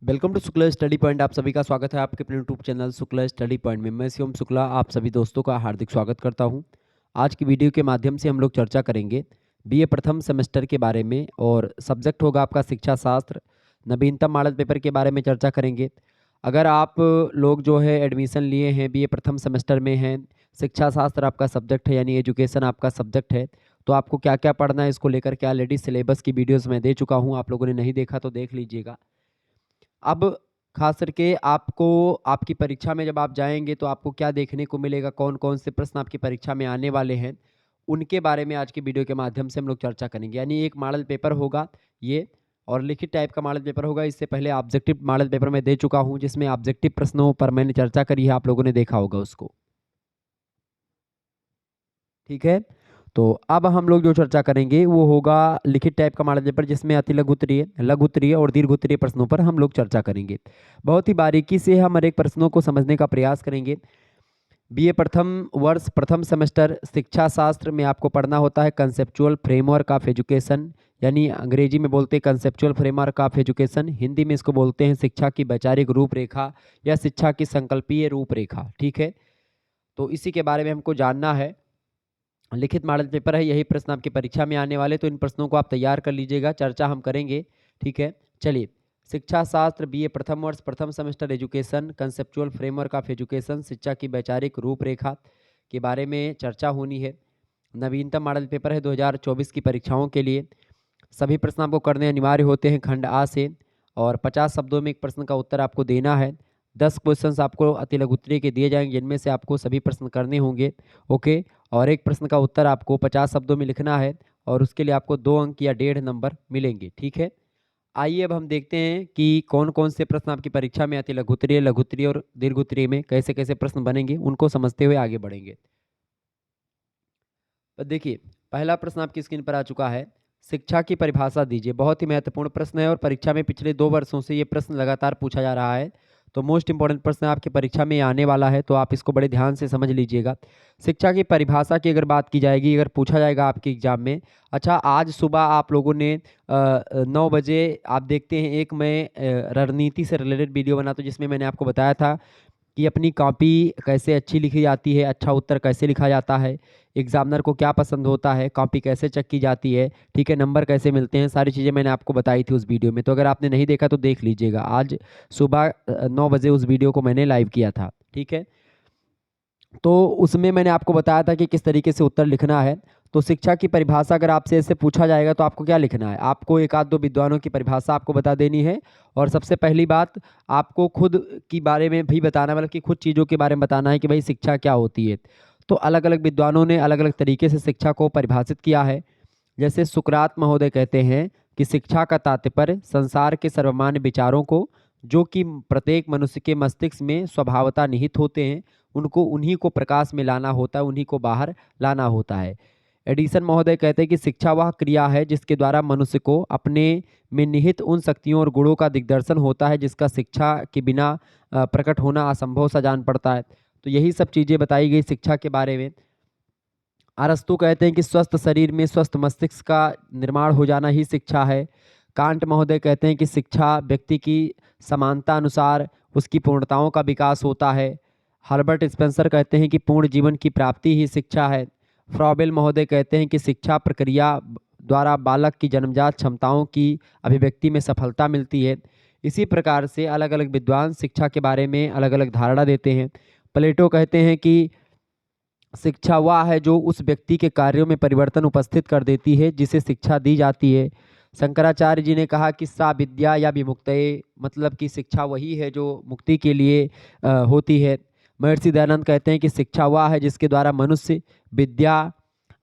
Welcome to Shukla study point. आप सभी का स्वागत है आपके अपने YouTube channel Shukla study point में। मैं शिवम शुक्ला आप सभी दोस्तों का हार्दिक स्वागत करता हूं। आज की वीडियो के माध्यम से हम लोग चर्चा करेंगे बीए प्रथम सेमेस्टर के बारे में और सब्जेक्ट होगा आपका शिक्षा शास्त्र। नवीनतम मॉडल पेपर के बारे में चर्चा करेंगे। अगर आप लोग जो है एडमिशन लिए हैं बीए प्रथम सेमेस्टर में हैं, शिक्षा शास्त्र आपका सब्जेक्ट है यानी एजुकेशन आपका सब्जेक्ट है, तो आपको क्या क्या पढ़ना है इसको लेकर के ऑलरेडी सिलेबस की वीडियोज़ मैं दे चुका हूँ। आप लोगों ने नहीं देखा तो देख लीजिएगा। अब खास करके आपको आपकी परीक्षा में जब आप जाएँगे तो आपको क्या देखने को मिलेगा, कौन-कौन से प्रश्न आपकी परीक्षा में आने वाले हैं, उनके बारे में आज की वीडियो के माध्यम से हम लोग चर्चा करेंगे। यानी एक मॉडल पेपर होगा ये और लिखित टाइप का मॉडल पेपर होगा। इससे पहले ऑब्जेक्टिव मॉडल पेपर मैं दे चुका हूँ जिसमें ऑब्जेक्टिव प्रश्नों पर मैंने चर्चा करी है, आप लोगों ने देखा होगा उसको। ठीक है? तो अब हम लोग जो चर्चा करेंगे वो होगा लिखित टाइप का मॉडल पेपर जिसमें अति लघु उत्तरीय, लघु उत्तरीय और दीर्घ उत्तरीय प्रश्नों पर हम लोग चर्चा करेंगे। बहुत ही बारीकी से हम हर एक प्रश्नों को समझने का प्रयास करेंगे। बीए प्रथम वर्ष प्रथम सेमेस्टर शिक्षा शास्त्र में आपको पढ़ना होता है कंसेप्चुअल फ्रेमवर्क ऑफ एजुकेशन, यानी अंग्रेजी में बोलते हैं conceptual framework of education, Hindi में इसको बोलते हैं शिक्षा की वैचारिक रूपरेखा या शिक्षा की संकल्पीय रूपरेखा। ठीक है? तो इसी के बारे में हमको जानना है। लिखित मॉडल पेपर है, यही प्रश्न आपकी परीक्षा में आने वाले, तो इन प्रश्नों को आप तैयार कर लीजिएगा, चर्चा हम करेंगे। ठीक है, चलिए। शिक्षा शास्त्र बीए प्रथम वर्ष प्रथम semester education conceptual framework of education, शिक्षा की वैचारिक रूपरेखा के बारे में चर्चा होनी है। नवीनतम मॉडल पेपर है 2024 की परीक्षाओं के लिए। सभी प्रश्न आपको करने अनिवार्य होते हैं खंड आ से, और 50 शब्दों में एक प्रश्न का उत्तर आपको देना है। 10 क्वेश्चंस आपको अति लघु उत्तरीय के दिए जाएंगे जिनमें से आपको सभी प्रश्न करने होंगे। ओके, और एक प्रश्न का उत्तर आपको 50 शब्दों में लिखना है और उसके लिए आपको 2 अंक या 1.5 नंबर मिलेंगे। ठीक है, आइए अब हम देखते हैं कि कौन कौन से प्रश्न आपकी परीक्षा में अति लघु उत्तरीय, लघु उत्तरीय और दीर्घ उत्तरीय में कैसे कैसे प्रश्न बनेंगे, उनको समझते हुए आगे बढ़ेंगे। तो देखिए, पहला प्रश्न आपकी स्क्रीन पर आ चुका है। शिक्षा की परिभाषा दीजिए। बहुत ही महत्वपूर्ण प्रश्न है और परीक्षा में पिछले 2 वर्षों से ये प्रश्न लगातार पूछा जा रहा है। तो मोस्ट इंपॉर्टेंट प्रश्न आपकी परीक्षा में आने वाला है, तो आप इसको बड़े ध्यान से समझ लीजिएगा। शिक्षा की परिभाषा की अगर बात की जाएगी, अगर पूछा जाएगा आपके एग्जाम में, अच्छा आज सुबह आप लोगों ने 9 बजे आप देखते हैं एक मैं रणनीति से रिलेटेड वीडियो बना, तो जिसमें मैंने आपको बताया था कि अपनी कॉपी कैसे अच्छी लिखी जाती है, अच्छा उत्तर कैसे लिखा जाता है, एग्जामिनर को क्या पसंद होता है, कॉपी कैसे चेक की जाती है, ठीक है, नंबर कैसे मिलते हैं, सारी चीज़ें मैंने आपको बताई थी उस वीडियो में। तो अगर आपने नहीं देखा तो देख लीजिएगा। आज सुबह 9 बजे उस वीडियो को मैंने लाइव किया था। ठीक है, तो उसमें मैंने आपको बताया था कि किस तरीके से उत्तर लिखना है। तो शिक्षा की परिभाषा अगर आपसे ऐसे पूछा जाएगा तो आपको क्या लिखना है, आपको एक आध दो विद्वानों की परिभाषा आपको बता देनी है। और सबसे पहली बात, आपको खुद की बारे में भी बताना, मतलब कि खुद चीज़ों के बारे में बताना है कि भाई शिक्षा क्या होती है। तो अलग अलग विद्वानों ने अलग अलग तरीके से शिक्षा को परिभाषित किया है। जैसे सुकरात महोदय कहते हैं कि शिक्षा का तात्पर्य संसार के सर्वमान्य विचारों को, जो कि प्रत्येक मनुष्य के मस्तिष्क में स्वभावतः निहित होते हैं, उनको उन्हीं को प्रकाश में लाना होता है, उन्हीं को बाहर लाना होता है। एडिसन महोदय कहते हैं कि शिक्षा वह क्रिया है जिसके द्वारा मनुष्य को अपने में निहित उन शक्तियों और गुणों का दिग्दर्शन होता है जिसका शिक्षा के बिना प्रकट होना असंभव सा जान पड़ता है। तो यही सब चीज़ें बताई गई शिक्षा के बारे में। अरस्तु कहते हैं कि स्वस्थ शरीर में स्वस्थ मस्तिष्क का निर्माण हो जाना ही शिक्षा है। कांट महोदय कहते हैं कि शिक्षा व्यक्ति की समानता अनुसार उसकी पूर्णताओं का विकास होता है। हर्बर्ट स्पेंसर कहते हैं कि पूर्ण जीवन की प्राप्ति ही शिक्षा है। फ्रॉबेल महोदय कहते हैं कि शिक्षा प्रक्रिया द्वारा बालक की जन्मजात क्षमताओं की अभिव्यक्ति में सफलता मिलती है। इसी प्रकार से अलग अलग विद्वान शिक्षा के बारे में अलग अलग धारणा देते हैं। प्लेटो कहते हैं कि शिक्षा वह है जो उस व्यक्ति के कार्यों में परिवर्तन उपस्थित कर देती है जिसे शिक्षा दी जाती है। शंकराचार्य जी ने कहा कि सा विद्या या विमुक्तये, मतलब कि शिक्षा वही है जो मुक्ति के लिए होती है। महर्षि दयानंद कहते हैं कि शिक्षा वह है जिसके द्वारा मनुष्य विद्या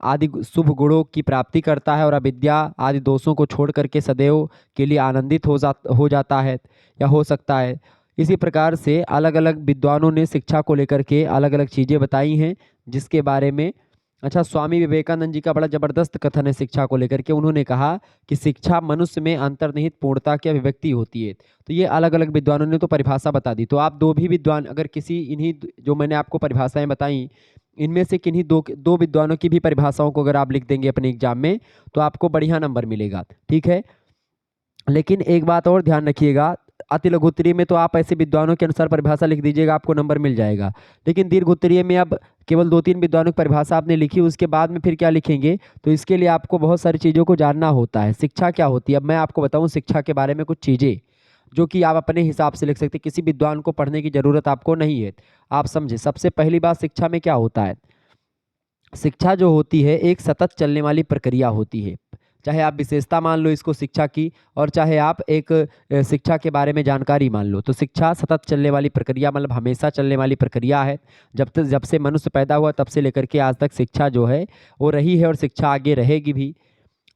आदि शुभ गुणों की प्राप्ति करता है और अविद्या आदि दोषों को छोड़ करके सदैव के लिए आनंदित हो जाता है या हो सकता है। इसी प्रकार से अलग अलग विद्वानों ने शिक्षा को लेकर के अलग अलग चीज़ें बताई हैं जिसके बारे में, अच्छा, स्वामी विवेकानंद जी का बड़ा जबरदस्त कथन है शिक्षा को लेकर के। उन्होंने कहा कि शिक्षा मनुष्य में अंतर्निहित पूर्णता की अभिव्यक्ति होती है। तो ये अलग अलग विद्वानों ने तो परिभाषा बता दी। तो आप दो भी विद्वान, अगर किसी इन्हीं जो मैंने आपको परिभाषाएं बताई, इनमें से किन्हीं दो विद्वानों की भी परिभाषाओं को अगर आप लिख देंगे अपने एग्जाम में तो आपको बढ़िया नंबर मिलेगा। ठीक है, लेकिन एक बात और ध्यान रखिएगा, अति लघु उत्तरीय में तो आप ऐसे विद्वानों के अनुसार परिभाषा लिख दीजिएगा, आपको नंबर मिल जाएगा। लेकिन दीर्घ उत्तरीय में अब केवल 2-3 विद्वानों की परिभाषा आपने लिखी, उसके बाद में फिर क्या लिखेंगे, तो इसके लिए आपको बहुत सारी चीज़ों को जानना होता है। शिक्षा क्या होती है, अब मैं आपको बताऊं शिक्षा के बारे में कुछ चीज़ें जो कि आप अपने हिसाब से लिख सकते हैं, किसी विद्वान को पढ़ने की जरूरत आपको नहीं है। आप समझे, सबसे पहली बात शिक्षा में क्या होता है। शिक्षा जो होती है एक सतत चलने वाली प्रक्रिया होती है। चाहे आप विशेषता मान लो इसको शिक्षा की, और चाहे आप एक शिक्षा के बारे में जानकारी मान लो, तो शिक्षा सतत चलने वाली प्रक्रिया मतलब हमेशा चलने वाली प्रक्रिया है। जब से मनुष्य पैदा हुआ तब से लेकर के आज तक शिक्षा जो है वो रही है, और शिक्षा आगे रहेगी भी।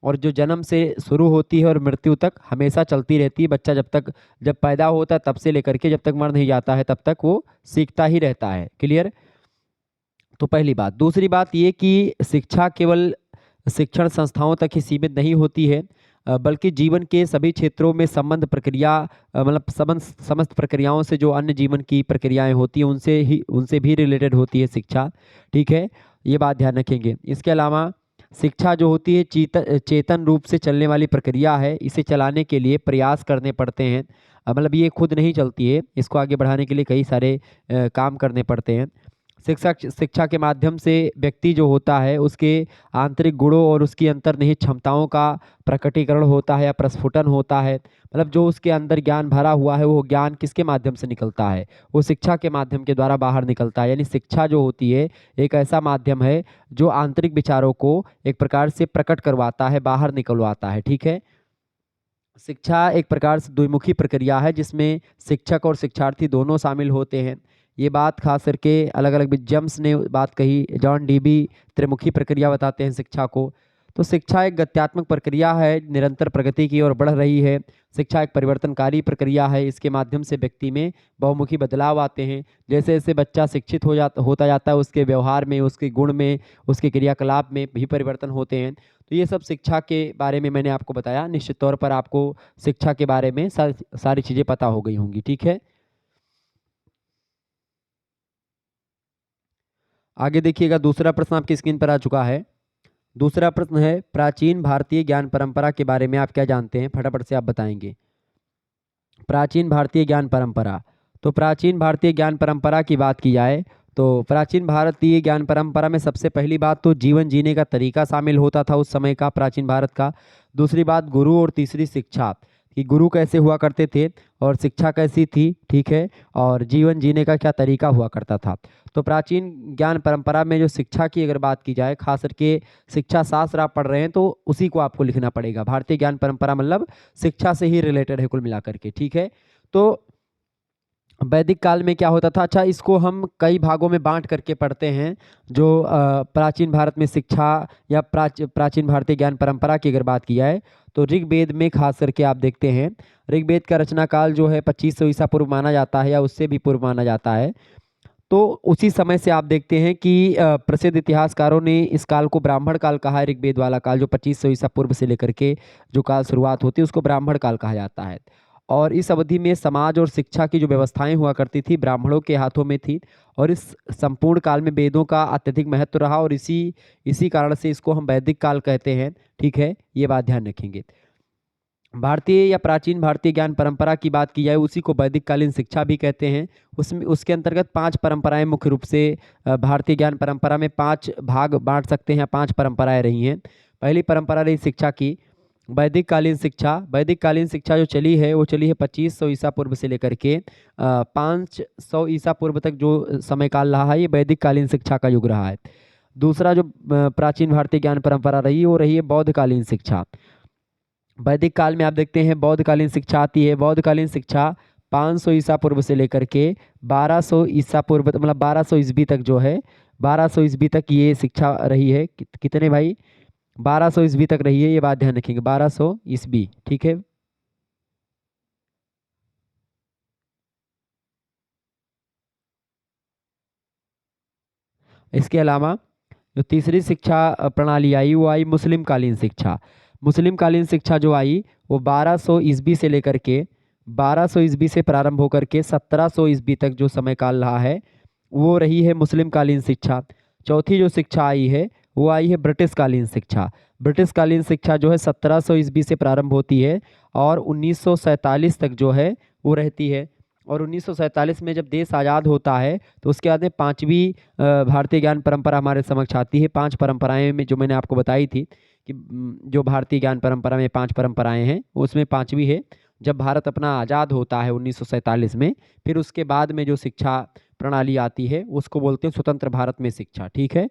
और जो जन्म से शुरू होती है और मृत्यु तक हमेशा चलती रहती है। बच्चा जब पैदा होता है तब से लेकर के जब तक मर नहीं जाता है तब तक वो सीखता ही रहता है। क्लियर। तो पहली बात। दूसरी बात ये कि शिक्षा केवल शिक्षण संस्थाओं तक ही सीमित नहीं होती है, बल्कि जीवन के सभी क्षेत्रों में संबंध प्रक्रिया मतलब समस्त प्रक्रियाओं से जो अन्य जीवन की प्रक्रियाएं होती हैं उनसे भी रिलेटेड होती है शिक्षा। ठीक है, ये बात ध्यान रखेंगे। इसके अलावा शिक्षा जो होती है चेतन रूप से चलने वाली प्रक्रिया है। इसे चलाने के लिए प्रयास करने पड़ते हैं। मतलब ये खुद नहीं चलती है, इसको आगे बढ़ाने के लिए कई सारे काम करने पड़ते हैं। शिक्षा के माध्यम से व्यक्ति जो होता है उसके आंतरिक गुणों और उसकी अंतर्निहित क्षमताओं का प्रकटीकरण होता है या प्रस्फुटन होता है। मतलब जो उसके अंदर ज्ञान भरा हुआ है वो ज्ञान किसके माध्यम से निकलता है, वो शिक्षा के माध्यम के द्वारा बाहर निकलता है। यानी शिक्षा जो होती है एक ऐसा माध्यम है जो आंतरिक विचारों को एक प्रकार से प्रकट करवाता है, बाहर निकलवाता है। ठीक है, शिक्षा एक प्रकार से द्विमुखी प्रक्रिया है जिसमें शिक्षक और शिक्षार्थी दोनों शामिल होते हैं। ये बात खास करके अलग अलग जेम्स ने बात कही, जॉन डीबी त्रिमुखी प्रक्रिया बताते हैं शिक्षा को। तो शिक्षा एक गत्यात्मक प्रक्रिया है, निरंतर प्रगति की ओर बढ़ रही है। शिक्षा एक परिवर्तनकारी प्रक्रिया है, इसके माध्यम से व्यक्ति में बहुमुखी बदलाव आते हैं। जैसे जैसे बच्चा शिक्षित होता जाता है उसके व्यवहार में, उसके गुण में, उसके क्रियाकलाप में भी परिवर्तन होते हैं। तो ये सब शिक्षा के बारे में मैंने आपको बताया। निश्चित तौर पर आपको शिक्षा के बारे में सारी चीज़ें पता हो गई होंगी। ठीक है, आगे देखिएगा। दूसरा प्रश्न आपकी स्क्रीन पर आ चुका है। दूसरा प्रश्न है प्राचीन भारतीय ज्ञान परंपरा के बारे में आप क्या जानते हैं, फटाफट से आप बताएंगे। प्राचीन भारतीय ज्ञान परंपरा। तो प्राचीन भारतीय ज्ञान परंपरा की बात की जाए तो प्राचीन भारतीय ज्ञान परंपरा में सबसे पहली बात तो जीवन जीने का तरीका शामिल होता था उस समय का प्राचीन भारत का। दूसरी बात गुरु, और तीसरी शिक्षा कि गुरु कैसे हुआ करते थे और शिक्षा कैसी थी। ठीक है, और जीवन जीने का क्या तरीका हुआ करता था। तो प्राचीन ज्ञान परंपरा में जो शिक्षा की अगर बात की जाए, खास करके शिक्षा शास्त्र आप पढ़ रहे हैं तो उसी को आपको लिखना पड़ेगा। भारतीय ज्ञान परंपरा मतलब शिक्षा से ही रिलेटेड है कुल मिलाकर के। ठीक है, तो वैदिक काल में क्या होता था। अच्छा, इसको हम कई भागों में बांट करके पढ़ते हैं। जो प्राचीन भारत में शिक्षा या प्राचीन भारतीय ज्ञान परंपरा की अगर बात की जाए तो ऋग्वेद में खास करके आप देखते हैं ऋग्वेद का रचना काल जो है 2500 ईसा पूर्व माना जाता है या उससे भी पूर्व माना जाता है। तो उसी समय से आप देखते हैं कि प्रसिद्ध इतिहासकारों ने इस काल को ब्राह्मण काल कहा है। ऋग्वेद वाला काल जो 2500 ईसा पूर्व से लेकर के जो काल शुरुआत होती है उसको ब्राह्मण काल कहा जाता है। और इस अवधि में समाज और शिक्षा की जो व्यवस्थाएं हुआ करती थी ब्राह्मणों के हाथों में थी। और इस संपूर्ण काल में वेदों का अत्यधिक महत्व रहा, और इसी कारण से इसको हम वैदिक काल कहते हैं। ठीक है, ये बात ध्यान रखेंगे। भारतीय या प्राचीन भारतीय ज्ञान परंपरा की बात की जाए उसी को वैदिक कालीन शिक्षा भी कहते हैं। उसमें उसके अंतर्गत 5 परंपराएं मुख्य रूप से भारतीय ज्ञान परंपरा में 5 भाग बांट सकते हैं, 5 परंपराएं रही हैं। पहली परंपरा रही शिक्षा की वैदिक कालीन शिक्षा। वैदिक कालीन शिक्षा जो चली है वो चली है 2500 ईसा पूर्व से लेकर के 500 ईसा पूर्व तक जो समय काल रहा है ये वैदिक कालीन शिक्षा का युग रहा है। दूसरा जो प्राचीन भारतीय ज्ञान परंपरा रही वो रही है बौद्धकालीन शिक्षा। वैदिक काल में आप देखते हैं बौद्धकालीन शिक्षा आती है। बौद्धकालीन शिक्षा 500 ईसा पूर्व से लेकर के 1200 ईसा पूर्व मतलब 1200 ईस्वी तक जो है 1200 ईस्वी तक ये शिक्षा रही है। कितने भाई 1200 ईस्वी तक रही है, ये बात ध्यान रखेंगे 1200 ईस्वी। ठीक है, इसके अलावा जो तीसरी शिक्षा प्रणाली आई वो आई मुस्लिम कालीन शिक्षा। मुस्लिम कालीन शिक्षा जो आई वो 1200 ईस्वी से लेकर के 1200 ईस्वी से प्रारंभ होकर के 1700 ईस्वी तक जो समय काल रहा है वो रही है मुस्लिम कालीन शिक्षा। चौथी जो शिक्षा आई है वो आई है ब्रिटिशकालीन शिक्षा। ब्रिटिशकालीन शिक्षा जो है 1700 ईस्वी से प्रारंभ होती है और 1947 तक जो है वो रहती है। और 1947 में जब देश आज़ाद होता है तो उसके बाद में पांचवी भारतीय ज्ञान परंपरा हमारे समक्ष आती है। 5 परंपराएं में जो मैंने आपको बताई थी कि जो भारतीय ज्ञान परंपरा में 5 परंपराएं हैं उसमें पांचवी है। जब भारत अपना आज़ाद होता है 1947 में, फिर उसके बाद में जो शिक्षा प्रणाली आती है उसको बोलते हैं स्वतंत्र भारत में शिक्षा। ठीक है,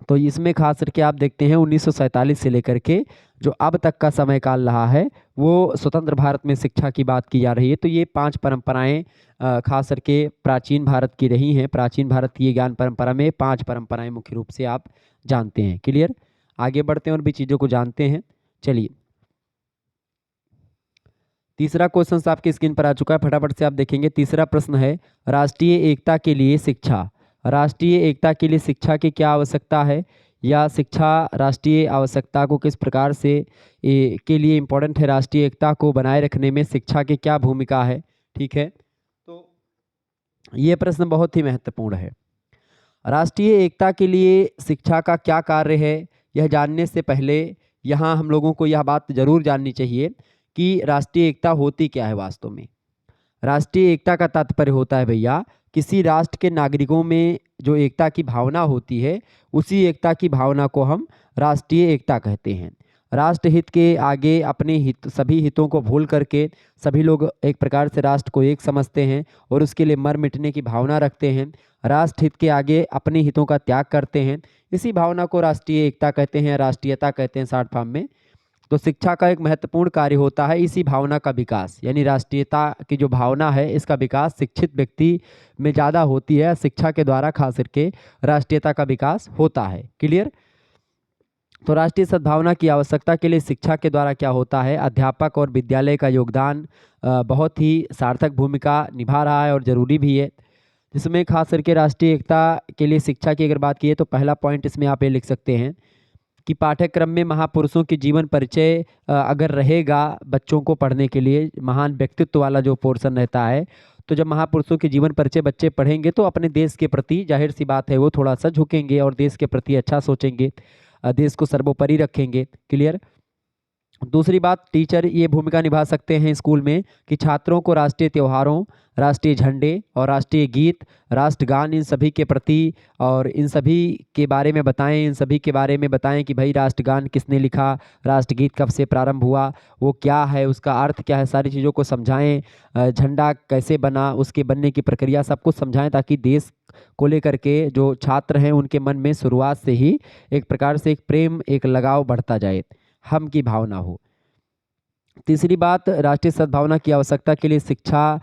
तो इसमें खास करके आप देखते हैं 1947 से लेकर के जो अब तक का समय काल रहा है वो स्वतंत्र भारत में शिक्षा की बात की जा रही है। तो ये 5 परंपराएं खास करके प्राचीन भारत की रही हैं। प्राचीन भारत की ज्ञान परंपरा में 5 परंपराएं मुख्य रूप से आप जानते हैं। क्लियर, आगे बढ़ते हैं और भी चीज़ों को जानते हैं। चलिए, तीसरा क्वेश्चन आपकी स्क्रीन पर आ चुका है, फटाफट से आप देखेंगे। तीसरा प्रश्न है, राष्ट्रीय एकता के लिए शिक्षा। राष्ट्रीय एकता के लिए शिक्षा की क्या आवश्यकता है, या शिक्षा राष्ट्रीय आवश्यकता को किस प्रकार से के लिए इम्पोर्टेंट है, राष्ट्रीय एकता को बनाए रखने में शिक्षा की क्या भूमिका है। ठीक है, तो ये प्रश्न बहुत ही महत्वपूर्ण है। राष्ट्रीय एकता के लिए शिक्षा का क्या कार्य है, यह जानने से पहले यहाँ हम लोगों को यह बात जरूर जाननी चाहिए कि राष्ट्रीय एकता होती क्या है वास्तव में। राष्ट्रीय एकता का तात्पर्य होता है भैया, किसी राष्ट्र के नागरिकों में जो एकता की भावना होती है उसी एकता की भावना को हम राष्ट्रीय एकता कहते हैं। राष्ट्र हित के आगे अपने हित, सभी हितों को भूल करके सभी लोग एक प्रकार से राष्ट्र को एक समझते हैं और उसके लिए मर मिटने की भावना रखते हैं। राष्ट्र हित के आगे अपने हितों का त्याग करते हैं। इसी भावना को राष्ट्रीय एकता कहते हैं, राष्ट्रीयता कहते हैं शॉर्ट फॉर्म में। तो शिक्षा का एक महत्वपूर्ण कार्य होता है इसी भावना का विकास, यानी राष्ट्रीयता की जो भावना है इसका विकास शिक्षित व्यक्ति में ज़्यादा होती है। शिक्षा के द्वारा खास करके राष्ट्रीयता का विकास होता है। क्लियर, तो राष्ट्रीय सद्भावना की आवश्यकता के लिए शिक्षा के द्वारा क्या होता है, अध्यापक और विद्यालय का योगदान बहुत ही सार्थक भूमिका निभा रहा है और ज़रूरी भी है। जिसमें खास करके राष्ट्रीय एकता के लिए शिक्षा की अगर बात की तो पहला पॉइंट इसमें आप ये लिख सकते हैं कि पाठ्यक्रम में महापुरुषों की जीवन परिचय अगर रहेगा बच्चों को पढ़ने के लिए, महान व्यक्तित्व वाला जो पोर्शन रहता है, तो जब महापुरुषों के जीवन परिचय बच्चे पढ़ेंगे तो अपने देश के प्रति जाहिर सी बात है वो थोड़ा सा झुकेंगे और देश के प्रति अच्छा सोचेंगे, देश को सर्वोपरि रखेंगे। क्लियर, दूसरी बात, टीचर ये भूमिका निभा सकते हैं स्कूल में कि छात्रों को राष्ट्रीय त्योहारों, राष्ट्रीय झंडे और राष्ट्रीय गीत, राष्ट्रगान, इन सभी के प्रति और इन सभी के बारे में बताएं। इन सभी के बारे में बताएं कि भाई राष्ट्रगान किसने लिखा, राष्ट्रगीत कब से प्रारंभ हुआ, वो क्या है, उसका अर्थ क्या है, सारी चीज़ों को समझाएं। झंडा कैसे बना, उसके बनने की प्रक्रिया सब कुछ समझाएं, ताकि देश को लेकर के जो छात्र हैं उनके मन में शुरुआत से ही एक प्रकार से एक प्रेम, एक लगाव बढ़ता जाए, हम की भावना हो। तीसरी बात, राष्ट्रीय सद्भावना की आवश्यकता के लिए शिक्षा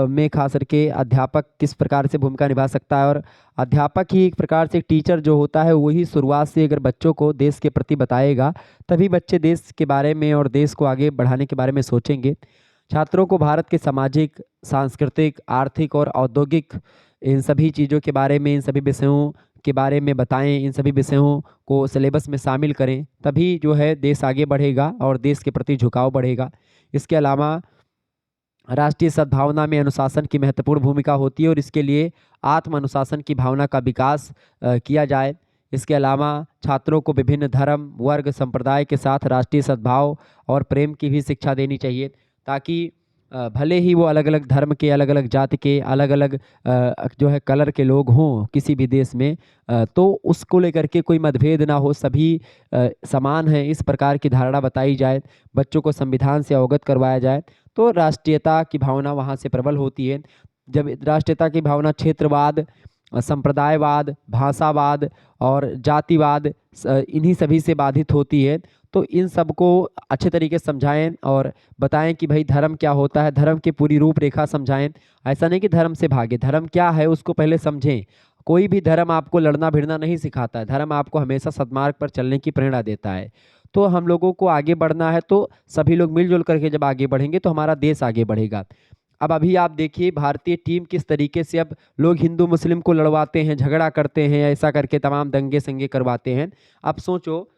में खास करके अध्यापक किस प्रकार से भूमिका निभा सकता है। और अध्यापक ही एक प्रकार से टीचर जो होता है वही शुरुआत से अगर बच्चों को देश के प्रति बताएगा तभी बच्चे देश के बारे में और देश को आगे बढ़ाने के बारे में सोचेंगे। छात्रों को भारत के सामाजिक, सांस्कृतिक, आर्थिक और औद्योगिक इन सभी चीज़ों के बारे में, इन सभी विषयों के बारे में बताएं, इन सभी विषयों को सिलेबस में शामिल करें, तभी जो है देश आगे बढ़ेगा और देश के प्रति झुकाव बढ़ेगा। इसके अलावा राष्ट्रीय सद्भावना में अनुशासन की महत्वपूर्ण भूमिका होती है और इसके लिए आत्म अनुशासन की भावना का विकास किया जाए। इसके अलावा छात्रों को विभिन्न धर्म, वर्ग, संप्रदाय के साथ राष्ट्रीय सद्भाव और प्रेम की भी शिक्षा देनी चाहिए, ताकि भले ही वो अलग अलग धर्म के, अलग अलग जाति के, अलग अलग जो है कलर के लोग हों किसी भी देश में, तो उसको लेकर के कोई मतभेद ना हो, सभी समान हैं, इस प्रकार की धारणा बताई जाए, बच्चों को संविधान से अवगत करवाया जाए, तो राष्ट्रीयता की भावना वहाँ से प्रबल होती है। जब राष्ट्रीयता की भावना क्षेत्रवाद, संप्रदायवाद, भाषावाद और जातिवाद इन्हीं सभी से बाधित होती है, तो इन सब को अच्छे तरीके से समझाएं और बताएं कि भाई धर्म क्या होता है, धर्म की पूरी रूपरेखा समझाएं। ऐसा नहीं कि धर्म से भागे, धर्म क्या है उसको पहले समझें। कोई भी धर्म आपको लड़ना भिड़ना नहीं सिखाता है, धर्म आपको हमेशा सद्मार्ग पर चलने की प्रेरणा देता है। तो हम लोगों को आगे बढ़ना है तो सभी लोग मिलजुल करके जब आगे बढ़ेंगे तो हमारा देश आगे बढ़ेगा। अब अभी आप देखिए भारतीय टीम किस तरीके से अब लोग हिंदू मुस्लिम को लड़वाते हैं, झगड़ा करते हैं, ऐसा करके तमाम दंगे संगे करवाते हैं। अब सोचो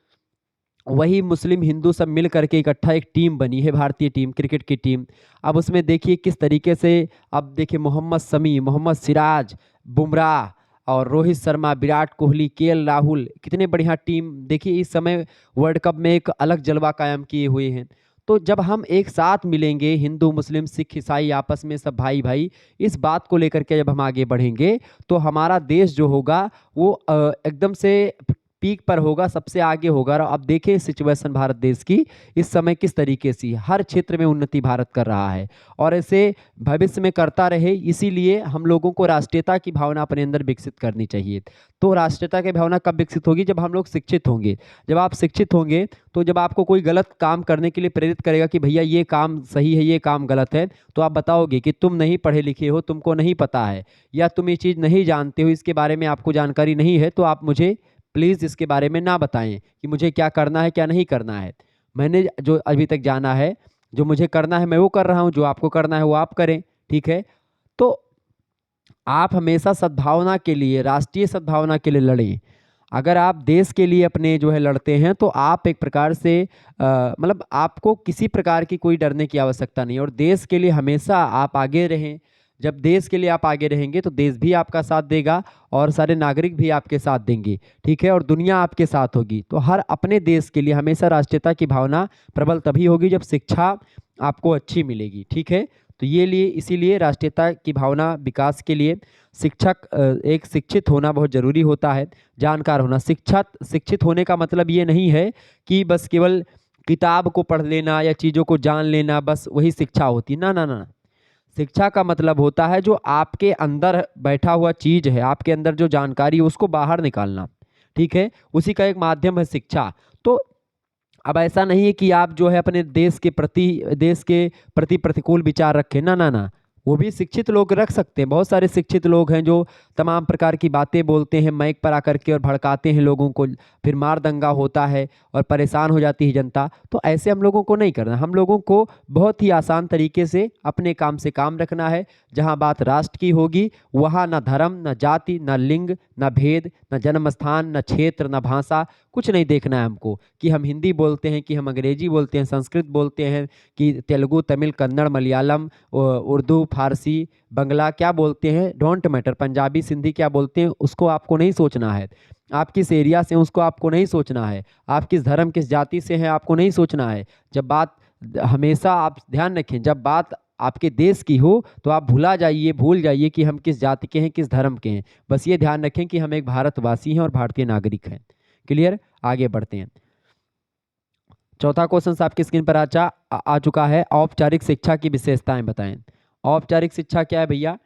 वही मुस्लिम हिंदू सब मिल करके इकट्ठा एक टीम बनी है, भारतीय टीम, क्रिकेट की टीम। अब उसमें देखिए किस तरीके से, अब देखिए मोहम्मद शमी, मोहम्मद सिराज, बुमराह, और रोहित शर्मा, विराट कोहली, केएल राहुल, कितने बढ़िया टीम। देखिए इस समय वर्ल्ड कप में एक अलग जलवा कायम किए हुए हैं। तो जब हम एक साथ मिलेंगे, हिंदू मुस्लिम सिख ईसाई आपस में सब भाई भाई, इस बात को लेकर के जब हम आगे बढ़ेंगे तो हमारा देश जो होगा वो एकदम से पीक पर होगा, सबसे आगे होगा। और अब देखिए सिचुएशन भारत देश की इस समय किस तरीके से हर क्षेत्र में उन्नति भारत कर रहा है और ऐसे भविष्य में करता रहे। इसीलिए हम लोगों को राष्ट्रीयता की भावना अपने अंदर विकसित करनी चाहिए। तो राष्ट्रीयता की भावना कब विकसित होगी? जब हम लोग शिक्षित होंगे। जब आप शिक्षित होंगे तो जब आपको कोई गलत काम करने के लिए प्रेरित करेगा कि भैया ये काम सही है, ये काम गलत है, तो आप बताओगे कि तुम नहीं पढ़े लिखे हो, तुमको नहीं पता है, या तुम ये चीज़ नहीं जानते हो, इसके बारे में आपको जानकारी नहीं है, तो आप मुझे प्लीज़ इसके बारे में ना बताएं कि मुझे क्या करना है क्या नहीं करना है। मैंने जो अभी तक जाना है, जो मुझे करना है मैं वो कर रहा हूँ, जो आपको करना है वो आप करें, ठीक है। तो आप हमेशा सद्भावना के लिए, राष्ट्रीय सद्भावना के लिए लड़ें। अगर आप देश के लिए अपने जो है लड़ते हैं तो आप एक प्रकार से मतलब आपको किसी प्रकार की कोई डरने की आवश्यकता नहीं, और देश के लिए हमेशा आप आगे रहें। जब देश के लिए आप आगे रहेंगे तो देश भी आपका साथ देगा और सारे नागरिक भी आपके साथ देंगे, ठीक है, और दुनिया आपके साथ होगी। तो हर अपने देश के लिए हमेशा राष्ट्रीयता की भावना प्रबल तभी होगी जब शिक्षा आपको अच्छी मिलेगी, ठीक है। तो ये लिए इसीलिए राष्ट्रीयता की भावना विकास के लिए एक शिक्षित होना बहुत ज़रूरी होता है, जानकार होना। शिक्षित होने का मतलब ये नहीं है कि बस केवल किताब को पढ़ लेना या चीज़ों को जान लेना, बस वही शिक्षा होती, ना ना ना। शिक्षा का मतलब होता है जो आपके अंदर बैठा हुआ चीज़ है, आपके अंदर जो जानकारी है उसको बाहर निकालना, ठीक है, उसी का एक माध्यम है शिक्षा। तो अब ऐसा नहीं है कि आप जो है अपने देश के प्रति प्रतिकूल विचार रखें, ना ना ना। वो भी शिक्षित लोग रख सकते हैं। बहुत सारे शिक्षित लोग हैं जो तमाम प्रकार की बातें बोलते हैं माइक पर आकर के और भड़काते हैं लोगों को, फिर मार दंगा होता है और परेशान हो जाती है जनता। तो ऐसे हम लोगों को नहीं करना। हम लोगों को बहुत ही आसान तरीके से अपने काम से काम रखना है। जहाँ बात राष्ट्र की होगी वहाँ ना धर्म, ना जाति, ना लिंग, ना भेद, ना जन्म स्थान, ना क्षेत्र, ना भाषा, कुछ नहीं देखना है हमको कि हम हिंदी बोलते हैं, कि हम अंग्रेजी बोलते हैं, संस्कृत बोलते हैं, कि तेलुगु, तमिल, कन्नड़, मलयालम, उर्दू, फारसी, बंगला क्या बोलते हैं, डोंट मैटर, पंजाबी, सिंधी क्या बोलते हैं उसको आपको नहीं सोचना है। आप किस एरिया से हैं उसको आपको नहीं सोचना है। आप किस धर्म किस जाति से हैं आपको नहीं सोचना है। जब बात, हमेशा आप ध्यान रखें, जब बात आपके देश की हो तो आप भूल जाइए कि हम किस जाति के हैं, किस धर्म के हैं। बस ये ध्यान रखें कि हम एक भारतवासी हैं और भारतीय नागरिक हैं। क्लियर? आगे बढ़ते हैं। चौथा क्वेश्चन आपकी स्क्रीन पर आ चुका है। औपचारिक शिक्षा की विशेषताएं बताएं। औपचारिक शिक्षा क्या है भैया?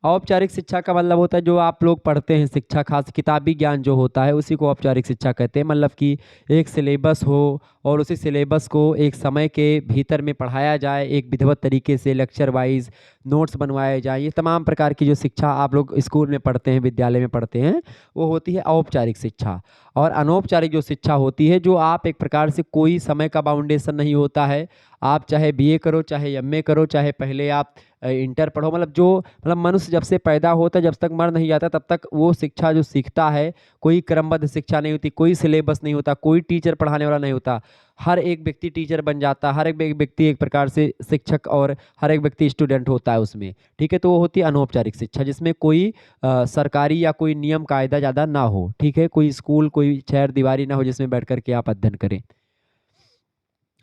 औपचारिक शिक्षा का मतलब होता है जो आप लोग पढ़ते हैं शिक्षा, खास किताबी ज्ञान जो होता है उसी को औपचारिक शिक्षा कहते हैं। मतलब कि एक सिलेबस हो और उसी सिलेबस को एक समय के भीतर में पढ़ाया जाए, एक विधिवत तरीके से लेक्चर वाइज नोट्स बनवाए जाए। ये तमाम प्रकार की जो शिक्षा आप लोग स्कूल में पढ़ते हैं, विद्यालय में पढ़ते हैं, वो होती है औपचारिक शिक्षा। और अनौपचारिक जो शिक्षा होती है, जो आप एक प्रकार से कोई समय का बाउंडेशन नहीं होता है, आप चाहे बीए करो, चाहे एमए करो, चाहे पहले आप इंटर पढ़ो, मतलब मनुष्य जब से पैदा होता है जब तक मर नहीं जाता तब तक वो शिक्षा जो सीखता है, कोई क्रमबद्ध शिक्षा नहीं होती, कोई सिलेबस नहीं होता, कोई टीचर पढ़ाने वाला नहीं होता। हर एक व्यक्ति टीचर बन जाता है, हर एक व्यक्ति एक प्रकार से शिक्षक और हर एक व्यक्ति स्टूडेंट होता है उसमें, ठीक है। तो वो होती है अनौपचारिक शिक्षा, जिसमें कोई सरकारी या कोई नियम कायदा ज़्यादा ना हो, ठीक है, कोई स्कूल, कोई चार दीवारी ना हो जिसमें बैठ करके आप अध्ययन करें।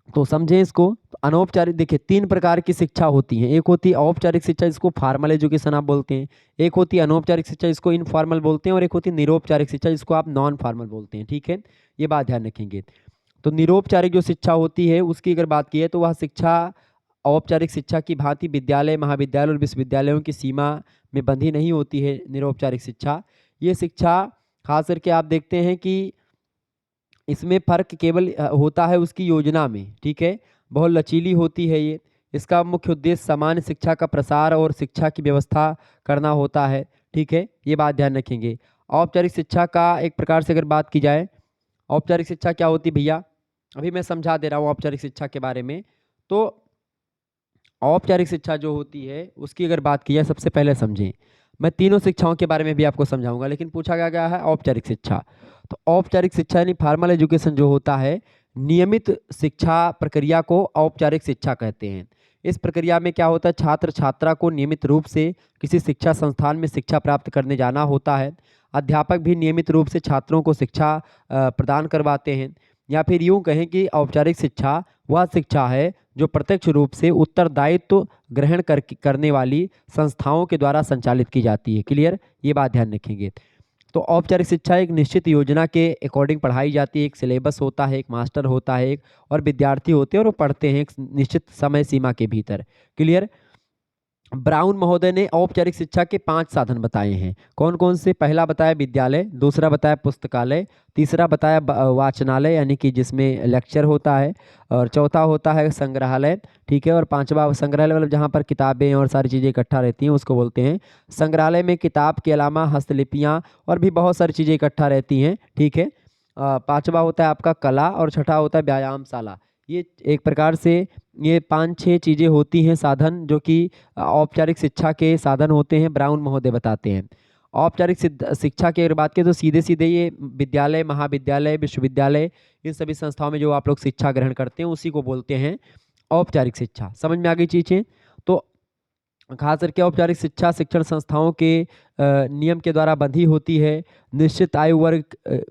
तो समझें इसको। तो अनौपचारिक, देखिए 3 प्रकार की शिक्षा होती है। एक होती है औपचारिक शिक्षा जिसको फॉर्मल एजुकेशन आप बोलते हैं, एक होती है अनौपचारिक शिक्षा जिसको इनफॉर्मल बोलते हैं, और एक होती है निरौपचारिक शिक्षा जिसको आप नॉन फॉर्मल बोलते हैं, ठीक है। ये बात ध्यान रखेंगे। तो निरौपचारिक जो शिक्षा होती है उसकी अगर बात की है तो वह शिक्षा औपचारिक शिक्षा की भांति विद्यालय, महाविद्यालय और विश्वविद्यालयों की सीमा में बंधी नहीं होती है। निरौपचारिक शिक्षा, ये शिक्षा खास करके आप देखते हैं कि इसमें फ़र्क केवल होता है उसकी योजना में, ठीक है, बहुत लचीली होती है ये। इसका मुख्य उद्देश्य सामान्य शिक्षा का प्रसार और शिक्षा की व्यवस्था करना होता है, ठीक है, ये बात ध्यान रखेंगे। औपचारिक शिक्षा का एक प्रकार से अगर बात की जाए, औपचारिक शिक्षा क्या होती है भैया, अभी मैं समझा दे रहा हूँ औपचारिक शिक्षा के बारे में। तो औपचारिक शिक्षा जो होती है उसकी अगर बात की जाए, सबसे पहले समझें, मैं तीनों शिक्षाओं के बारे में भी आपको समझाऊंगा, लेकिन पूछा गया है औपचारिक शिक्षा। तो औपचारिक शिक्षा यानी फॉर्मल एजुकेशन जो होता है, नियमित शिक्षा प्रक्रिया को औपचारिक शिक्षा कहते हैं। इस प्रक्रिया में क्या होता है, छात्र छात्रा को नियमित रूप से किसी शिक्षा संस्थान में शिक्षा प्राप्त करने जाना होता है। अध्यापक भी नियमित रूप से छात्रों को शिक्षा प्रदान करवाते हैं। या फिर यूँ कहें कि औपचारिक शिक्षा वह शिक्षा है जो प्रत्यक्ष रूप से उत्तरदायित्व ग्रहण करने वाली संस्थाओं के द्वारा संचालित की जाती है। क्लियर, ये बात ध्यान रखेंगे। तो औपचारिक शिक्षा एक निश्चित योजना के अकॉर्डिंग पढ़ाई जाती है, एक सिलेबस होता है, एक मास्टर होता है, एक और विद्यार्थी होते हैं और वो पढ़ते हैं एक निश्चित समय सीमा के भीतर। क्लियर। ब्राउन महोदय ने औपचारिक शिक्षा के 5 साधन बताए हैं। कौन कौन से? पहला बताया विद्यालय, दूसरा बताया पुस्तकालय, तीसरा बताया वाचनालय यानी कि जिसमें लेक्चर होता है, और चौथा होता है संग्रहालय, ठीक है, और पांचवा संग्रहालय मतलब जहाँ पर किताबें और सारी चीज़ें इकट्ठा रहती हैं उसको बोलते हैं। संग्रहालय में किताब के अलावा हस्तलिपियाँ और भी बहुत सारी चीज़ें इकट्ठा रहती हैं, ठीक है। पांचवा होता है आपका कला और छठा होता है व्यायामशाला। ये एक प्रकार से ये 5-6 चीज़ें होती हैं साधन जो कि औपचारिक शिक्षा के साधन होते हैं, ब्राउन महोदय बताते हैं। औपचारिक शिक्षा की अगर बात करें तो सीधे सीधे ये विद्यालय, महाविद्यालय, विश्वविद्यालय, इन सभी संस्थाओं में जो आप लोग शिक्षा ग्रहण करते हैं उसी को बोलते हैं औपचारिक शिक्षा। समझ में आ गई चीज़ें? तो खास करके औपचारिक शिक्षा शिक्षण संस्थाओं के नियम के द्वारा बंधी होती है। निश्चित आयु वर्ग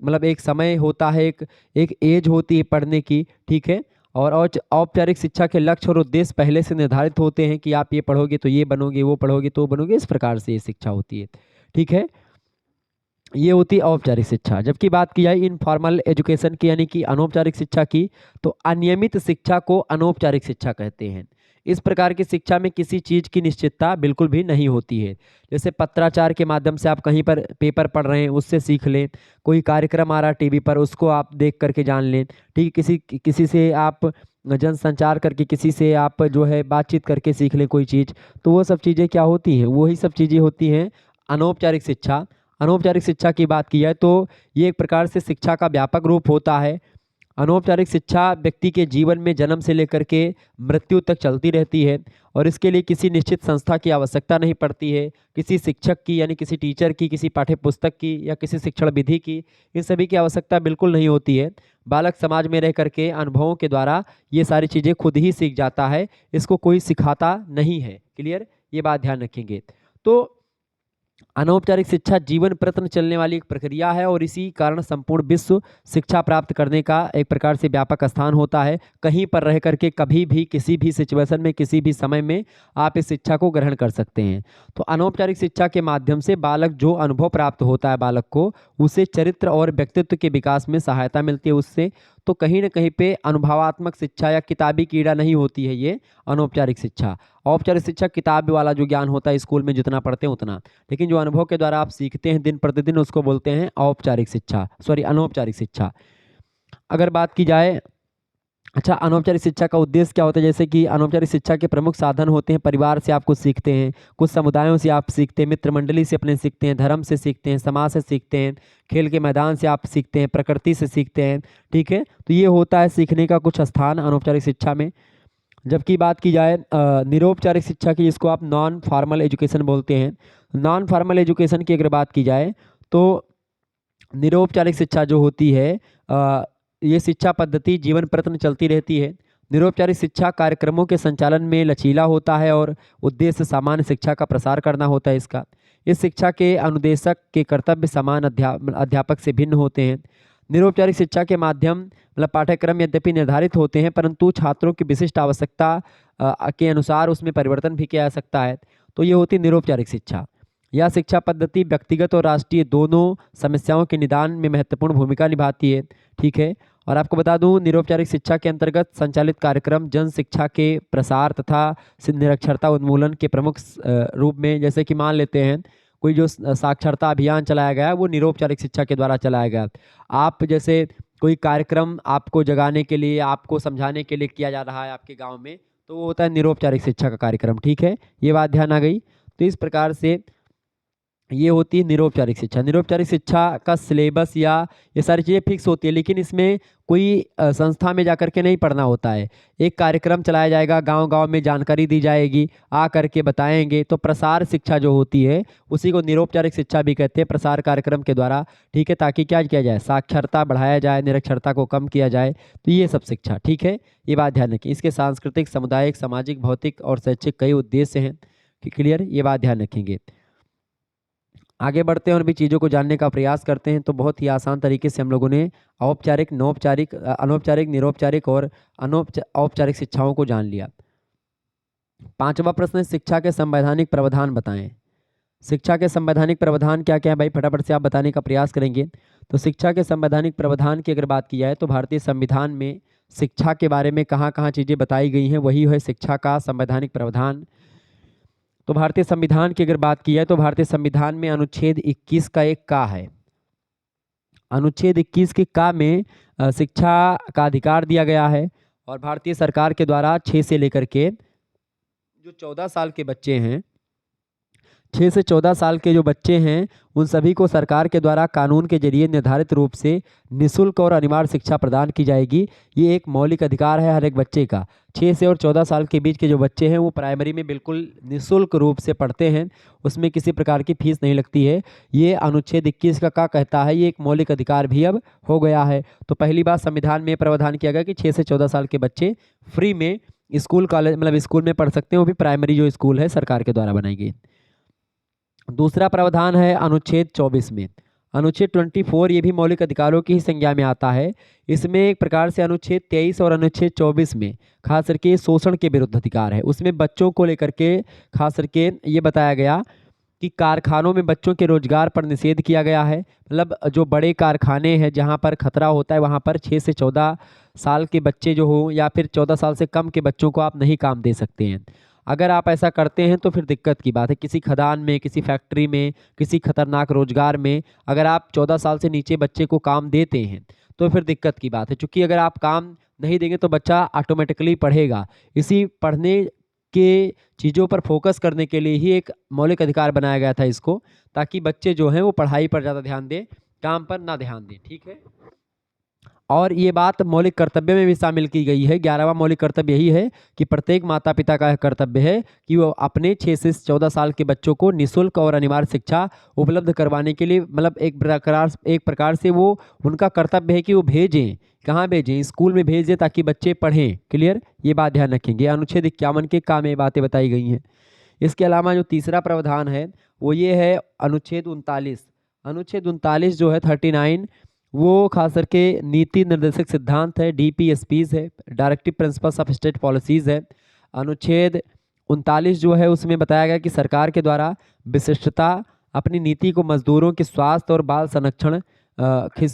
मतलब एक समय होता है, एक एज होती है पढ़ने की, ठीक है। और औपचारिक शिक्षा के लक्ष्य और उद्देश्य पहले से निर्धारित होते हैं कि आप ये पढ़ोगे तो ये बनोगे, वो पढ़ोगे तो बनोगे, इस प्रकार से ये शिक्षा होती है, ठीक है। ये होती है औपचारिक शिक्षा। जबकि बात की जाए इनफॉर्मल एजुकेशन की यानी कि अनौपचारिक शिक्षा की, तो अनियमित शिक्षा को अनौपचारिक शिक्षा कहते हैं। इस प्रकार की शिक्षा में किसी चीज़ की निश्चितता बिल्कुल भी नहीं होती है। जैसे पत्राचार के माध्यम से आप कहीं पर पेपर पढ़ रहे हैं उससे सीख लें, कोई कार्यक्रम आ रहा है टीवी पर उसको आप देख करके जान लें, ठीक। किसी किसी से आप जनसंचार करके किसी से आप जो है बातचीत करके सीख लें कोई चीज़, तो वो सब चीज़ें क्या होती हैं? वही सब चीज़ें होती हैं अनौपचारिक शिक्षा। अनौपचारिक शिक्षा की बात की जाए तो ये एक प्रकार से शिक्षा का व्यापक रूप होता है। अनौपचारिक शिक्षा व्यक्ति के जीवन में जन्म से लेकर के मृत्यु तक चलती रहती है और इसके लिए किसी निश्चित संस्था की आवश्यकता नहीं पड़ती है, किसी शिक्षक की यानी किसी टीचर की, किसी पाठ्य पुस्तक की या किसी शिक्षण विधि की, इन सभी की आवश्यकता बिल्कुल नहीं होती है। बालक समाज में रह करके अनुभवों के द्वारा ये सारी चीज़ें खुद ही सीख जाता है, इसको कोई सिखाता नहीं है। क्लियर, ये बात ध्यान रखेंगे। तो अनौपचारिक शिक्षा जीवन प्रयत्न चलने वाली एक प्रक्रिया है और इसी कारण संपूर्ण विश्व शिक्षा प्राप्त करने का एक प्रकार से व्यापक स्थान होता है। कहीं पर रह करके कभी भी किसी भी सिचुएशन में किसी भी समय में आप इस शिक्षा को ग्रहण कर सकते हैं। तो अनौपचारिक शिक्षा के माध्यम से बालक जो अनुभव प्राप्त होता है बालक को, उसे चरित्र और व्यक्तित्व के विकास में सहायता मिलती है उससे। तो कहीं ना कहीं पे अनुभवात्मक शिक्षा या किताबी कीड़ा नहीं होती है ये अनौपचारिक शिक्षा। औपचारिक शिक्षा किताब वाला जो ज्ञान होता है स्कूल में जितना पढ़ते हैं उतना, लेकिन जो अनुभव के द्वारा आप सीखते हैं दिन प्रतिदिन उसको बोलते हैं औपचारिक शिक्षा, सॉरी अनौपचारिक शिक्षा। अगर बात की जाए अच्छा अनौपचारिक शिक्षा का उद्देश्य क्या होता है, जैसे कि अनौपचारिक शिक्षा के प्रमुख साधन होते हैं, परिवार से आप कुछ सीखते हैं, कुछ समुदायों से आप सीखते हैं, मित्र मंडली से अपने सीखते हैं, धर्म से सीखते हैं, समाज से सीखते हैं, खेल के मैदान से आप सीखते हैं, प्रकृति से सीखते हैं, ठीक है। तो ये होता है सीखने का कुछ स्थान अनौपचारिक शिक्षा में। जबकि बात की जाए निरौपचारिक शिक्षा की, जिसको आप नॉन फॉर्मल एजुकेशन बोलते हैं, नॉन फॉर्मल एजुकेशन की अगर बात की जाए तो निरौपचारिक शिक्षा जो होती है ये शिक्षा पद्धति जीवन प्रयत्न चलती रहती है। निरौपचारिक शिक्षा कार्यक्रमों के संचालन में लचीला होता है और उद्देश्य सामान्य शिक्षा का प्रसार करना होता है इसका। इस शिक्षा के अनुदेशक के कर्तव्य समान अध्यापक से भिन्न होते हैं। निरौपचारिक शिक्षा के माध्यम मतलब पाठ्यक्रम यद्यपि निर्धारित होते हैं परंतु छात्रों की विशिष्ट आवश्यकता के अनुसार उसमें परिवर्तन भी किया जा सकता है। तो ये होती निरौपचारिक शिक्षा। यह शिक्षा पद्धति व्यक्तिगत और राष्ट्रीय दोनों समस्याओं के निदान में महत्वपूर्ण भूमिका निभाती है, ठीक है। और आपको बता दूं निरौपचारिक शिक्षा के अंतर्गत संचालित कार्यक्रम जन शिक्षा के प्रसार तथा निरक्षरता उन्मूलन के प्रमुख रूप में, जैसे कि मान लेते हैं कोई जो साक्षरता अभियान चलाया गया है वो निरौपचारिक शिक्षा के द्वारा चलाया गया। आप जैसे कोई कार्यक्रम आपको जगाने के लिए, आपको समझाने के लिए किया जा रहा है आपके गाँव में, तो वो होता है निरौपचारिक शिक्षा का कार्यक्रम, ठीक है। ये बात ध्यान आ गई। तो इस प्रकार से ये होती है निरौपचारिक शिक्षा। निरौपचारिक शिक्षा का सिलेबस या ये सारी चीज़ें फिक्स होती है, लेकिन इसमें कोई संस्था में जाकर के नहीं पढ़ना होता है। एक कार्यक्रम चलाया जाएगा, गांव-गांव में जानकारी दी जाएगी, आ करके बताएंगे। तो प्रसार शिक्षा जो होती है उसी को निरौपचारिक शिक्षा भी कहते हैं, प्रसार कार्यक्रम के द्वारा, ठीक है, ताकि क्या किया जाए, साक्षरता बढ़ाया जाए, निरक्षरता को कम किया जाए। तो ये सब शिक्षा, ठीक है, ये बात ध्यान रखें। इसके सांस्कृतिक, सामुदायिक, सामाजिक, भौतिक और शैक्षिक कई उद्देश्य हैं। क्लियर, ये बात ध्यान रखेंगे। आगे बढ़ते हैं और भी चीज़ों को जानने का प्रयास करते हैं। तो बहुत ही आसान तरीके से हम लोगों ने औपचारिक, नौपचारिक, अनौपचारिक, निरौपचारिक और औपचारिक शिक्षाओं को जान लिया। 5वां प्रश्न है, शिक्षा के संवैधानिक प्रावधान बताएं। शिक्षा के संवैधानिक प्रावधान क्या क्या है भाई, फटाफट से आप बताने का प्रयास करेंगे। तो शिक्षा के संवैधानिक प्रावधान की अगर बात की जाए तो भारतीय संविधान में शिक्षा के बारे में कहाँ कहाँ चीज़ें बताई गई हैं, वही है शिक्षा का संवैधानिक प्रावधान। तो भारतीय संविधान की अगर बात की जाए तो भारतीय संविधान में अनुच्छेद 21 का एक का है। अनुच्छेद 21 के का में शिक्षा का अधिकार दिया गया है और भारतीय सरकार के द्वारा 6 से लेकर के जो 14 साल के बच्चे हैं, 6 से 14 साल के जो बच्चे हैं उन सभी को सरकार के द्वारा कानून के जरिए निर्धारित रूप से निःशुल्क और अनिवार्य शिक्षा प्रदान की जाएगी। ये एक मौलिक अधिकार है हर एक बच्चे का। 6 से और 14 साल के बीच के जो बच्चे हैं वो प्राइमरी में बिल्कुल निःशुल्क रूप से पढ़ते हैं, उसमें किसी प्रकार की फीस नहीं लगती है। ये अनुच्छेद 21 का कहता है, ये एक मौलिक अधिकार भी अब हो गया है। तो पहली बात संविधान में प्रावधान किया गया कि 6 से 14 साल के बच्चे फ्री में स्कूल कॉलेज मतलब स्कूल में पढ़ सकते हैं, वो भी प्राइमरी जो स्कूल है सरकार के द्वारा बनाई गई। दूसरा प्रावधान है अनुच्छेद 24 में, अनुच्छेद 24 ये भी मौलिक अधिकारों की ही संज्ञा में आता है। इसमें एक प्रकार से अनुच्छेद 23 और अनुच्छेद 24 में खास करके शोषण के विरुद्ध अधिकार है। उसमें बच्चों को लेकर के खास करके ये बताया गया कि कारखानों में बच्चों के रोजगार पर निषेध किया गया है। मतलब जो बड़े कारखाने हैं जहाँ पर खतरा होता है वहाँ पर 6 से 14 साल के बच्चे जो हो या फिर 14 साल से कम के बच्चों को आप नहीं काम दे सकते हैं। अगर आप ऐसा करते हैं तो फिर दिक्कत की बात है। किसी खदान में, किसी फैक्ट्री में, किसी खतरनाक रोजगार में अगर आप 14 साल से नीचे बच्चे को काम देते हैं तो फिर दिक्कत की बात है। चूँकि अगर आप काम नहीं देंगे तो बच्चा ऑटोमेटिकली पढ़ेगा। इसी पढ़ने के चीज़ों पर फोकस करने के लिए ही एक मौलिक अधिकार बनाया गया था इसको, ताकि बच्चे जो हैं वो पढ़ाई पर ज़्यादा ध्यान दें, काम पर ना ध्यान दें। ठीक है। और ये बात मौलिक कर्तव्य में भी शामिल की गई है। 11वां मौलिक कर्तव्य यही है कि प्रत्येक माता पिता का कर्तव्य है कि वो अपने 6 से 14 साल के बच्चों को निःशुल्क और अनिवार्य शिक्षा उपलब्ध करवाने के लिए मतलब एक प्रकार से वो उनका कर्तव्य है कि वो भेजें। कहाँ भेजें? स्कूल में भेज दें ताकि बच्चे पढ़ें। क्लियर? ये बात ध्यान रखेंगे। अनुच्छेद 51 के का में बातें बताई गई हैं। इसके अलावा जो तीसरा प्रावधान है वो ये है अनुच्छेद 39। अनुच्छेद 39 जो है 39 वो खास करके नीति निर्देशक सिद्धांत है, DPSPs है, directive principles of state policies है। अनुच्छेद 39 जो है उसमें बताया गया कि सरकार के द्वारा विशिष्टता अपनी नीति को मजदूरों के स्वास्थ्य और बाल संरक्षण,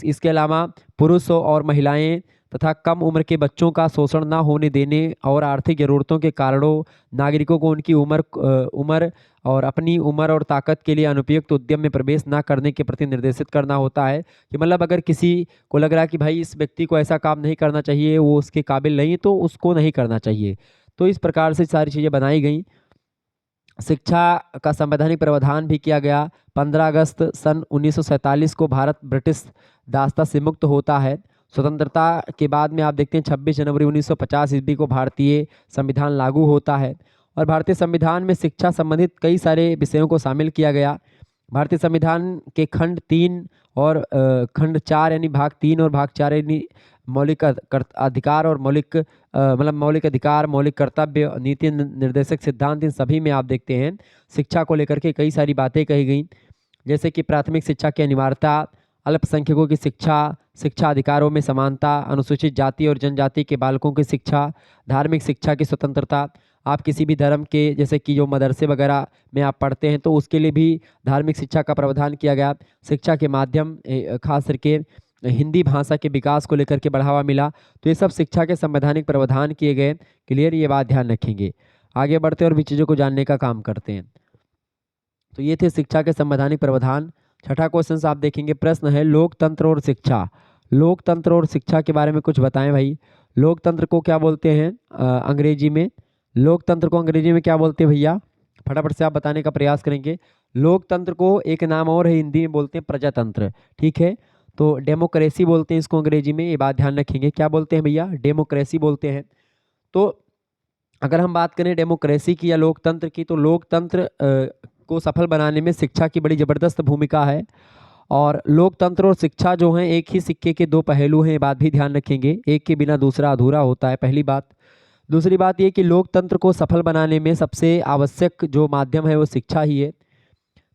इसके अलावा पुरुषों और महिलाएं तथा कम उम्र के बच्चों का शोषण न होने देने और आर्थिक ज़रूरतों के कारणों नागरिकों को उनकी उम्र और अपनी उम्र और ताकत के लिए अनुपयुक्त उद्यम में प्रवेश न करने के प्रति निर्देशित करना होता है। कि मतलब अगर किसी को लग रहा है कि भाई इस व्यक्ति को ऐसा काम नहीं करना चाहिए, वो उसके काबिल नहीं, तो उसको नहीं करना चाहिए। तो इस प्रकार से सारी चीज़ें बनाई गई। शिक्षा का संवैधानिक प्रावधान भी किया गया। 15 अगस्त सन 1947 को भारत ब्रिटिश दासता से मुक्त होता है। स्वतंत्रता के बाद में आप देखते हैं 26 जनवरी 1950 ईस्वी को भारतीय संविधान लागू होता है और भारतीय संविधान में शिक्षा संबंधित कई सारे विषयों को शामिल किया गया। भारतीय संविधान के खंड 3 और खंड 4 यानी भाग 3 और भाग 4 यानी मौलिक अधिकार और मौलिक मौलिक अधिकार, मौलिक कर्तव्य, नीति निर्देशक सिद्धांत, इन सभी में आप देखते हैं शिक्षा को लेकर के कई सारी बातें कही गई। जैसे कि प्राथमिक शिक्षा की अनिवार्यता, अल्पसंख्यकों की शिक्षा, शिक्षा अधिकारों में समानता, अनुसूचित जाति और जनजाति के बालकों की शिक्षा, धार्मिक शिक्षा की स्वतंत्रता। आप किसी भी धर्म के जैसे कि जो मदरसे वगैरह में आप पढ़ते हैं तो उसके लिए भी धार्मिक शिक्षा का प्रावधान किया गया। शिक्षा के माध्यम खास करके हिंदी भाषा के विकास को लेकर के बढ़ावा मिला। तो ये सब शिक्षा के संवैधानिक प्रावधान किए गए। क्लियर? ये बात ध्यान रखेंगे। आगे बढ़ते और भी चीज़ों को जानने का काम करते हैं। तो ये थे शिक्षा के संवैधानिक प्रावधान। छठा क्वेश्चन आप देखेंगे, प्रश्न है लोकतंत्र और शिक्षा। लोकतंत्र और शिक्षा के बारे में कुछ बताएं भाई। लोकतंत्र को क्या बोलते हैं अंग्रेजी में? लोकतंत्र को अंग्रेजी में क्या बोलते हैं भैया? फटाफट से आप बताने का प्रयास करेंगे। लोकतंत्र को एक नाम और है, हिंदी में बोलते हैं प्रजातंत्र। ठीक है, तो डेमोक्रेसी बोलते हैं इसको अंग्रेजी में। ये बात ध्यान रखेंगे। क्या बोलते हैं भैया? डेमोक्रेसी बोलते हैं। तो अगर हम बात करें डेमोक्रेसी की या लोकतंत्र की, तो लोकतंत्र को सफल बनाने में शिक्षा की बड़ी ज़बरदस्त भूमिका है। और लोकतंत्र और शिक्षा जो हैं एक ही सिक्के के दो पहलू हैं, ये बात भी ध्यान रखेंगे। एक के बिना दूसरा अधूरा होता है, पहली बात। दूसरी बात ये कि लोकतंत्र को सफल बनाने में सबसे आवश्यक जो माध्यम है वो शिक्षा ही है।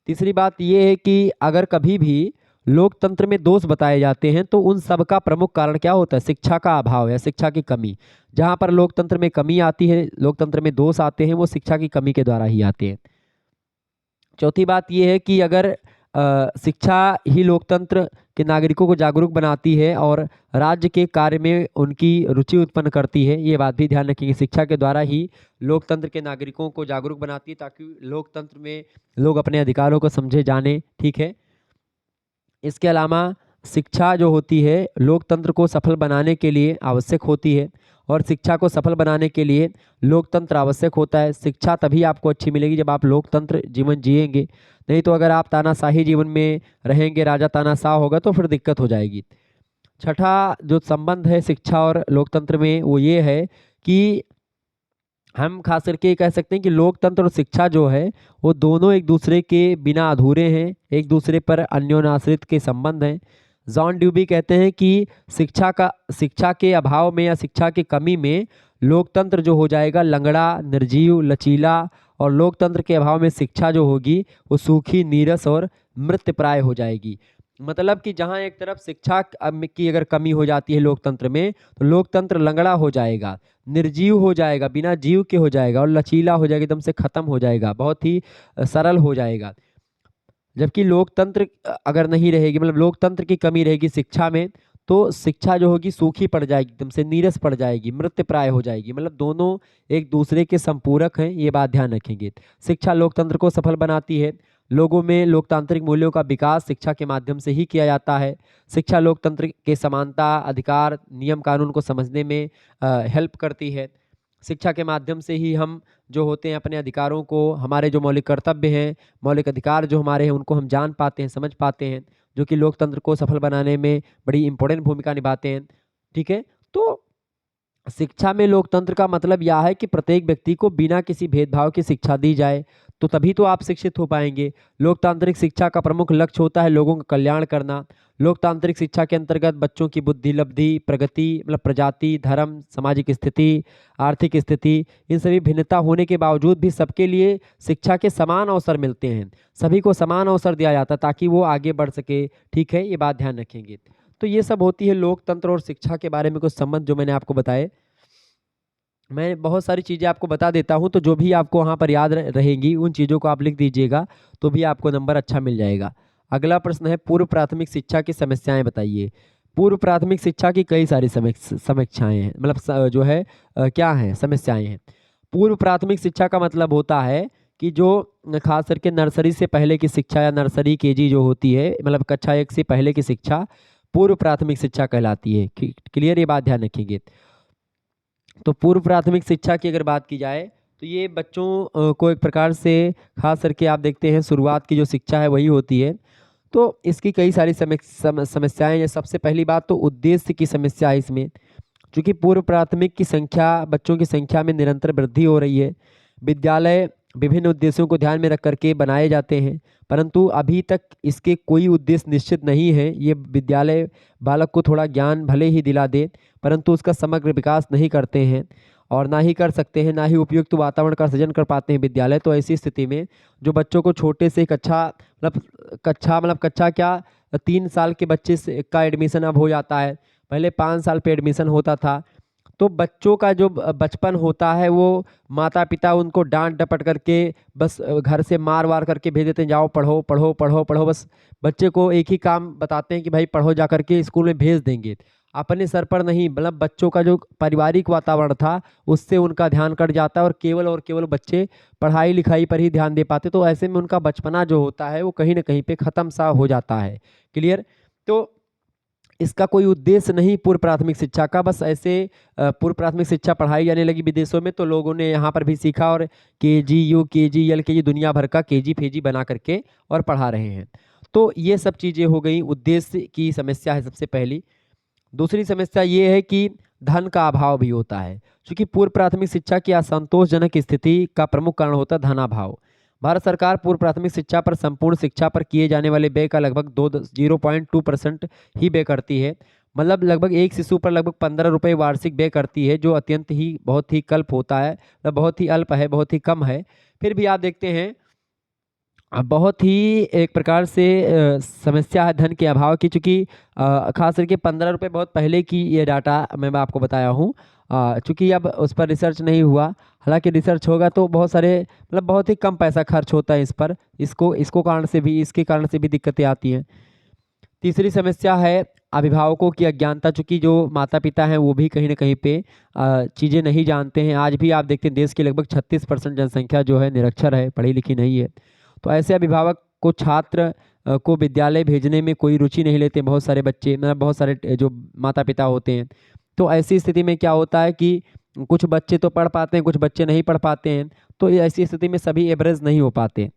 तीसरी बात ये है कि अगर कभी भी लोकतंत्र में दोष बताए जाते हैं तो उन सब का प्रमुख कारण क्या होता है? शिक्षा का अभाव या शिक्षा की कमी। जहाँ पर लोकतंत्र में कमी आती है, लोकतंत्र में दोष आते हैं, वो शिक्षा की कमी के द्वारा ही आते हैं। चौथी बात ये है कि अगर शिक्षा ही लोकतंत्र के नागरिकों को जागरूक बनाती है और राज्य के कार्य में उनकी रुचि उत्पन्न करती है, ये बात भी ध्यान रखिए कि शिक्षा के द्वारा ही लोकतंत्र के नागरिकों को जागरूक बनाती है ताकि लोकतंत्र में लोग अपने अधिकारों को समझे जाने। ठीक है, इसके अलावा शिक्षा जो होती है लोकतंत्र को सफल बनाने के लिए आवश्यक होती है और शिक्षा को सफल बनाने के लिए लोकतंत्र आवश्यक होता है। शिक्षा तभी आपको अच्छी मिलेगी जब आप लोकतंत्र जीवन जिएंगे, नहीं तो अगर आप तानाशाही जीवन में रहेंगे, राजा तानाशाह होगा, तो फिर दिक्कत हो जाएगी। छठा जो संबंध है शिक्षा और लोकतंत्र में वो ये है कि हम खास करके कह सकते हैं कि लोकतंत्र और शिक्षा जो है वो दोनों एक दूसरे के बिना अधूरे हैं, एक दूसरे पर अन्योन्याश्रित के संबंध हैं। जॉन ड्यूबी कहते हैं कि शिक्षा के अभाव में या शिक्षा की कमी में लोकतंत्र जो हो जाएगा लंगड़ा, निर्जीव, लचीला, और लोकतंत्र के अभाव में शिक्षा जो होगी वो सूखी, नीरस और मृत्यप्राय हो जाएगी। मतलब कि जहाँ एक तरफ शिक्षा की अगर कमी हो जाती है लोकतंत्र में, तो लोकतंत्र लंगड़ा हो जाएगा, निर्जीव हो जाएगा, बिना जीव के हो जाएगा, और लचीला हो जाएगा, एकदम से खत्म हो जाएगा, बहुत ही सरल हो जाएगा। जबकि लोकतंत्र अगर नहीं रहेगी, मतलब लोकतंत्र की कमी रहेगी शिक्षा में, तो शिक्षा जो होगी सूखी पड़ जाएगी, एकदम से नीरस पड़ जाएगी, मृत्यप्राय हो जाएगी। मतलब दोनों एक दूसरे के संपूरक हैं, ये बात ध्यान रखेंगे। शिक्षा लोकतंत्र को सफल बनाती है। लोगों में लोकतांत्रिक मूल्यों का विकास शिक्षा के माध्यम से ही किया जाता है। शिक्षा लोकतंत्र के समानता, अधिकार, नियम कानून को समझने में हेल्प करती है। शिक्षा के माध्यम से ही हम जो होते हैं अपने अधिकारों को, हमारे जो मौलिक कर्तव्य हैं, मौलिक अधिकार जो हमारे हैं, उनको हम जान पाते हैं, समझ पाते हैं, जो कि लोकतंत्र को सफल बनाने में बड़ी इंपॉर्टेंट भूमिका निभाते हैं। ठीक है, तो शिक्षा में लोकतंत्र का मतलब यह है कि प्रत्येक व्यक्ति को बिना किसी भेदभाव की शिक्षा दी जाए, तो तभी तो आप शिक्षित हो पाएंगे। लोकतांत्रिक शिक्षा का प्रमुख लक्ष्य होता है लोगों का कल्याण करना। लोकतांत्रिक शिक्षा के अंतर्गत बच्चों की बुद्धि लब्धि, प्रगति, मतलब प्रजाति, धर्म, सामाजिक स्थिति, आर्थिक स्थिति, इन सभी भिन्नता होने के बावजूद भी सबके लिए शिक्षा के समान अवसर मिलते हैं। सभी को समान अवसर दिया जाता है ताकि वो आगे बढ़ सके। ठीक है, ये बात ध्यान रखेंगे। तो ये सब होती है लोकतंत्र और शिक्षा के बारे में कुछ संबंध जो मैंने आपको बताए। मैं बहुत सारी चीज़ें आपको बता देता हूँ, तो जो भी आपको वहाँ पर याद रहेंगी उन चीज़ों को आप लिख दीजिएगा, तो भी आपको नंबर अच्छा मिल जाएगा। अगला प्रश्न है, पूर्व प्राथमिक शिक्षा की समस्याएं बताइए। पूर्व प्राथमिक शिक्षा की कई सारी समीक्षाएं हैं, मतलब जो है क्या हैं, समस्याएं हैं। पूर्व प्राथमिक शिक्षा का मतलब होता है कि जो खास करके नर्सरी से पहले की शिक्षा या नर्सरी केजी जो होती है, मतलब कक्षा 1 से पहले की शिक्षा पूर्व प्राथमिक शिक्षा कहलाती है। क्लियर, ये बात ध्यान रखेंगे। तो पूर्व प्राथमिक शिक्षा की अगर बात की जाए तो ये बच्चों को एक प्रकार से खास करके आप देखते हैं शुरुआत की जो शिक्षा है वही होती है। तो इसकी कई सारी समस्याएं हैं। सबसे पहली बात तो उद्देश्य की समस्या है इसमें, क्योंकि पूर्व प्राथमिक की संख्या, बच्चों की संख्या में निरंतर वृद्धि हो रही है। विद्यालय विभिन्न उद्देश्यों को ध्यान में रख करके बनाए जाते हैं, परंतु अभी तक इसके कोई उद्देश्य निश्चित नहीं है। ये विद्यालय बालक को थोड़ा ज्ञान भले ही दिला दे, परंतु उसका समग्र विकास नहीं करते हैं और ना ही कर सकते हैं, ना ही उपयुक्त वातावरण का सृजन कर पाते हैं विद्यालय। तो ऐसी स्थिति में जो बच्चों को छोटे से कक्षा क्या 3 साल के बच्चे से का एडमिशन अब हो जाता है, पहले 5 साल पे एडमिशन होता था। तो बच्चों का जो बचपन होता है वो माता पिता उनको डांट डपट करके बस घर से मार वार करके भेज देते हैं, जाओ पढ़ो पढ़ो पढ़ो पढ़ो, बस बच्चे को एक ही काम बताते हैं कि भाई पढ़ो, जा करके स्कूल में भेज देंगे। अपने सर पर नहीं, मतलब बच्चों का जो पारिवारिक वातावरण था उससे उनका ध्यान कट जाता है और केवल बच्चे पढ़ाई लिखाई पर ही ध्यान दे पाते। तो ऐसे में उनका बचपना जो होता है वो कहीं ना कहीं पे ख़त्म सा हो जाता है। क्लियर, तो इसका कोई उद्देश्य नहीं पूर्व प्राथमिक शिक्षा का, बस ऐसे पूर्व प्राथमिक शिक्षा पढ़ाई जाने लगी विदेशों में, तो लोगों ने यहाँ पर भी सीखा और केजी, यूकेजी, एलकेजी, दुनिया भर का केजी फेजी बना करके और पढ़ा रहे हैं। तो ये सब चीज़ें हो गई, उद्देश्य की समस्या है सबसे पहली। दूसरी समस्या ये है कि धन का अभाव भी होता है, क्योंकि पूर्व प्राथमिक शिक्षा की असंतोषजनक स्थिति का प्रमुख कारण होता है धनाभाव। भारत सरकार पूर्व प्राथमिक शिक्षा पर संपूर्ण शिक्षा पर किए जाने वाले व्यय का लगभग 0.2% ही व्यय करती है। मतलब लगभग एक शिशु पर लगभग 15 रुपये वार्षिक व्यय करती है, जो अत्यंत ही बहुत ही कल्प होता है, बहुत ही अल्प है, बहुत ही कम है। फिर भी आप देखते हैं बहुत ही एक प्रकार से समस्या है धन के अभाव की, चूँकि खास करके 15 रुपये बहुत पहले की ये डाटा मैं आपको बताया हूँ। चूँकि अब उस पर रिसर्च नहीं हुआ, हालांकि रिसर्च होगा तो बहुत सारे मतलब बहुत ही कम पैसा खर्च होता है इस पर। इसको कारण से भी इसके कारण से भी दिक्कतें आती हैं। तीसरी समस्या है अभिभावकों की अज्ञानता, चूँकि जो माता पिता हैं वो भी कहीं न कहीं पे चीज़ें नहीं जानते हैं। आज भी आप देखते हैं देश की लगभग 36% जनसंख्या जो है निरक्षर है, पढ़ी लिखी नहीं है। तो ऐसे अभिभावक को छात्र को विद्यालय भेजने में कोई रुचि नहीं लेते बहुत सारे बच्चे, मतलब बहुत सारे जो माता पिता होते हैं। तो ऐसी स्थिति में क्या होता है कि कुछ बच्चे तो पढ़ पाते हैं, कुछ बच्चे नहीं पढ़ पाते हैं। तो ऐसी स्थिति में सभी एवरेज नहीं हो पाते।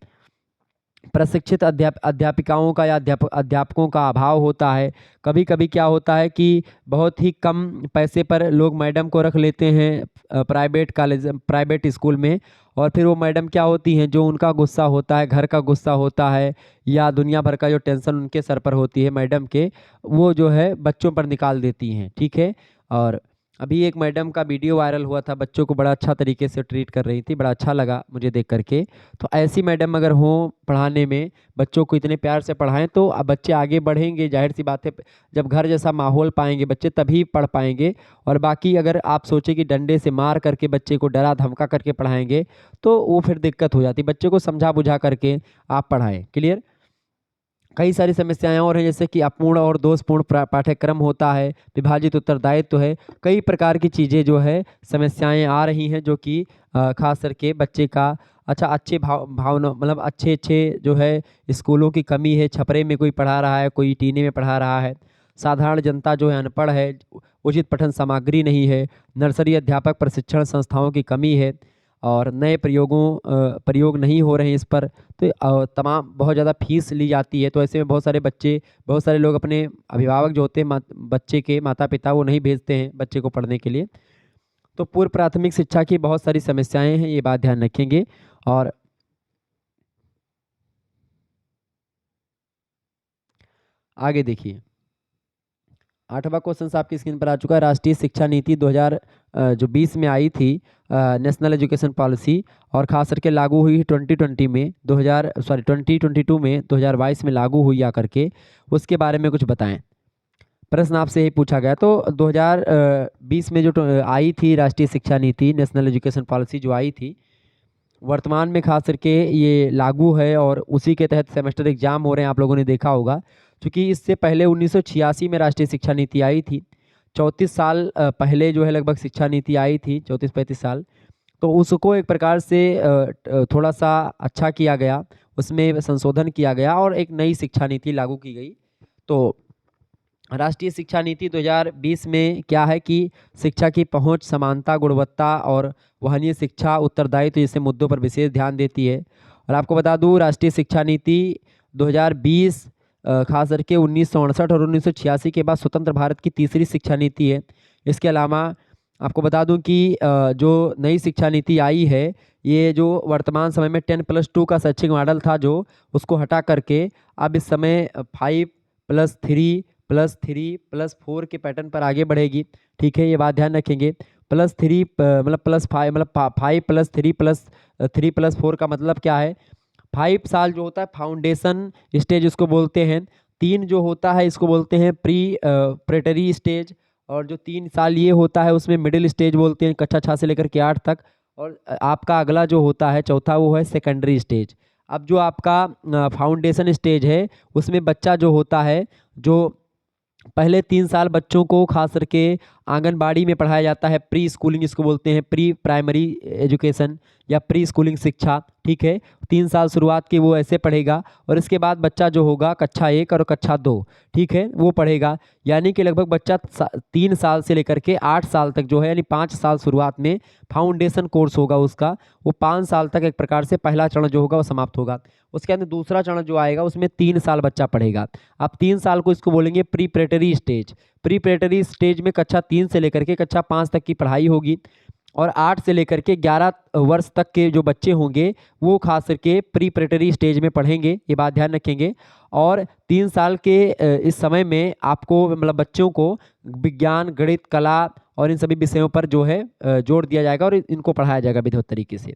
प्रशिक्षित अध्यापिकाओं का या अध्यापकों का अभाव होता है। कभी-कभी क्या होता है कि बहुत ही कम पैसे पर लोग मैडम को रख लेते हैं प्राइवेट कॉलेज प्राइवेट स्कूल में, और फिर वो मैडम क्या होती हैं, जो उनका गुस्सा होता है, घर का गुस्सा होता है या दुनिया भर का जो टेंशन उनके सर पर होती है मैडम के, वो जो है बच्चों पर निकाल देती हैं, ठीक है? और अभी एक मैडम का वीडियो वायरल हुआ था, बच्चों को बड़ा अच्छा तरीके से ट्रीट कर रही थी, बड़ा अच्छा लगा मुझे देख कर के। तो ऐसी मैडम अगर हों पढ़ाने में, बच्चों को इतने प्यार से पढ़ाएँ तो अब बच्चे आगे बढ़ेंगे, ज़ाहिर-सी बात है। जब घर जैसा माहौल पाएँगे बच्चे तभी पढ़ पाएँगे। और बाकी अगर आप सोचें कि डंडे से मार करके बच्चे को डरा-धमका करके पढ़ाएँगे, तो वो फिर दिक्कत हो जाती है। बच्चे को समझा-बुझा करके आप पढ़ाएँ। क्लियर? कई सारी समस्याएँ और हैं, जैसे कि अपूर्ण और दोषपूर्ण पाठ्यक्रम होता है, विभाजित उत्तरदायित्व है, कई प्रकार की चीज़ें जो है समस्याएँ आ रही हैं, जो कि ख़ास करके बच्चे का अच्छा अच्छे भावना मतलब अच्छे-अच्छे जो है स्कूलों की कमी है, छपरे में कोई पढ़ा रहा है, कोई टीने में पढ़ा रहा है, साधारण जनता जो है अनपढ़ है, उचित पठन सामग्री नहीं है, नर्सरी अध्यापक प्रशिक्षण संस्थाओं की कमी है और नए प्रयोग नहीं हो रहे हैं इस पर। तो तमाम बहुत ज़्यादा फ़ीस ली जाती है, तो ऐसे में बहुत सारे लोग अपने अभिभावक जो होते हैं बच्चे के माता-पिता, वो नहीं भेजते हैं बच्चे को पढ़ने के लिए। तो पूर्व प्राथमिक शिक्षा की बहुत सारी समस्याएँ हैं, ये बात ध्यान रखेंगे। और आगे देखिए, 8वाँ क्वेश्चन आपकी स्क्रीन पर आ चुका है। राष्ट्रीय शिक्षा नीति 2020 में आई थी, नेशनल एजुकेशन पॉलिसी, और ख़ास करके लागू हुई 2020 में 2022 में 2022 में लागू हुई आकर के, उसके बारे में कुछ बताएँ। प्रश्न आपसे यही पूछा गया। तो 2020 में जो आई थी राष्ट्रीय शिक्षा नीति, नेशनल एजुकेशन पॉलिसी जो आई थी, वर्तमान में खास करके ये लागू है और उसी के तहत सेमेस्टर एग्जाम हो रहे हैं, आप लोगों ने देखा होगा। क्योंकि इससे पहले 1986 में राष्ट्रीय शिक्षा नीति आई थी। 34 साल पहले जो है लगभग शिक्षा नीति आई थी, 34-35 साल। तो उसको एक प्रकार से थोड़ा-सा अच्छा किया गया, उसमें संशोधन किया गया और एक नई शिक्षा नीति लागू की गई। तो राष्ट्रीय शिक्षा नीति 2020 में क्या है कि शिक्षा की पहुंच, समानता, गुणवत्ता और वहनीय शिक्षा, उत्तरदायित्व जैसे मुद्दों पर विशेष ध्यान देती है। और आपको बता दूं राष्ट्रीय शिक्षा नीति 2020 खास करके 1968 और 1986 के बाद स्वतंत्र भारत की तीसरी शिक्षा नीति है। इसके अलावा आपको बता दूं कि जो नई शिक्षा नीति आई है, ये जो वर्तमान समय में 10+2 का शैक्षिक मॉडल था, जो उसको हटा करके अब इस समय 5+3+3+4 के पैटर्न पर आगे बढ़ेगी। ठीक है, ये बात ध्यान रखेंगे। +3 मतलब +5 मतलब 5+3+3+4 का मतलब क्या है? 5 साल जो होता है फाउंडेशन स्टेज उसको बोलते हैं। 3 जो होता है इसको बोलते हैं प्रेटरी स्टेज, और जो 3 साल ये होता है उसमें मिडिल स्टेज बोलते हैं, कक्षा 6 से लेकर के 8 तक। और आपका अगला जो होता है चौथा, वो है सेकेंडरी स्टेज। अब जो आपका फाउंडेशन स्टेज है, उसमें बच्चा जो होता है, जो पहले 3 साल बच्चों को खास करके आंगनबाड़ी में पढ़ाया जाता है, प्री स्कूलिंग इसको बोलते हैं, प्री प्राइमरी एजुकेशन या प्री स्कूलिंग शिक्षा, ठीक है। 3 साल शुरुआत की वो ऐसे पढ़ेगा, और इसके बाद बच्चा जो होगा कक्षा 1 और कक्षा 2, ठीक है, वो पढ़ेगा। यानी कि लगभग बच्चा 3 साल से लेकर के 8 साल तक जो है, यानी 5 साल शुरुआत में फाउंडेशन कोर्स होगा उसका, वो 5 साल तक एक प्रकार से पहला चरण जो होगा वो समाप्त होगा। उसके अंदर दूसरा चरण जो आएगा उसमें 3 साल बच्चा पढ़ेगा। अब 3 साल को इसको बोलेंगे प्रीपरेटरी स्टेज। प्रीपरेटरी स्टेज में कक्षा 3 से लेकर के कक्षा 5 तक की पढ़ाई होगी, और 8 से लेकर के 11 वर्ष तक के जो बच्चे होंगे वो खास करके प्रीपरेटरी स्टेज में पढ़ेंगे, ये बात ध्यान रखेंगे। और 3 साल के इस समय में आपको मतलब बच्चों को विज्ञान, गणित, कला और इन सभी विषयों पर जो है जोर दिया जाएगा और इनको पढ़ाया जाएगा विधिवत तरीके से।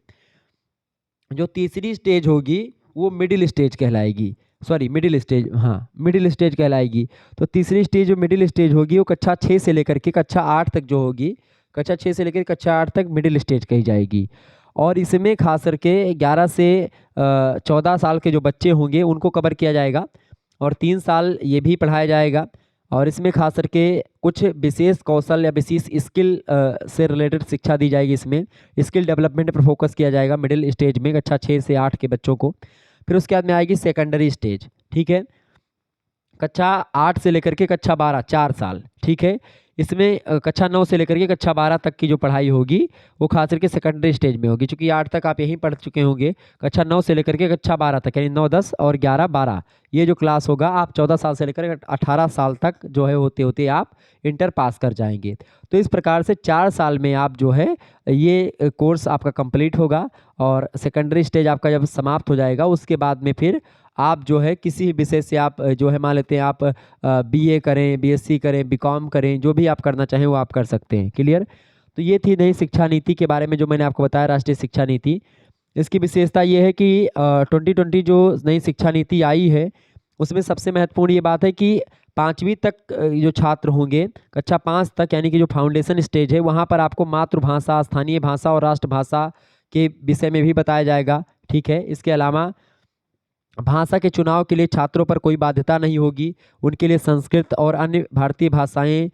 जो तीसरी स्टेज होगी वो मिडिल स्टेज कहलाएगी। सॉरी मिडिल स्टेज, हाँ मिडिल स्टेज कहलाएगी। तो तीसरी स्टेज जो मिडिल स्टेज होगी वो कक्षा 6 से लेकर के कक्षा 8 तक जो होगी, कक्षा 6 से लेकर कक्षा 8 तक मिडिल स्टेज कही जाएगी। और इसमें खास करके 11 से 14 साल के जो बच्चे होंगे उनको कवर किया जाएगा, और 3 साल ये भी पढ़ाया जाएगा। और इसमें खास करके कुछ विशेष कौशल या विशेष स्किल से रिलेटेड शिक्षा दी जाएगी। इसमें स्किल डेवलपमेंट पर फोकस किया जाएगा मिडिल स्टेज में कक्षा 6 से 8 के बच्चों को। फिर उसके बाद में आएगी सेकेंडरी स्टेज, ठीक है, कक्षा 8 से लेकर के कक्षा 12, 4 साल, ठीक है। इसमें कक्षा 9 से लेकर के कक्षा 12 तक की जो पढ़ाई होगी वो खास करके सेकेंडरी स्टेज में होगी, क्योंकि 8 तक आप यहीं पढ़ चुके होंगे। कक्षा 9 से लेकर के कक्षा 12 तक, यानी 9, 10 और 11, 12, ये जो क्लास होगा आप 14 साल से लेकर 18 साल तक जो है होते होते आप इंटर पास कर जाएंगे। तो इस प्रकार से 4 साल में आप जो है ये कोर्स आपका कंप्लीट होगा, और सेकेंडरी स्टेज आपका जब समाप्त हो जाएगा उसके बाद में फिर आप जो है किसी विषय से आप जो है मान लेते हैं आप बीए करें, बीएससी करें, बीकॉम करें, जो भी आप करना चाहें वो आप कर सकते हैं। क्लियर। तो ये थी नई शिक्षा नीति के बारे में जो मैंने आपको बताया, राष्ट्रीय शिक्षा नीति। इसकी विशेषता ये है कि 2020 जो नई शिक्षा नीति आई है उसमें सबसे महत्वपूर्ण ये बात है कि 5वीं तक जो छात्र होंगे, कक्षा 5 तक यानी कि जो फाउंडेशन स्टेज है वहाँ पर आपको मातृभाषा, स्थानीय भाषा और राष्ट्रभाषा के विषय में भी बताया जाएगा, ठीक है। इसके अलावा भाषा के चुनाव के लिए छात्रों पर कोई बाध्यता नहीं होगी, उनके लिए संस्कृत और अन्य भारतीय भाषाएं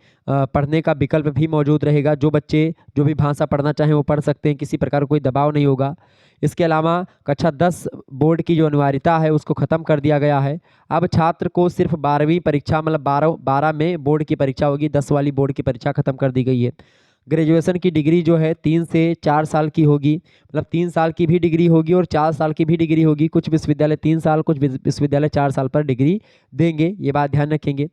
पढ़ने का विकल्प भी मौजूद रहेगा। जो बच्चे जो भी भाषा पढ़ना चाहें वो पढ़ सकते हैं, किसी प्रकार कोई दबाव नहीं होगा। इसके अलावा कक्षा 10 बोर्ड की जो अनिवार्यता है उसको ख़त्म कर दिया गया है। अब छात्र को सिर्फ 12वीं परीक्षा, मतलब 12 में बोर्ड की परीक्षा होगी, 10 वाली बोर्ड की परीक्षा ख़त्म कर दी गई है। ग्रेजुएशन की डिग्री जो है 3 से 4 साल की होगी, मतलब 3 साल की भी डिग्री होगी और 4 साल की भी डिग्री होगी। कुछ विश्वविद्यालय 3 साल, कुछ विश्वविद्यालय 4 साल पर डिग्री देंगे, ये बात ध्यान रखेंगे।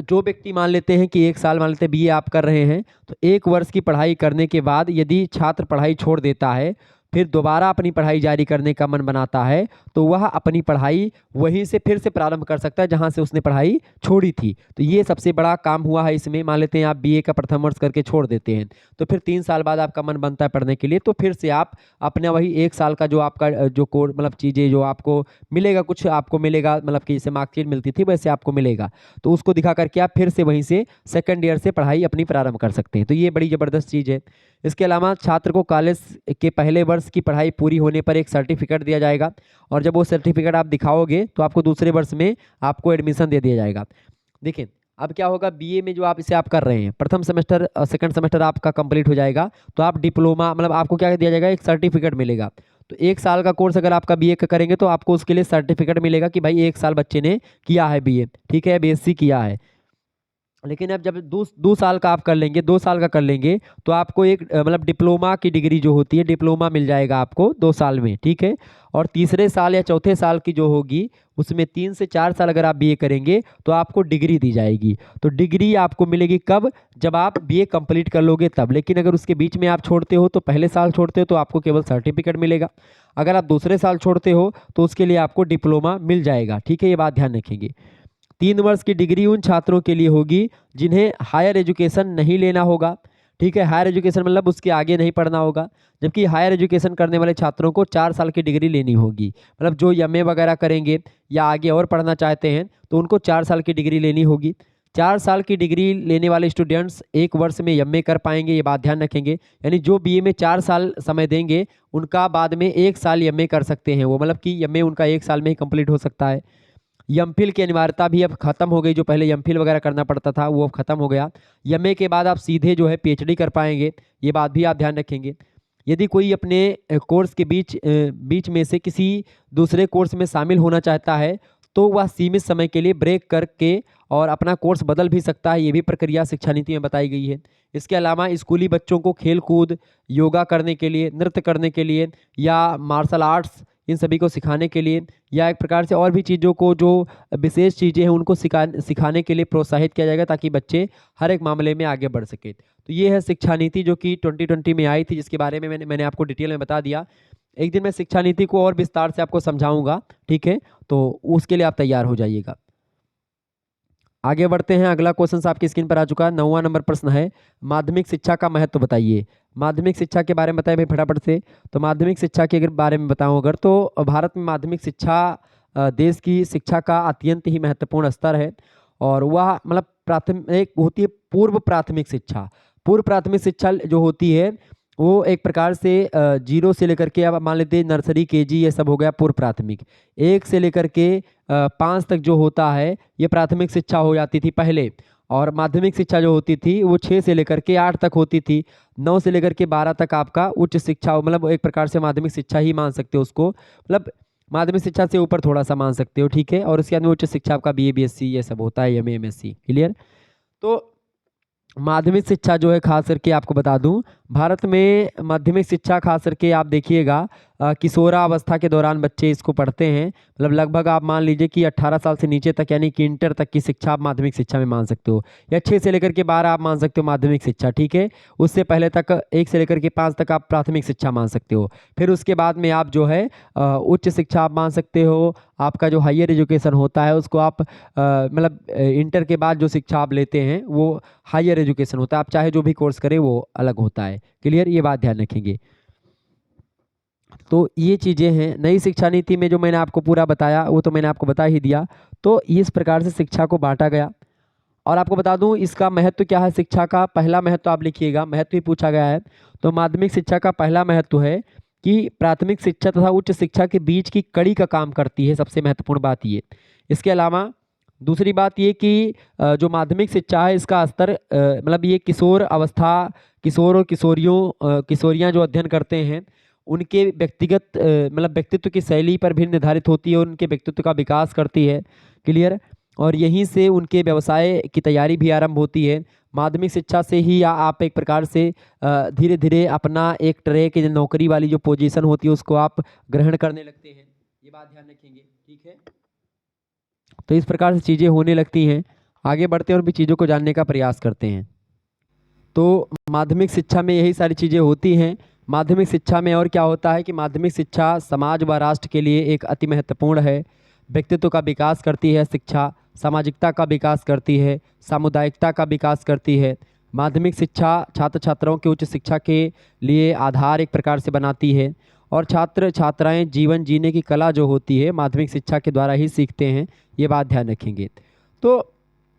जो व्यक्ति मान लेते हैं कि 1 साल मान लेते हैं बीए आप कर रहे हैं, तो 1 वर्ष की पढ़ाई करने के बाद यदि छात्र पढ़ाई छोड़ देता है, फिर दोबारा अपनी पढ़ाई जारी करने का मन बनाता है, तो वह अपनी पढ़ाई वहीं से फिर से प्रारंभ कर सकता है जहां से उसने पढ़ाई छोड़ी थी। तो ये सबसे बड़ा काम हुआ है इसमें। मान लेते हैं आप बीए का प्रथम वर्ष करके छोड़ देते हैं, तो फिर 3 साल बाद आपका मन बनता है पढ़ने के लिए, तो फिर से आप अपना वही 1 साल का जो आपका जो कोर्स, मतलब चीज़ें जो आपको मिलेगा, कुछ आपको मिलेगा, मतलब कि जैसे मार्कशीट मिलती थी वैसे आपको मिलेगा, तो उसको दिखा करके आप फिर से वहीं से सेकेंड ईयर से पढ़ाई अपनी प्रारंभ कर सकते हैं। तो ये बड़ी ज़बरदस्त चीज़ है। इसके अलावा छात्र को कॉलेज के पहले वर्ष की पढ़ाई पूरी होने पर एक सर्टिफिकेट दिया जाएगा, और जब वो सर्टिफिकेट आप दिखाओगे तो आपको दूसरे वर्ष में आपको एडमिशन दे दिया जाएगा। देखिए अब क्या होगा, बीए में जो आप इसे आप कर रहे हैं, प्रथम सेमेस्टर सेकंड सेमेस्टर आपका कंप्लीट हो जाएगा, तो आप डिप्लोमा, मतलब आपको क्या दिया जाएगा, एक सर्टिफिकेट मिलेगा। तो 1 साल का कोर्स अगर आपका बीए का करेंगे तो आपको उसके लिए सर्टिफिकेट मिलेगा कि भाई 1 साल बच्चे ने किया है बीए, ठीक है, बीएससी किया है। लेकिन अब जब 2 साल का आप कर लेंगे, 2 साल का कर लेंगे, तो आपको एक मतलब डिप्लोमा की डिग्री जो होती है, डिप्लोमा मिल जाएगा आपको 2 साल में, ठीक है। और तीसरे साल या चौथे साल की जो होगी उसमें 3 से 4 साल अगर आप बीए करेंगे तो आपको डिग्री दी जाएगी। तो डिग्री आपको मिलेगी कब, जब आप बीए कंप्लीट कर लोगे तब। लेकिन अगर उसके बीच में आप छोड़ते हो, तो पहले साल छोड़ते हो तो आपको केवल सर्टिफिकेट मिलेगा, अगर आप दूसरे साल छोड़ते हो तो उसके लिए आपको डिप्लोमा मिल जाएगा, ठीक है, ये बात ध्यान रखेंगे। 3 वर्ष की डिग्री उन छात्रों के लिए होगी जिन्हें हायर एजुकेशन नहीं लेना होगा, ठीक है, हायर एजुकेशन मतलब उसके आगे नहीं पढ़ना होगा। जबकि हायर एजुकेशन करने वाले छात्रों को 4 साल की डिग्री लेनी होगी, मतलब जो एमए वगैरह करेंगे या आगे और पढ़ना चाहते हैं तो उनको 4 साल की डिग्री लेनी होगी। 4 साल की डिग्री लेने वाले स्टूडेंट्स 1 वर्ष में एमए कर पाएंगे, ये बात ध्यान रखेंगे। यानी जो बीए में 4 साल समय देंगे उनका बाद में 1 साल एमए कर सकते हैं वो, मतलब कि एमए उनका 1 साल में ही कंप्लीट हो सकता है। एमफिल की अनिवार्यता भी अब खत्म हो गई, जो पहले एमफिल वगैरह करना पड़ता था वो अब खत्म हो गया। एमए के बाद आप सीधे जो है पीएचडी कर पाएंगे, ये बात भी आप ध्यान रखेंगे। यदि कोई अपने कोर्स के बीच में से किसी दूसरे कोर्स में शामिल होना चाहता है तो वह सीमित समय के लिए ब्रेक करके और अपना कोर्स बदल भी सकता है, ये भी प्रक्रिया शिक्षा नीति में बताई गई है। इसके अलावा स्कूली बच्चों को खेल कूद, योगा करने के लिए, नृत्य करने के लिए या मार्शल आर्ट्स, इन सभी को सिखाने के लिए या एक प्रकार से और भी चीज़ों को जो विशेष चीज़ें हैं उनको सिखाने के लिए प्रोत्साहित किया जाएगा, ताकि बच्चे हर एक मामले में आगे बढ़ सके। तो ये है शिक्षा नीति जो कि 2020 में आई थी, जिसके बारे में मैंने आपको डिटेल में बता दिया। एक दिन मैं शिक्षा नीति को और विस्तार से आपको समझाऊंगा, ठीक है, तो उसके लिए आप तैयार हो जाइएगा। आगे बढ़ते हैं, अगला क्वेश्चन आपकी स्क्रीन पर आ चुका है। 9वां नंबर प्रश्न है, माध्यमिक शिक्षा का महत्व बताइए। माध्यमिक शिक्षा के बारे में बताइए भाई फटाफट से। तो माध्यमिक शिक्षा के अगर बारे में बताऊं अगर, तो भारत में माध्यमिक शिक्षा देश की शिक्षा का अत्यंत ही महत्वपूर्ण स्तर है। और वह मतलब प्राथमिक होती है पूर्व प्राथमिक शिक्षा। पूर्व प्राथमिक शिक्षा जो होती है वो एक प्रकार से 0 से लेकर के, अब मान लेते हैं नर्सरी केजी ये सब हो गया पूर्व प्राथमिक। 1 से लेकर के 5 तक जो होता है ये प्राथमिक शिक्षा हो जाती थी पहले। और माध्यमिक शिक्षा जो होती थी वो 6 से लेकर के 8 तक होती थी। 9 से लेकर के 12 तक आपका उच्च शिक्षा, मतलब एक प्रकार से माध्यमिक शिक्षा ही मान सकते हो उसको, मतलब माध्यमिक शिक्षा से ऊपर थोड़ा सा मान सकते हो, ठीक है। और उसके बाद में उच्च शिक्षा आपका बीए बीएससी ये सब होता है, एमए एमएससी, क्लियर। तो माध्यमिक शिक्षा जो है खास करके आपको बता दूं, भारत में माध्यमिक शिक्षा खास करके आप देखिएगा किशोरावस्था के दौरान बच्चे इसको पढ़ते हैं। मतलब लगभग आप मान लीजिए कि 18 साल से नीचे तक यानी कि इंटर तक की शिक्षा आप माध्यमिक शिक्षा में मान सकते हो, या 6 से लेकर के 12 आप मान सकते हो माध्यमिक शिक्षा, ठीक है। उससे पहले तक 1 से लेकर के 5 तक आप प्राथमिक शिक्षा मान सकते हो। फिर उसके बाद में आप जो है उच्च शिक्षा आप मान सकते हो। आपका जो हायर एजुकेशन होता है उसको आप मतलब इंटर के बाद जो शिक्षा आप लेते हैं वो हायर एजुकेशन होता है। आप चाहे जो भी कोर्स करें वो अलग होता है, क्लियर, ये बात ध्यान रखेंगे। तो ये चीज़ें हैं। नई शिक्षा नीति में जो मैंने आपको पूरा बताया वो तो मैंने आपको बता ही दिया। तो इस प्रकार से शिक्षा को बांटा गया। और आपको बता दूं इसका महत्व क्या है। शिक्षा का पहला महत्व आप लिखिएगा, महत्व ही पूछा गया है। तो माध्यमिक शिक्षा का पहला महत्व है कि प्राथमिक शिक्षा तथा उच्च शिक्षा के बीच की कड़ी का काम करती है, सबसे महत्वपूर्ण बात ये। इसके अलावा दूसरी बात ये कि जो माध्यमिक शिक्षा है इसका स्तर मतलब ये किशोर अवस्था, किशोर और किशोरियाँ जो अध्ययन करते हैं उनके व्यक्तिगत मतलब व्यक्तित्व की शैली पर भी निर्धारित होती है और उनके व्यक्तित्व का विकास करती है, क्लियर। और यहीं से उनके व्यवसाय की तैयारी भी आरंभ होती है। माध्यमिक शिक्षा से ही आप एक प्रकार से धीरे धीरे अपना एक तरह की नौकरी वाली जो पोजीशन होती है उसको आप ग्रहण करने लगते हैं, ये बात ध्यान रखेंगे, ठीक है। तो इस प्रकार से चीज़ें होने लगती हैं। आगे बढ़ते हैं और भी चीज़ों को जानने का प्रयास करते हैं। तो माध्यमिक शिक्षा में यही सारी चीज़ें होती हैं। माध्यमिक शिक्षा में और क्या होता है कि माध्यमिक शिक्षा समाज व राष्ट्र के लिए एक अति महत्वपूर्ण है। व्यक्तित्व का विकास करती है शिक्षा, सामाजिकता का विकास करती है, सामुदायिकता का विकास करती है। माध्यमिक शिक्षा छात्र छात्राओं की उच्च शिक्षा के लिए आधार एक प्रकार से बनाती है। और छात्र छात्राएं जीवन जीने की कला जो होती है माध्यमिक शिक्षा के द्वारा ही सीखते हैं, ये बात ध्यान रखेंगे। तो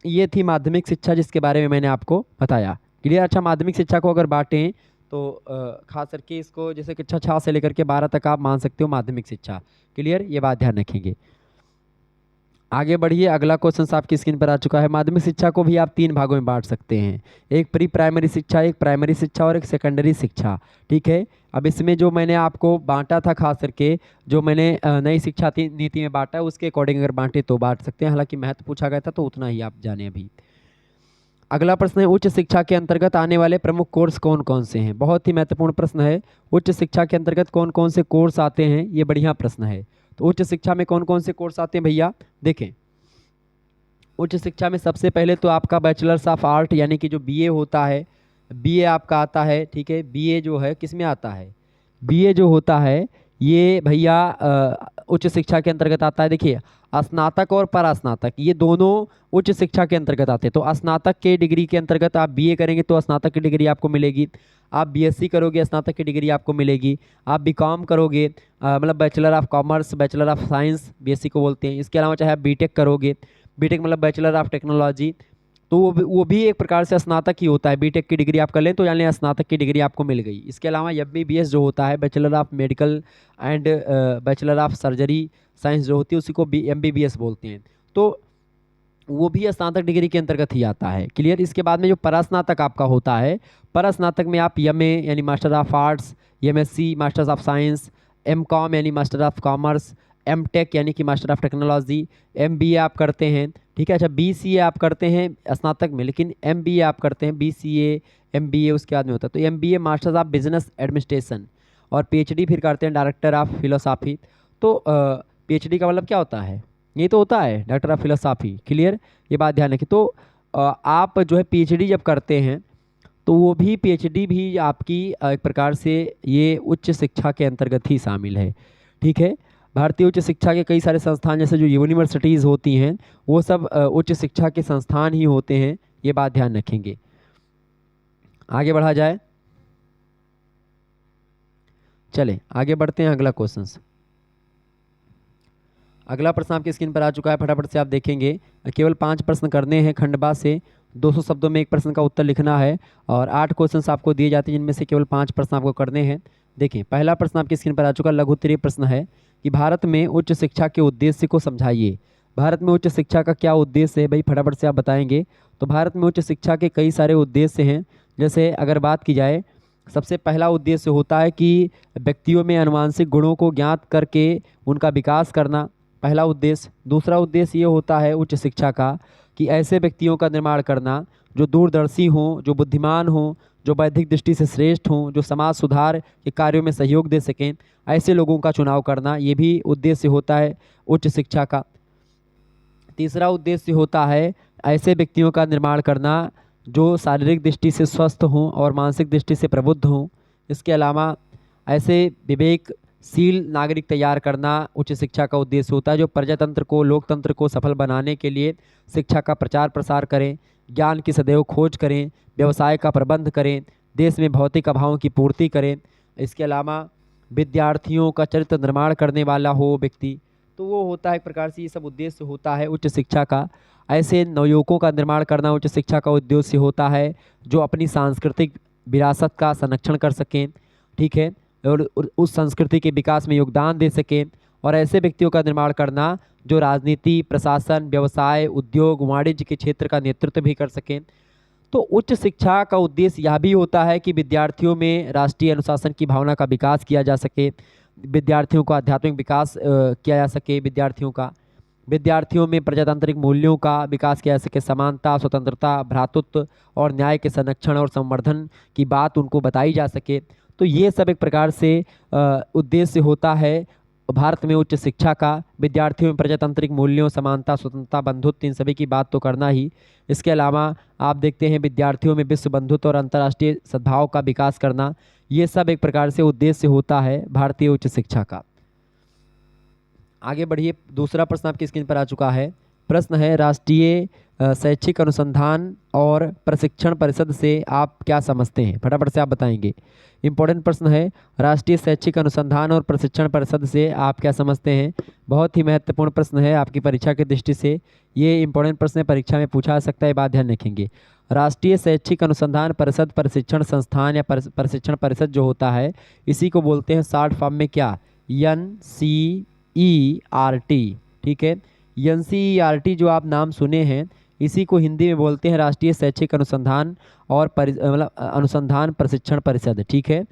ये थी माध्यमिक शिक्षा जिसके बारे में मैंने आपको बताया, क्लियर। अच्छा, माध्यमिक शिक्षा को अगर बांटें तो खास करके इसको जैसे कक्षा 6 से लेकर के 12 तक आप मान सकते हो माध्यमिक शिक्षा, क्लियर, ये बात ध्यान रखेंगे। आगे बढ़िए, अगला क्वेश्चन आपकी स्क्रीन पर आ चुका है। माध्यमिक शिक्षा को भी आप 3 भागों में बांट सकते हैं, एक प्री प्राइमरी शिक्षा, एक प्राइमरी शिक्षा और एक सेकेंडरी शिक्षा, ठीक है। अब इसमें जो मैंने आपको बांटा था खास करके, जो मैंने नई शिक्षा नीति में बांटा है उसके अकॉर्डिंग अगर बांटे तो बांट सकते हैं। हालांकि महत्व पूछा गया था तो उतना ही आप जाने अभी। अगला प्रश्न है, उच्च शिक्षा के अंतर्गत आने वाले प्रमुख कोर्स कौन कौन से हैं। बहुत ही महत्वपूर्ण प्रश्न है। उच्च शिक्षा के अंतर्गत कौन कौन से कोर्स आते हैं, ये बढ़िया प्रश्न है। तो उच्च शिक्षा में कौन कौन से कोर्स आते हैं भैया, देखें। उच्च शिक्षा में सबसे पहले तो आपका बैचलर्स ऑफ आर्ट यानी कि जो बीए होता है, बीए आपका आता है, ठीक है। बीए जो है किस में आता है, बीए जो होता है ये भैया उच्च शिक्षा के अंतर्गत आता है। देखिए, स्नातक और परास्नातक ये दोनों उच्च शिक्षा के अंतर्गत आते हैं। तो स्नातक के डिग्री के अंतर्गत आप बीए करेंगे तो स्नातक की डिग्री आपको मिलेगी। आप बीएससी करोगे स्नातक की डिग्री आपको मिलेगी। आप बीकॉम करोगे मतलब bachelor of commerce, bachelor of science BSc को बोलते हैं। इसके अलावा चाहे आप बीटेक करोगे, बीटेक मतलब बैचलर ऑफ टेक्नोलॉजी, तो वो भी एक प्रकार से स्नातक ही होता है। बीटेक की डिग्री आप कर लें तो यानी स्नातक की डिग्री आपको मिल गई। इसके अलावा एमबीबीएस जो होता है, bachelor of medical and bachelor of surgery science जो होती है उसी को एमबीबीएस बोलते हैं। तो वो भी स्नातक डिग्री के अंतर्गत ही आता है, क्लियर। इसके बाद में जो परास्नातक आपका होता है, परास्नातक में आप एमए यानी master of arts, MSc masters of science, MCom यानी मास्टर ऑफ कॉमर्स, एमटेक यानी कि मास्टर ऑफ टेक्नोलॉजी, एमबीए आप करते हैं, ठीक है। अच्छा, बीसीए आप करते हैं स्नातक में, लेकिन एमबीए आप करते हैं, बीसीए एमबीए उसके बाद में होता है। तो MBA masters of business administration, और पीएचडी फिर करते हैं डायरेक्टर ऑफ फिलोसॉफी। तो पीएचडी का मतलब क्या होता है, ये तो होता है डायरेक्टर ऑफ फिलोसॉफी, क्लियर, ये बात ध्यान रखिए। तो आप जो है पीएचडी जब करते हैं तो वो भी पीएचडी भी आपकी एक प्रकार से ये उच्च शिक्षा के अंतर्गत ही शामिल है, ठीक है। भारतीय उच्च शिक्षा के कई सारे संस्थान जैसे जो यूनिवर्सिटीज़ होती हैं वो सब उच्च शिक्षा के संस्थान ही होते हैं, ये बात ध्यान रखेंगे। आगे बढ़ा जाए, चले आगे बढ़ते हैं अगला क्वेश्चन। अगला प्रश्न आपकी स्क्रीन पर आ चुका है, फटाफट से आप देखेंगे। केवल 5 प्रश्न करने हैं खंडवा से, 200 शब्दों में एक प्रश्न का उत्तर लिखना है और 8 क्वेश्चंस आपको दिए जाते हैं जिनमें से केवल 5 प्रश्न आपको करने हैं। देखें, पहला प्रश्न आपकी स्क्रीन पर आ चुका, लघु उत्तरीय प्रश्न है कि भारत में उच्च शिक्षा के उद्देश्य को समझाइए। भारत में उच्च शिक्षा का क्या उद्देश्य है भाई, फटाफट से आप बताएंगे। तो भारत में उच्च शिक्षा के कई सारे उद्देश्य हैं। जैसे अगर बात की जाए, सबसे पहला उद्देश्य होता है कि व्यक्तियों में आनुवांशिक गुणों को ज्ञात करके उनका विकास करना, पहला उद्देश्य। दूसरा उद्देश्य ये होता है उच्च शिक्षा का कि ऐसे व्यक्तियों का निर्माण करना जो दूरदर्शी हों, जो बुद्धिमान हों, जो बौद्धिक दृष्टि से श्रेष्ठ हों, जो समाज सुधार के कार्यों में सहयोग दे सकें, ऐसे लोगों का चुनाव करना, ये भी उद्देश्य होता है उच्च शिक्षा का। तीसरा उद्देश्य होता है ऐसे व्यक्तियों का निर्माण करना जो शारीरिक दृष्टि से स्वस्थ हों और मानसिक दृष्टि से प्रबुद्ध हों। इसके अलावा ऐसे विवेकशील नागरिक तैयार करना उच्च शिक्षा का उद्देश्य होता है जो प्रजातंत्र को, लोकतंत्र को सफल बनाने के लिए शिक्षा का प्रचार प्रसार करें, ज्ञान की सदैव खोज करें, व्यवसाय का प्रबंध करें, देश में भौतिक अभावों की पूर्ति करें। इसके अलावा विद्यार्थियों का चरित्र निर्माण करने वाला हो व्यक्ति, तो वो होता है एक प्रकार से, ये सब उद्देश्य होता है उच्च शिक्षा का। ऐसे नवयुवकों का निर्माण करना उच्च शिक्षा का उद्देश्य होता है जो अपनी सांस्कृतिक विरासत का संरक्षण कर सकें, ठीक है, और उस संस्कृति के विकास में योगदान दे सकें। और ऐसे व्यक्तियों का निर्माण करना जो राजनीति, प्रशासन, व्यवसाय, उद्योग, वाणिज्य के क्षेत्र का नेतृत्व भी कर सकें। तो उच्च शिक्षा का उद्देश्य यह भी होता है कि विद्यार्थियों में राष्ट्रीय अनुशासन की भावना का विकास किया जा सके, विद्यार्थियों का आध्यात्मिक विकास किया जा सके, विद्यार्थियों में प्रजातांत्रिक मूल्यों का विकास किया जा सके, समानता, स्वतंत्रता, भ्रातृत्व और न्याय के संरक्षण और संवर्धन की बात उनको बताई जा सके। तो ये सब एक प्रकार से उद्देश्य होता है भारत में उच्च शिक्षा का। विद्यार्थियों में प्रजातांत्रिक मूल्यों, समानता, स्वतंत्रता, बंधुत्व, इन सभी की बात तो करना ही। इसके अलावा आप देखते हैं विद्यार्थियों में विश्व बंधुत्व और अंतर्राष्ट्रीय सद्भाव का विकास करना, ये सब एक प्रकार से उद्देश्य होता है भारतीय उच्च शिक्षा का। आगे बढ़िए, दूसरा प्रश्न आपकी स्क्रीन पर आ चुका है। प्रश्न है, राष्ट्रीय शैक्षिक अनुसंधान और प्रशिक्षण परिषद से आप क्या समझते हैं, फटाफट से आप बताएंगे। इंपॉर्टेंट प्रश्न है, राष्ट्रीय शैक्षिक अनुसंधान और प्रशिक्षण परिषद से आप क्या समझते हैं। बहुत ही महत्वपूर्ण प्रश्न है आपकी परीक्षा की दृष्टि से, ये इंपॉर्टेंट प्रश्न है, परीक्षा में पूछा जा सकता है, बात ध्यान रखेंगे। राष्ट्रीय शैक्षिक अनुसंधान परिषद, प्रशिक्षण संस्थान या प्रशिक्षण परिषद जो होता है, इसी को बोलते हैं शॉर्ट फॉर्म में क्या, NCERT, ठीक है। NCERT जो आप नाम सुने हैं, इसी को हिंदी में बोलते हैं राष्ट्रीय शैक्षिक अनुसंधान और अनुसंधान प्रशिक्षण परिषद, ठीक है।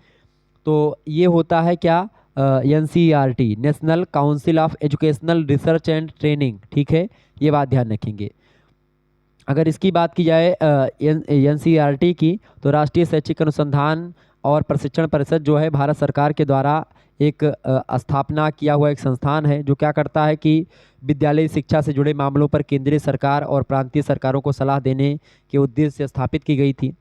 तो ये होता है क्या, NCERT, national council of educational research and training, ठीक है, ये बात ध्यान रखेंगे। अगर इसकी बात की जाए NCERT की, तो राष्ट्रीय शैक्षिक अनुसंधान और प्रशिक्षण परिषद जो है भारत सरकार के द्वारा एक स्थापना किया हुआ एक संस्थान है जो क्या करता है कि विद्यालय शिक्षा से जुड़े मामलों पर केंद्रीय सरकार और प्रांतीय सरकारों को सलाह देने के उद्देश्य से स्थापित की गई थी।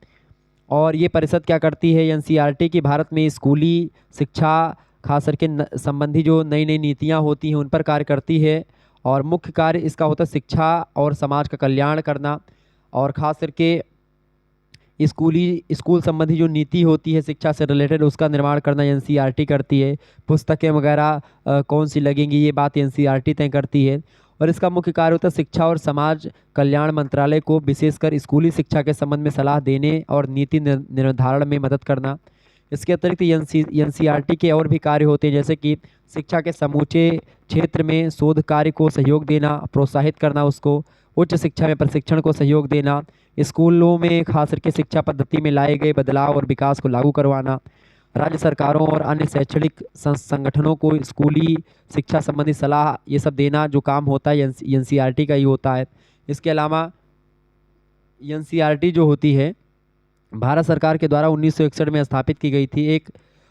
और ये परिषद क्या करती है, NCERT की भारत में स्कूली शिक्षा खास करके संबंधी जो नई नई नीतियाँ होती हैं उन पर कार्य करती है। और मुख्य कार्य इसका होता है शिक्षा और समाज का कल्याण करना, और ख़ास करके स्कूल संबंधी जो नीति होती है शिक्षा से रिलेटेड, उसका निर्माण करना NCERT करती है। पुस्तकें वगैरह कौन सी लगेंगी, ये बात NCERT तय करती है। और इसका मुख्य कार्य होता है शिक्षा और समाज कल्याण मंत्रालय को विशेषकर स्कूली शिक्षा के संबंध में सलाह देने और नीति निर्धारण में मदद करना। इसके अतिरिक्त NCERT के और भी कार्य होते हैं, जैसे कि शिक्षा के समूचे क्षेत्र में शोध कार्य को सहयोग देना, प्रोत्साहित करना उसको, उच्च शिक्षा में प्रशिक्षण को सहयोग देना, स्कूलों में खास करके शिक्षा पद्धति में लाए गए बदलाव और विकास को लागू करवाना, राज्य सरकारों और अन्य शैक्षणिक संगठनों को स्कूली शिक्षा संबंधी सलाह ये सब देना, जो काम होता है NCERT का ही होता है। इसके अलावा NCERT जो होती है भारत सरकार के द्वारा 1961 में स्थापित की गई थी, एक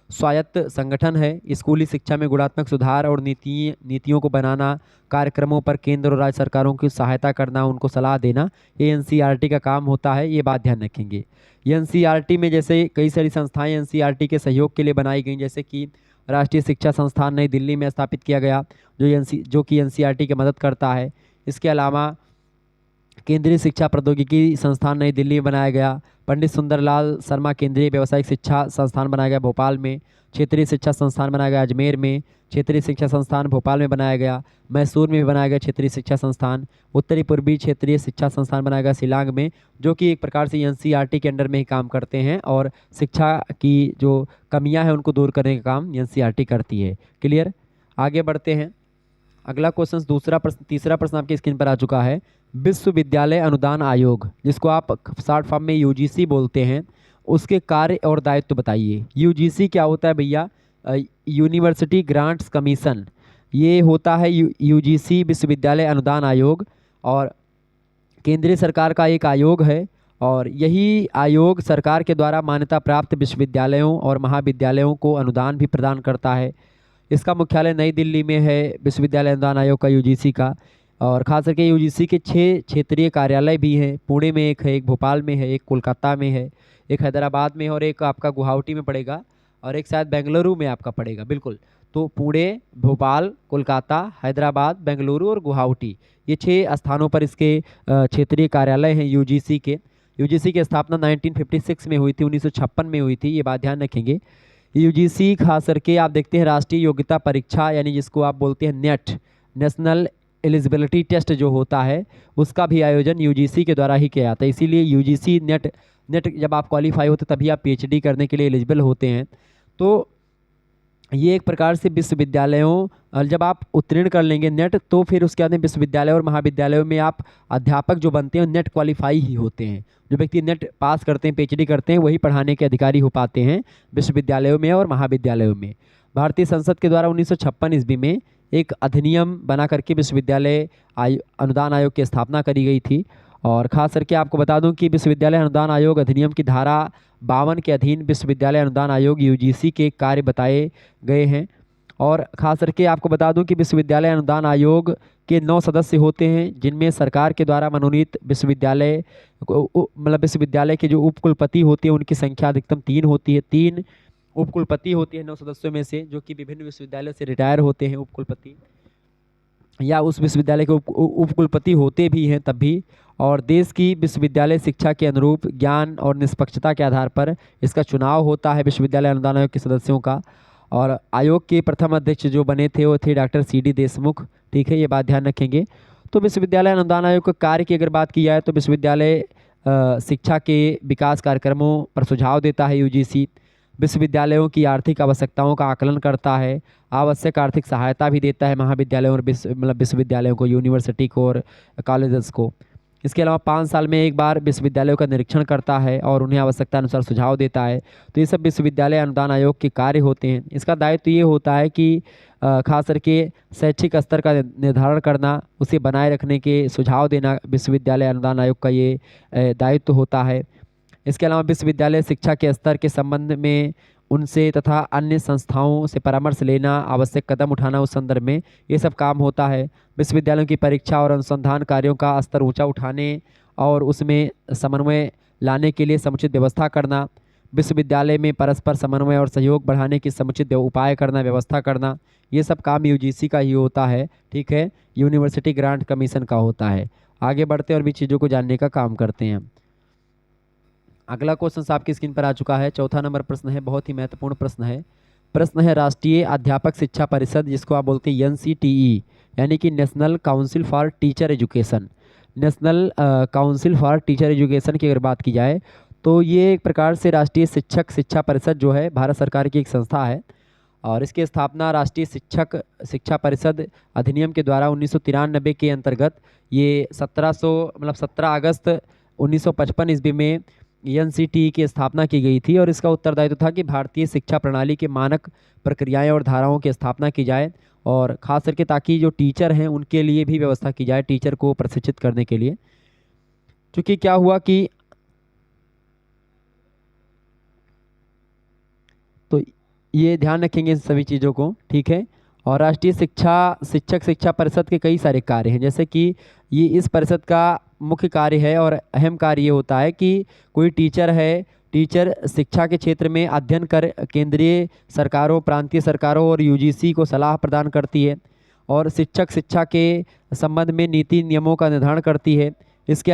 स्वायत्त संगठन है। स्कूली शिक्षा में गुणात्मक सुधार और नीतियों को बनाना, कार्यक्रमों पर केंद्र और राज्य सरकारों की सहायता करना, उनको सलाह देना, ये NCERT का काम होता है, ये बात ध्यान रखेंगे। NCERT में जैसे कई सारी संस्थाएं NCERT के सहयोग के लिए बनाई गई, जैसे कि राष्ट्रीय शिक्षा संस्थान नई दिल्ली में स्थापित किया गया, जो कि एनसीईआरटी की मदद करता है। इसके अलावा केंद्रीय शिक्षा प्रौद्योगिकी संस्थान नई दिल्ली में बनाया गया। पंडित सुंदरलाल शर्मा केंद्रीय व्यावसायिक शिक्षा संस्थान बनाया गया भोपाल में। क्षेत्रीय शिक्षा संस्थान बनाया गया अजमेर में। क्षेत्रीय शिक्षा संस्थान भोपाल में बनाया गया। मैसूर में भी बनाया गया क्षेत्रीय शिक्षा संस्थान। उत्तरी पूर्वी क्षेत्रीय शिक्षा संस्थान बनाया गया शिलांग में, जो कि एक प्रकार से एनसीईआरटी के अंडर में ही काम करते हैं और शिक्षा की जो कमियां हैं उनको दूर करने का काम एनसीईआरटी करती है। क्लियर? आगे बढ़ते हैं। अगला क्वेश्चन, तीसरा प्रश्न आपकी स्क्रीन पर आ चुका है। विश्वविद्यालय अनुदान आयोग, जिसको आप शॉर्ट फॉर्म में यूजीसी बोलते हैं, उसके कार्य और दायित्व बताइए। यूजीसी क्या होता है भैया? University grants commission. ये होता है यूजीसी, विश्वविद्यालय अनुदान आयोग, और केंद्रीय सरकार का एक आयोग है और यही आयोग सरकार के द्वारा मान्यता प्राप्त विश्वविद्यालयों और महाविद्यालयों को अनुदान भी प्रदान करता है। इसका मुख्यालय नई दिल्ली में है, विश्वविद्यालय अनुदान आयोग का, यूजीसी का। और खास करके यूजीसी के 6 क्षेत्रीय कार्यालय भी हैं। पुणे में एक है, एक भोपाल में है, एक कोलकाता में है, एक हैदराबाद में है और एक आपका गुवाहाटी में पड़ेगा और एक शायद बेंगलुरु में आपका पड़ेगा। बिल्कुल, तो पुणे, भोपाल, कोलकाता, हैदराबाद, बेंगलुरु और गुवाहाटी, ये 6 स्थानों पर इसके क्षेत्रीय कार्यालय हैं यूजीसी के। यूजीसी की स्थापना 1956 में हुई थी, 1956 में हुई थी, ये बात ध्यान रखेंगे। यूजीसी खास करके आप देखते हैं राष्ट्रीय योग्यता परीक्षा, यानी जिसको आप बोलते हैं नेट, नेशनल एलिजिबिलिटी टेस्ट जो होता है, उसका भी आयोजन यूजीसी के द्वारा ही किया जाता है। इसीलिए यूजीसी नेट जब आप क्वालिफाई होते तभी आप पीएचडी करने के लिए एलिजिबल होते हैं। तो ये एक प्रकार से विश्वविद्यालयों, जब आप उत्तीर्ण कर लेंगे नेट, तो फिर उसके बाद में विश्वविद्यालय और महाविद्यालयों में आप अध्यापक जो बनते हैं नेट क्वालिफाई ही होते हैं। जो व्यक्ति नेट पास करते हैं, पीएचडी करते हैं, वही पढ़ाने के अधिकारी हो पाते हैं विश्वविद्यालयों में और महाविद्यालयों में। भारतीय संसद के द्वारा 1956 ईस्वी में एक अधिनियम बना करके विश्वविद्यालय अनुदान आयोग की स्थापना करी गई थी। और ख़ास करके आपको बता दूं कि विश्वविद्यालय अनुदान आयोग अधिनियम की धारा 52 के अधीन विश्वविद्यालय अनुदान आयोग यूजीसी के कार्य बताए गए हैं। और ख़ास करके आपको बता दूं कि विश्वविद्यालय अनुदान आयोग के 9 सदस्य होते हैं, जिनमें सरकार के द्वारा मनोनीत विश्वविद्यालय मतलब विश्वविद्यालय के जो उपकुलपति होते हैं उनकी संख्या अधिकतम 3 होती है। 3 उपकुलपति होती है 9 सदस्यों में से, जो कि विभिन्न विश्वविद्यालयों से रिटायर होते हैं उपकुलपति, या उस विश्वविद्यालय के उपकुलपति होते भी हैं तब भी। और देश की विश्वविद्यालय शिक्षा के अनुरूप ज्ञान और निष्पक्षता के आधार पर इसका चुनाव होता है विश्वविद्यालय अनुदान आयोग के सदस्यों का। और आयोग के प्रथम अध्यक्ष जो बने थे वो थे डॉक्टर CD देशमुख। ठीक है, ये बात ध्यान रखेंगे। तो विश्वविद्यालय अनुदान आयोग के कार्य की अगर बात की जाए तो विश्वविद्यालय शिक्षा के विकास कार्यक्रमों पर सुझाव देता है यूजीसी, विश्वविद्यालयों की आर्थिक आवश्यकताओं का आकलन करता है, आवश्यक आर्थिक सहायता भी देता है महाविद्यालयों और विश्वविद्यालयों को, यूनिवर्सिटी को और कॉलेजेस को। इसके अलावा 5 साल में एक बार विश्वविद्यालयों का निरीक्षण करता है और उन्हें आवश्यकता अनुसार सुझाव देता है। तो ये सब विश्वविद्यालय अनुदान आयोग के कार्य होते हैं। इसका दायित्व ये होता है कि खास करके शैक्षिक स्तर का निर्धारण करना, उसे बनाए रखने के सुझाव देना विश्वविद्यालय अनुदान आयोग का ये दायित्व होता है। इसके अलावा विश्वविद्यालय शिक्षा के स्तर के संबंध में उनसे तथा अन्य संस्थाओं से परामर्श लेना, आवश्यक कदम उठाना उस संदर्भ में, ये सब काम होता है। विश्वविद्यालयों की परीक्षा और अनुसंधान कार्यों का स्तर ऊंचा उठाने और उसमें समन्वय लाने के लिए समुचित व्यवस्था करना, विश्वविद्यालय में परस्पर समन्वय और सहयोग बढ़ाने की समुचित उपाय करना, व्यवस्था करना, ये सब काम यूजीसी का ही होता है। ठीक है, यूनिवर्सिटी ग्रांट कमीशन का होता है। आगे बढ़ते हैं और भी चीज़ों को जानने का काम करते हैं। अगला क्वेश्चन आपकी स्क्रीन पर आ चुका है। चौथा नंबर प्रश्न है, बहुत ही महत्वपूर्ण प्रश्न है। प्रश्न है राष्ट्रीय अध्यापक शिक्षा परिषद, जिसको आप बोलते हैं NCTE, यानी कि national council for teacher education. National council for teacher education की अगर बात की जाए तो ये एक प्रकार से राष्ट्रीय शिक्षक शिक्षा परिषद जो है भारत सरकार की एक संस्था है और इसकी स्थापना राष्ट्रीय शिक्षक शिक्षा परिषद अधिनियम के द्वारा 1993 के अंतर्गत ये 17 अगस्त 1955 ईस्वी में NCTE की स्थापना की गई थी। और इसका उत्तरदायित्व था कि भारतीय शिक्षा प्रणाली के मानक प्रक्रियाएं और धाराओं की स्थापना की जाए और ख़ास करके ताकि जो टीचर हैं उनके लिए भी व्यवस्था की जाए, टीचर को प्रशिक्षित करने के लिए। क्योंकि क्या हुआ कि तो ये ध्यान रखेंगे इन सभी चीज़ों को। ठीक है, और राष्ट्रीय शिक्षक शिक्षा परिषद के कई सारे कार्य हैं, जैसे कि ये इस परिषद का मुख्य कार्य है और अहम कार्य ये होता है कि कोई टीचर है टीचर शिक्षा के क्षेत्र में अध्ययन कर केंद्रीय सरकारों, प्रांतीय सरकारों और यूजीसी को सलाह प्रदान करती है। और शिक्षक शिक्षा के संबंध में नीति नियमों का निर्धारण करती है। इसके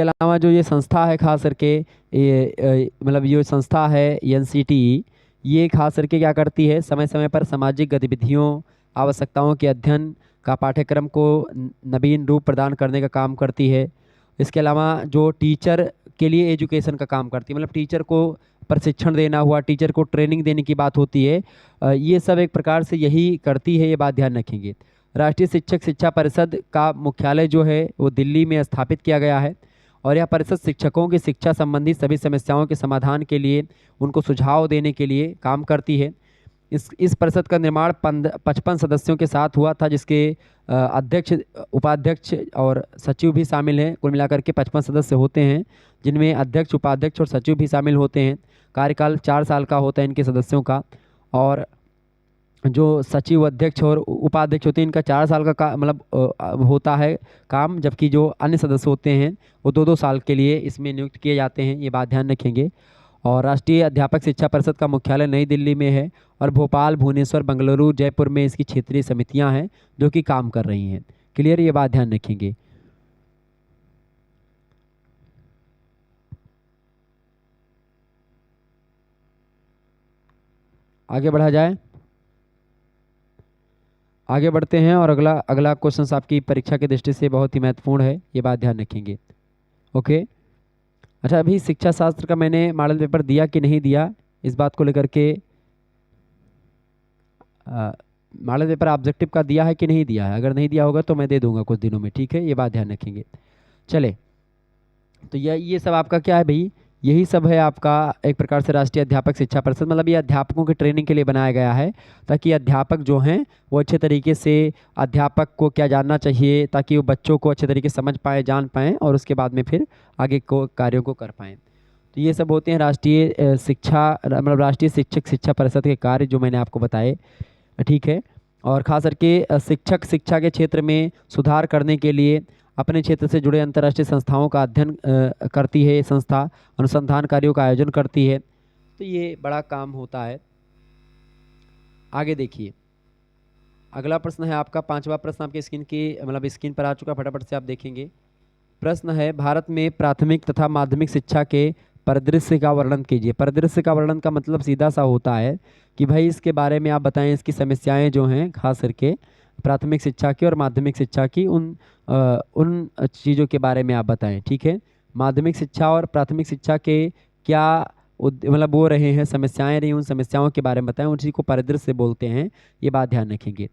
अलावा जो ये संस्था है खास करके ये मतलब ये संस्था है एनसीटी, ये खास करके क्या करती है, समय समय पर सामाजिक गतिविधियों, आवश्यकताओं के अध्ययन का पाठ्यक्रम को नवीन रूप प्रदान करने का काम करती है। इसके अलावा जो टीचर के लिए एजुकेशन का काम करती है, मतलब टीचर को प्रशिक्षण देना हुआ, टीचर को ट्रेनिंग देने की बात होती है, ये सब एक प्रकार से यही करती है, ये बात ध्यान रखेंगे। राष्ट्रीय शिक्षक शिक्षा परिषद का मुख्यालय जो है वो दिल्ली में स्थापित किया गया है और यह परिषद शिक्षकों की शिक्षा संबंधी सभी समस्याओं के समाधान के लिए, उनको सुझाव देने के लिए काम करती है। इस परिषद का निर्माण 55 सदस्यों के साथ हुआ था, जिसके अध्यक्ष, उपाध्यक्ष और सचिव भी शामिल हैं। कुल मिलाकर के 55 सदस्य होते हैं, जिनमें अध्यक्ष, उपाध्यक्ष और सचिव भी शामिल होते हैं। कार्यकाल 4 साल का होता है इनके सदस्यों का, और जो सचिव, अध्यक्ष और उपाध्यक्ष होते हैं इनका 4 साल का मतलब होता है काम, जबकि जो अन्य सदस्य होते हैं वो 2-2 साल के लिए इसमें नियुक्त किए जाते हैं, ये बात ध्यान रखेंगे। और राष्ट्रीय अध्यापक शिक्षा परिषद का मुख्यालय नई दिल्ली में है और भोपाल, भुवनेश्वर, बेंगलुरु, जयपुर में इसकी क्षेत्रीय समितियां हैं जो कि काम कर रही हैं। क्लियर, ये बात ध्यान रखेंगे। आगे बढ़ा जाए, आगे बढ़ते हैं और अगला क्वेश्चन आपकी परीक्षा की दृष्टि से बहुत ही महत्वपूर्ण है, ये बात ध्यान रखेंगे। ओके, अच्छा, अभी शिक्षा शास्त्र का मैंने मॉडल पेपर दिया कि नहीं दिया, इस बात को लेकर के मॉडल पेपर ऑब्जेक्टिव का दिया है कि नहीं दिया है? अगर नहीं दिया होगा तो मैं दे दूंगा कुछ दिनों में, ठीक है, ये बात ध्यान रखेंगे। चले, तो ये सब आपका क्या है भाई, यही सब है आपका एक प्रकार से राष्ट्रीय अध्यापक शिक्षा परिषद, मतलब ये अध्यापकों की ट्रेनिंग के लिए बनाया गया है, ताकि अध्यापक जो हैं वो अच्छे तरीके से अध्यापक को क्या जानना चाहिए, ताकि वो बच्चों को अच्छे तरीके से समझ पाएँ, जान पाएँ और उसके बाद में फिर आगे को कार्यों को कर पाएँ। तो ये सब होते हैं राष्ट्रीय शिक्षा, मतलब राष्ट्रीय शिक्षक शिक्षा परिषद के कार्य जो मैंने आपको बताए, ठीक है। और खास करके शिक्षक शिक्षा के क्षेत्र में सुधार करने के लिए अपने क्षेत्र से जुड़े अंतर्राष्ट्रीय संस्थाओं का अध्ययन करती है। संस्था अनुसंधान कार्यों का आयोजन करती है, तो ये बड़ा काम होता है। आगे देखिए, अगला प्रश्न है आपका 5वां प्रश्न आपके स्क्रीन पर आ चुका, फटाफट से आप देखेंगे। प्रश्न है, भारत में प्राथमिक तथा माध्यमिक शिक्षा के परिदृश्य का वर्णन कीजिए। परिदृश्य का वर्णन का मतलब सीधा सा होता है कि भाई इसके बारे में आप बताएं, इसकी समस्याएं जो हैं खास करके प्राथमिक शिक्षा की और माध्यमिक शिक्षा की, उन चीज़ों के बारे में आप बताएं, ठीक है। माध्यमिक शिक्षा और प्राथमिक शिक्षा के क्या मतलब वो रहे हैं, समस्याएं रही, उन समस्याओं के बारे में बताएं, उसी को परिदृश्य बोलते हैं, ये बात ध्यान रखेंगे।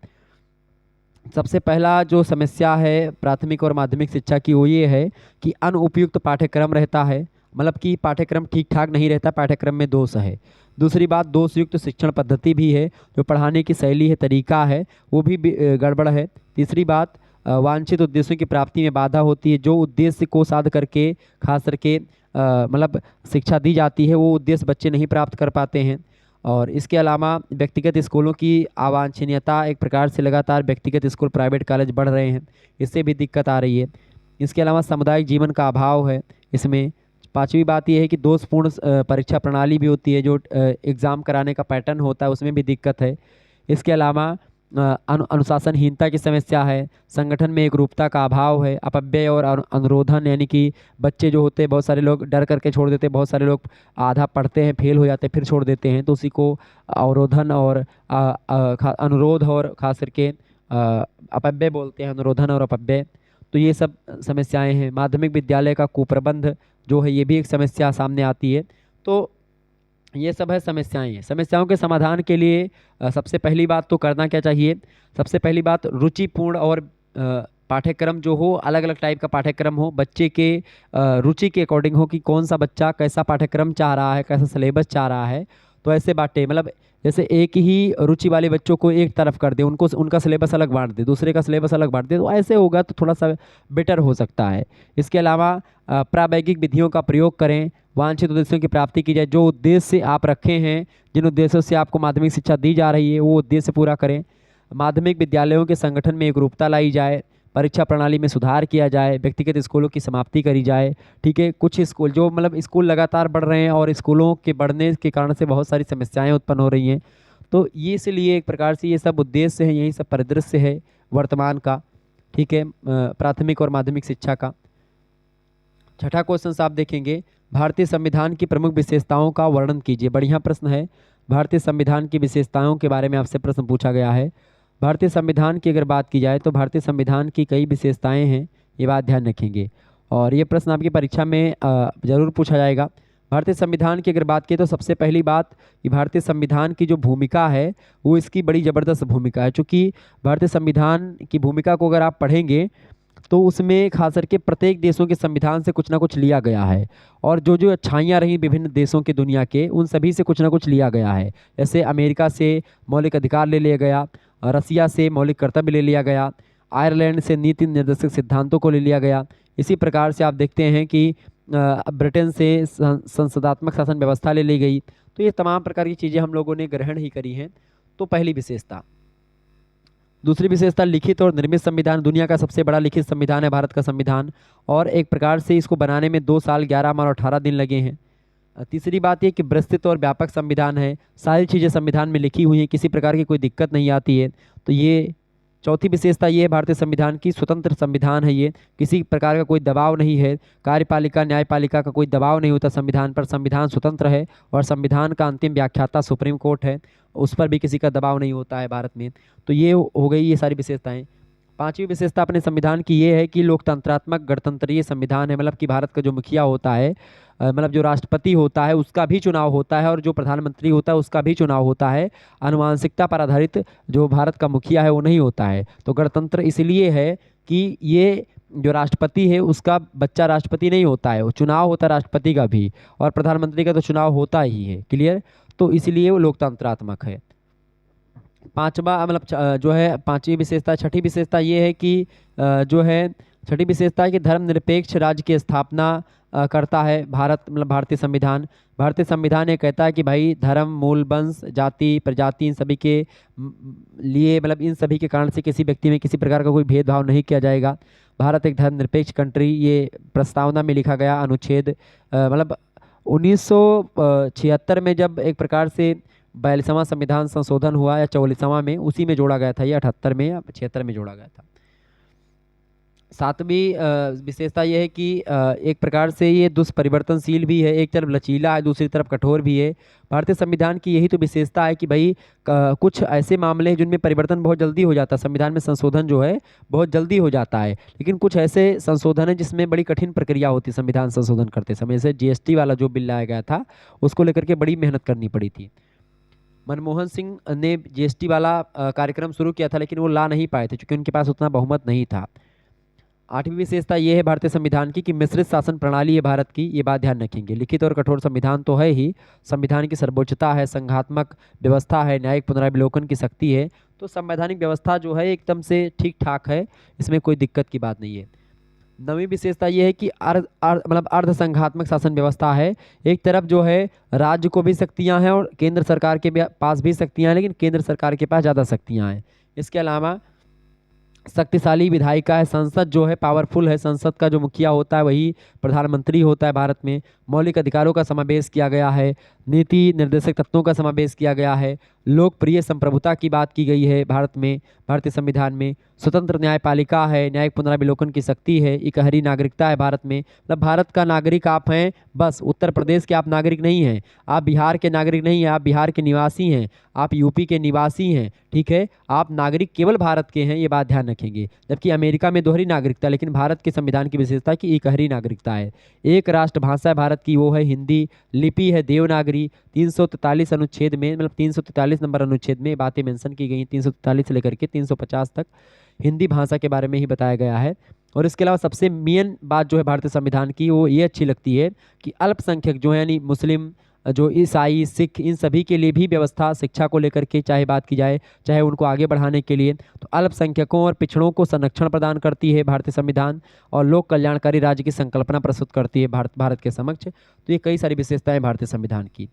सबसे पहला जो समस्या है प्राथमिक और माध्यमिक शिक्षा की वो ये है कि अनुपयुक्त पाठ्यक्रम रहता है, मतलब कि पाठ्यक्रम ठीक ठाक नहीं रहता, पाठ्यक्रम में दोष है। दूसरी बात, दोषयुक्त शिक्षण पद्धति भी है, जो पढ़ाने की शैली है, तरीका है, वो भी गड़बड़ है। तीसरी बात, वांछित उद्देश्यों की प्राप्ति में बाधा होती है। जो उद्देश्य को साध करके खास करके मतलब शिक्षा दी जाती है, वो उद्देश्य बच्चे नहीं प्राप्त कर पाते हैं। और इसके अलावा व्यक्तिगत स्कूलों की अवांछनीयता, एक प्रकार से लगातार व्यक्तिगत स्कूल, प्राइवेट कॉलेज बढ़ रहे हैं, इससे भी दिक्कत आ रही है। इसके अलावा सामुदायिक जीवन का अभाव है इसमें। 5वीं बात यह है कि दोषपूर्ण परीक्षा प्रणाली भी होती है, जो एग्ज़ाम कराने का पैटर्न होता है उसमें भी दिक्कत है। इसके अलावा अनुशासनहीनता की समस्या है, संगठन में एकरूपता का अभाव है, अपव्यय और अनुरोधन, यानी कि बच्चे जो होते हैं बहुत सारे लोग डर करके छोड़ देते हैं, बहुत सारे लोग आधा पढ़ते हैं, फेल हो जाते हैं, फिर छोड़ देते हैं, तो उसी को अवरोधन और अनुरोध और खास करके अपव्यय बोलते हैं, अनुरोधन और अपव्यय। तो ये सब समस्याएं हैं। माध्यमिक विद्यालय का कुप्रबंध जो है, ये भी एक समस्या सामने आती है। तो ये सब है समस्याएं। समस्याओं के समाधान के लिए सबसे पहली बात तो करना क्या चाहिए, सबसे पहली बात रुचिपूर्ण और पाठ्यक्रम जो हो, अलग अलग टाइप का पाठ्यक्रम हो, बच्चे के रुचि के अकॉर्डिंग हो कि कौन सा बच्चा कैसा पाठ्यक्रम चाह रहा है, कैसा सिलेबस चाह रहा है, तो ऐसे बांटे। मतलब जैसे एक ही रुचि वाले बच्चों को एक तरफ कर दे, उनको उनका सिलेबस अलग बांट दे, दूसरे का सिलेबस अलग बांट दे, तो ऐसे होगा तो थोड़ा सा बेटर हो सकता है। इसके अलावा प्रावैगिक विधियों का प्रयोग करें, वांछित उद्देश्यों की प्राप्ति की जाए। जो उद्देश्य आप रखे हैं, जिन उद्देश्यों से आपको माध्यमिक शिक्षा दी जा रही है, वो उद्देश्य पूरा करें। माध्यमिक विद्यालयों के संगठन में एकरूपता लाई जाए। परीक्षा प्रणाली में सुधार किया जाए, व्यक्तिगत स्कूलों की समाप्ति करी जाए। ठीक है, कुछ स्कूल जो मतलब स्कूल लगातार बढ़ रहे हैं और स्कूलों के बढ़ने के कारण से बहुत सारी समस्याएं उत्पन्न हो रही हैं। तो ये इसलिए एक प्रकार से ये सब उद्देश्य है, यही सब परिदृश्य है वर्तमान का। ठीक है, प्राथमिक और माध्यमिक शिक्षा का। छठा क्वेश्चन आप देखेंगे, भारतीय संविधान की प्रमुख विशेषताओं का वर्णन कीजिए। बढ़िया प्रश्न है। भारतीय संविधान की विशेषताओं के बारे में आपसे प्रश्न पूछा गया है। भारतीय संविधान की अगर बात की जाए तो भारतीय संविधान की कई विशेषताएं हैं, ये बात ध्यान रखेंगे। और ये प्रश्न आपकी परीक्षा में जरूर पूछा जाएगा। भारतीय संविधान की अगर बात की तो सबसे पहली बात कि भारतीय संविधान की जो भूमिका है वो इसकी बड़ी ज़बरदस्त भूमिका है। चूँकि भारतीय संविधान की भूमिका को अगर आप पढ़ेंगे तो उसमें खास करके प्रत्येक देशों के संविधान से कुछ ना कुछ लिया गया है, और जो जो अच्छाइयाँ रही विभिन्न देशों के दुनिया के, उन सभी से कुछ ना कुछ लिया गया है। जैसे अमेरिका से मौलिक अधिकार ले लिया गया, रसिया से मौलिक कर्तव्य ले लिया गया, आयरलैंड से नीति निर्देशक सिद्धांतों को ले लिया गया। इसी प्रकार से आप देखते हैं कि ब्रिटेन से संसदात्मक शासन व्यवस्था ले ली गई। तो ये तमाम प्रकार की चीज़ें हम लोगों ने ग्रहण ही करी हैं। तो पहली विशेषता। दूसरी विशेषता, लिखित और निर्मित संविधान। दुनिया का सबसे बड़ा लिखित संविधान है भारत का संविधान, और एक प्रकार से इसको बनाने में 2 साल 11 माह और 18 दिन लगे हैं। तीसरी बात ये कि विस्तृत और व्यापक संविधान है, सारी चीज़ें संविधान में लिखी हुई हैं, किसी प्रकार की कोई दिक्कत नहीं आती है। तो ये चौथी विशेषता ये है भारतीय संविधान की, स्वतंत्र संविधान है ये, किसी प्रकार का कोई दबाव नहीं है, कार्यपालिका न्यायपालिका का कोई दबाव नहीं होता संविधान पर, संविधान स्वतंत्र है, और संविधान का अंतिम व्याख्याता सुप्रीम कोर्ट है, उस पर भी किसी का दबाव नहीं होता है भारत में। तो ये हो गई ये सारी विशेषताएं। पांचवी विशेषता अपने संविधान की ये है कि लोकतंत्रात्मक गणतंत्रीय संविधान है, मतलब कि भारत का जो मुखिया होता है, मतलब जो राष्ट्रपति होता है उसका भी चुनाव होता है, और जो प्रधानमंत्री होता है उसका भी चुनाव होता है। आनुवांशिकता पर आधारित जो भारत का मुखिया है वो नहीं होता है। तो गणतंत्र इसलिए है कि ये जो राष्ट्रपति है उसका बच्चा राष्ट्रपति नहीं होता है, वो चुनाव होता है राष्ट्रपति का भी, और प्रधानमंत्री का तो चुनाव होता ही है। क्लियर? तो इसलिए वो लोकतंत्रात्मक है। पांचवा मतलब जो है पांचवी विशेषता, छठी विशेषता ये है कि जो है छठी विशेषता है कि धर्मनिरपेक्ष राज्य की स्थापना करता है भारत, मतलब भारतीय संविधान। भारतीय संविधान ये कहता है कि भाई धर्म, मूल, वंश, जाति, प्रजाति, इन सभी के लिए, मतलब इन सभी के कारण से किसी व्यक्ति में किसी प्रकार का कोई भेदभाव नहीं किया जाएगा। भारत एक धर्मनिरपेक्ष कंट्री, ये प्रस्तावना में लिखा गया अनुच्छेद मतलब 1976 में जब एक प्रकार से 42वां संविधान संशोधन हुआ या 44वां में, उसी में जोड़ा गया था, ये 78 में या 76 में जोड़ा गया था। सातवीं विशेषता यह है कि एक प्रकार से ये दुष्परिवर्तनशील भी है, एक तरफ लचीला है दूसरी तरफ कठोर भी है। भारतीय संविधान की यही तो विशेषता है कि भाई कुछ ऐसे मामले हैं जिनमें परिवर्तन बहुत जल्दी हो जाता है, संविधान में संशोधन जो है बहुत जल्दी हो जाता है, लेकिन कुछ ऐसे संशोधन है जिसमें बड़ी कठिन प्रक्रिया होती है संविधान संशोधन करते समय। जैसे जीएसटी वाला जो बिल लाया गया था उसको लेकर के बड़ी मेहनत करनी पड़ी थी। मनमोहन सिंह ने जीएसटी वाला कार्यक्रम शुरू किया था, लेकिन वो ला नहीं पाए थे क्योंकि उनके पास उतना बहुमत नहीं था। आठवीं विशेषता ये है भारतीय संविधान की कि मिश्रित शासन प्रणाली है भारत की, ये बात ध्यान रखेंगे। लिखित और कठोर संविधान तो है ही, संविधान की सर्वोच्चता है, संघात्मक व्यवस्था है, न्यायिक पुनरावलोकन की शक्ति है। तो संवैधानिक व्यवस्था जो है एकदम से ठीक ठाक है, इसमें कोई दिक्कत की बात नहीं है। नवीं विशेषता ये है कि मतलब अर्ध संघात्मक शासन व्यवस्था है। एक तरफ जो है राज्य को भी शक्तियाँ हैं और केंद्र सरकार के पास भी शक्तियाँ हैं, लेकिन केंद्र सरकार के पास ज़्यादा शक्तियाँ हैं। इसके अलावा शक्तिशाली विधायिका है, संसद जो है पावरफुल है, संसद का जो मुखिया होता है वही प्रधानमंत्री होता है भारत में। मौलिक अधिकारों का समावेश किया गया है, नीति निर्देशक तत्वों का समावेश किया गया है, लोकप्रिय संप्रभुता की बात की गई है भारत में, भारतीय संविधान में। स्वतंत्र न्यायपालिका है, न्यायिक पुनरावलोकन की शक्ति है, इकहरी नागरिकता है भारत में, मतलब भारत का नागरिक आप हैं, बस उत्तर प्रदेश के आप नागरिक नहीं हैं, आप बिहार के नागरिक नहीं हैं, आप बिहार के निवासी हैं, आप यूपी के निवासी हैं, ठीक है, आप नागरिक केवल भारत के हैं, ये बात ध्यान रखेंगे। जबकि अमेरिका में दोहरी नागरिकता, लेकिन भारत के संविधान की विशेषता की इकहरी नागरिकता है। एक राष्ट्र भाषा है भारत की, वो है हिंदी, लिपि है देवनागरी। 343 अनुच्छेद में, मतलब 343 नंबर अनुच्छेद में बातें मेंशन की गई, 343 से लेकर के 350 तक हिंदी भाषा के बारे में ही बताया गया है। और इसके अलावा सबसे मेन बात जो है भारतीय संविधान की वो ये अच्छी लगती है कि अल्पसंख्यक जो है यानी मुस्लिम, जो ईसाई, सिख, इन सभी के लिए भी व्यवस्था शिक्षा को लेकर के चाहे बात की जाए, चाहे उनको आगे बढ़ाने के लिए, तो अल्पसंख्यकों और पिछड़ों को संरक्षण प्रदान करती है भारतीय संविधान, और लोक कल्याणकारी राज्य की संकल्पना प्रस्तुत करती है भारत के समक्ष। तो ये कई सारी विशेषताएं भारतीय संविधान की।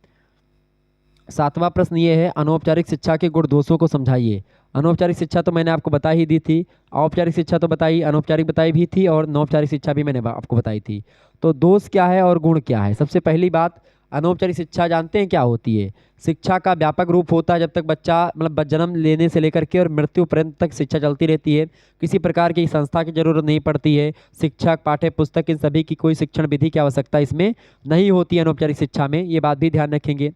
7वां प्रश्न ये है, अनौपचारिक शिक्षा के गुण दोषों को समझाइए। अनौपचारिक शिक्षा तो मैंने आपको बता ही दी थी, औपचारिक शिक्षा तो बताई, अनौपचारिक बताई भी थी, और अनौपचारिक शिक्षा भी मैंने आपको बताई थी। तो दोष क्या है और गुण क्या है? सबसे पहली बात, अनौपचारिक शिक्षा जानते हैं क्या होती है? शिक्षा का व्यापक रूप होता है जब तक बच्चा मतलब जन्म लेने से लेकर के और मृत्यु पर्यंत तक शिक्षा चलती रहती है, किसी प्रकार की संस्था की जरूरत नहीं पड़ती है। शिक्षक, पाठ्य पुस्तक, इन सभी की कोई शिक्षण विधि की आवश्यकता इसमें नहीं होती है अनौपचारिक शिक्षा में, ये बात भी ध्यान रखेंगे।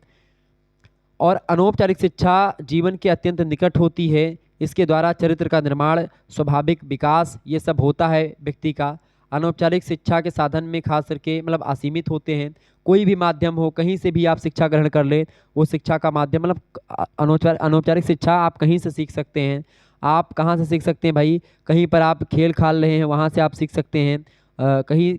और अनौपचारिक शिक्षा जीवन के अत्यंत निकट होती है, इसके द्वारा चरित्र का निर्माण, स्वाभाविक विकास, ये सब होता है व्यक्ति का। अनौपचारिक शिक्षा के साधन में खास करके मतलब असीमित होते हैं, कोई भी माध्यम हो, कहीं से भी आप शिक्षा ग्रहण कर ले, वो शिक्षा का माध्यम मतलब अनौपचारिक शिक्षा आप कहीं से सीख सकते हैं। आप कहाँ से सीख सकते हैं भाई? कहीं पर आप खेल खाल रहे हैं वहाँ से आप सीख सकते हैं, कहीं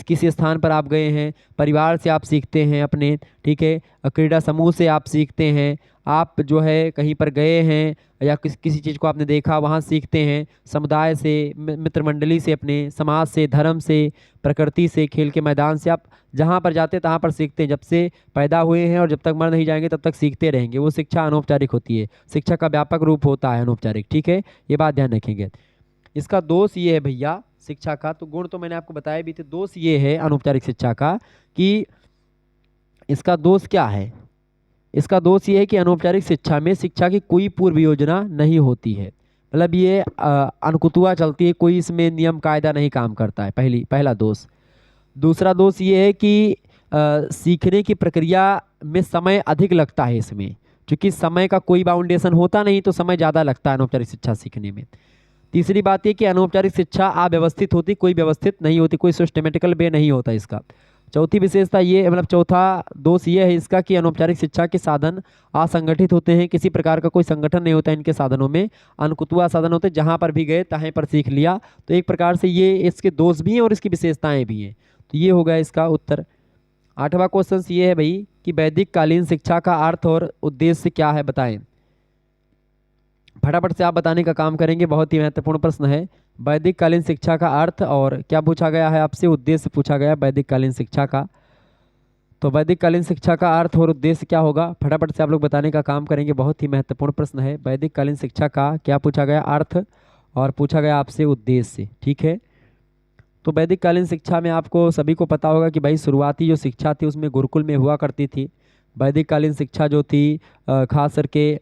किसी स्थान पर आप गए हैं, परिवार से आप सीखते हैं अपने, ठीक है, क्रीड़ा समूह से आप सीखते हैं, आप जो है कहीं पर गए हैं या किसी चीज़ को आपने देखा वहाँ सीखते हैं, समुदाय से, मित्र मंडली से, अपने समाज से, धर्म से, प्रकृति से, खेल के मैदान से, आप जहाँ पर जाते हैं तहाँ पर सीखते हैं। जब से पैदा हुए हैं और जब तक मर नहीं जाएंगे तब तक सीखते रहेंगे, वो शिक्षा अनौपचारिक होती है। शिक्षा का व्यापक रूप होता है अनौपचारिक, ठीक है, ये बात ध्यान रखेंगे। इसका दोष ये है भैया शिक्षा का, तो गुण तो मैंने आपको बताए भी थे, दोष ये है अनौपचारिक शिक्षा का कि इसका दोष क्या है? इसका दोष ये है कि अनौपचारिक शिक्षा में शिक्षा की कोई पूर्व योजना नहीं होती है, मतलब ये अनकुतुआ चलती है, कोई इसमें नियम कायदा नहीं काम करता है, पहला दोष। दूसरा दोष ये है कि सीखने की प्रक्रिया में समय अधिक लगता है इसमें, क्योंकि समय का कोई बाउंडेशन होता नहीं तो समय ज़्यादा लगता है अनौपचारिक शिक्षा सीखने में। तीसरी बात ये कि अनौपचारिक शिक्षा अव्यवस्थित होती, कोई व्यवस्थित नहीं होती, कोई सिस्टमेटिकल वे नहीं होता इसका। चौथी विशेषता ये मतलब चौथा दोष ये है इसका कि अनौपचारिक शिक्षा के साधन असंगठित होते हैं, किसी प्रकार का कोई संगठन नहीं होता इनके साधनों में, अनकुतुआ साधन होते हैं, जहाँ पर भी गए तहीं पर सीख लिया। तो एक प्रकार से ये इसके दोष भी हैं और इसकी विशेषताएं भी हैं। तो ये हो गया इसका उत्तर। 8वां क्वेश्चन ये है भाई कि वैदिक कालीन शिक्षा का अर्थ और उद्देश्य क्या है, बताएं। फटाफट से आप बताने का काम करेंगे, बहुत ही महत्वपूर्ण प्रश्न है। वैदिक कालीन शिक्षा का अर्थ और क्या पूछा गया है आपसे? उद्देश्य पूछा गया वैदिक कालीन शिक्षा का। तो वैदिक कालीन शिक्षा का अर्थ और उद्देश्य क्या होगा, फटाफट से आप लोग बताने का काम करेंगे, बहुत ही महत्वपूर्ण प्रश्न है। वैदिक कालीन शिक्षा का क्या पूछा गया? अर्थ, और पूछा गया आपसे उद्देश्य, ठीक है। तो वैदिक कालीन शिक्षा में आपको सभी को पता होगा कि भाई शुरुआती जो शिक्षा थी उसमें गुरुकुल में हुआ करती थी। वैदिक कालीन शिक्षा जो थी खास करके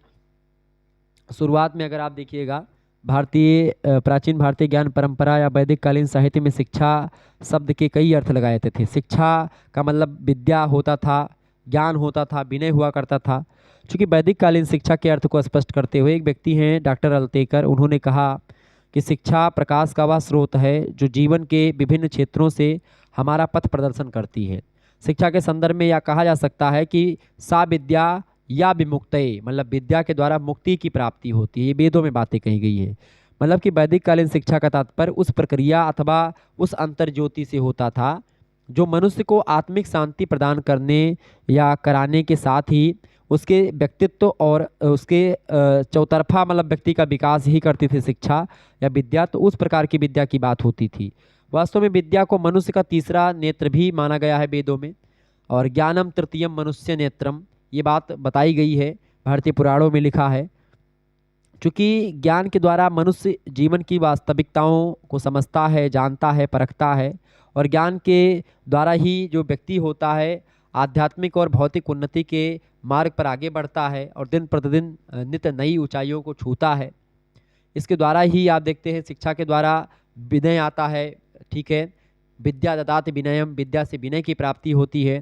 शुरुआत में अगर आप देखिएगा प्राचीन भारतीय ज्ञान परंपरा या वैदिक कालीन साहित्य में शिक्षा शब्द के कई अर्थ लगाए जाते थे। शिक्षा का मतलब विद्या होता था, ज्ञान होता था, विनय हुआ करता था। चूँकि वैदिक कालीन शिक्षा के अर्थ को स्पष्ट करते हुए एक व्यक्ति हैं डॉक्टर अल्तेकर, उन्होंने कहा कि शिक्षा प्रकाश का वह स्रोत है जो जीवन के विभिन्न क्षेत्रों से हमारा पथ प्रदर्शन करती है। शिक्षा के संदर्भ में यह कहा जा सकता है कि सा विद्या या विमुक्तये, मतलब विद्या के द्वारा मुक्ति की प्राप्ति होती है। ये वेदों में बातें कही गई है। मतलब कि वैदिक कालीन शिक्षा का तात्पर्य उस प्रक्रिया अथवा उस अंतर ज्योति से होता था जो मनुष्य को आत्मिक शांति प्रदान करने या कराने के साथ ही उसके व्यक्तित्व और उसके चौतरफा मतलब व्यक्ति का विकास ही करती थी शिक्षा या विद्या। तो उस प्रकार की विद्या की बात होती थी। वास्तव में विद्या को मनुष्य का तीसरा नेत्र भी माना गया है वेदों में, और ज्ञानम तृतीयम मनुष्य नेत्रम, ये बात बताई गई है, भारतीय पुराणों में लिखा है। चूँकि ज्ञान के द्वारा मनुष्य जीवन की वास्तविकताओं को समझता है, जानता है, परखता है, और ज्ञान के द्वारा ही जो व्यक्ति होता है आध्यात्मिक और भौतिक उन्नति के मार्ग पर आगे बढ़ता है और दिन प्रतिदिन नित्य नई ऊंचाइयों को छूता है। इसके द्वारा ही आप देखते हैं शिक्षा के द्वारा विनय आता है, ठीक है, विद्या ददाति विनयम, विद्या से विनय की प्राप्ति होती है,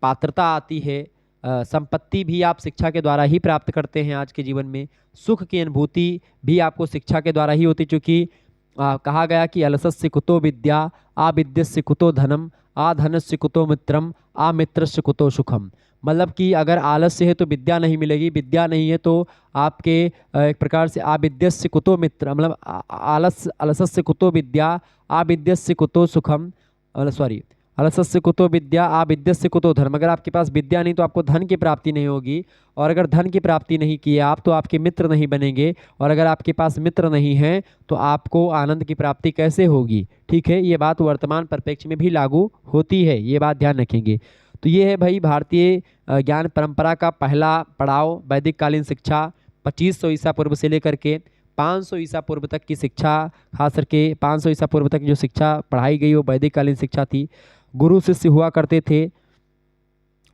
पात्रता आती है, संपत्ति भी आप शिक्षा के द्वारा ही प्राप्त करते हैं आज के जीवन में, सुख की अनुभूति भी आपको शिक्षा के द्वारा ही होती, चूँकि कहा गया कि अलसस्य कुतो विद्या, आविद्यस्य कुतो धनम, आधनस्य कुतो मित्रम, आमित्रस्य कुतो सुखम। मतलब कि अगर आलस्य है तो विद्या नहीं मिलेगी, विद्या नहीं है तो आपके एक प्रकार से आविद्यस्य कुतो मित्र, मतलब अलसस्य कुतो विद्या, आविद्यस्य कुतो सुखम, सॉरी, अलसस्य कुतो विद्या, आविद्यस्य कुतो धर्म। अगर आपके पास विद्या नहीं तो आपको धन की प्राप्ति नहीं होगी, और अगर धन की प्राप्ति नहीं की आप तो आपके मित्र नहीं बनेंगे, और अगर आपके पास मित्र नहीं हैं तो आपको आनंद की प्राप्ति कैसे होगी, ठीक है। ये बात वर्तमान परिप्रेक्ष्य में भी लागू होती है, ये बात ध्यान रखेंगे। तो ये है भाई भारतीय ज्ञान परंपरा का पहला पड़ाव, वैदिक कालीन शिक्षा। 2500 ईसा पूर्व से लेकर के 500 ईसा पूर्व तक की शिक्षा, खास करके 500 ईसा पूर्व तक जो शिक्षा पढ़ाई गई वो वैदिक कालीन शिक्षा थी। गुरु शिष्य हुआ करते थे।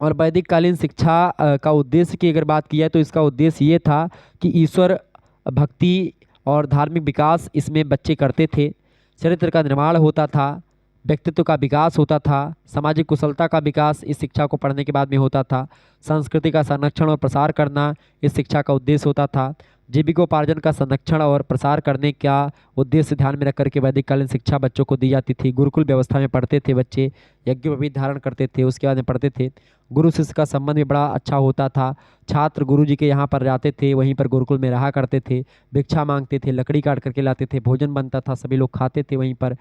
और वैदिक कालीन शिक्षा का उद्देश्य की अगर बात की जाए तो इसका उद्देश्य ये था कि ईश्वर भक्ति और धार्मिक विकास इसमें बच्चे करते थे। चरित्र का निर्माण होता था, व्यक्तित्व का विकास होता था, सामाजिक कुशलता का विकास इस शिक्षा को पढ़ने के बाद में होता था। संस्कृति का संरक्षण और प्रसार करना इस शिक्षा का उद्देश्य होता था। जीविकोपार्जन का संरक्षण और प्रसार करने का उद्देश्य ध्यान में रख करके वैदिक कालीन शिक्षा बच्चों को दी जाती थी। गुरुकुल व्यवस्था में पढ़ते थे बच्चे, यज्ञोपवीत धारण करते थे, उसके बाद में पढ़ते थे। गुरु शिष्य का संबंध भी बड़ा अच्छा होता था। छात्र गुरु जी के यहाँ पर जाते थे, वहीं पर गुरुकुल में रहा करते थे, भिक्षा मांगते थे, लकड़ी काट करके लाते थे, भोजन बनता था, सभी लोग खाते थे वहीं पर,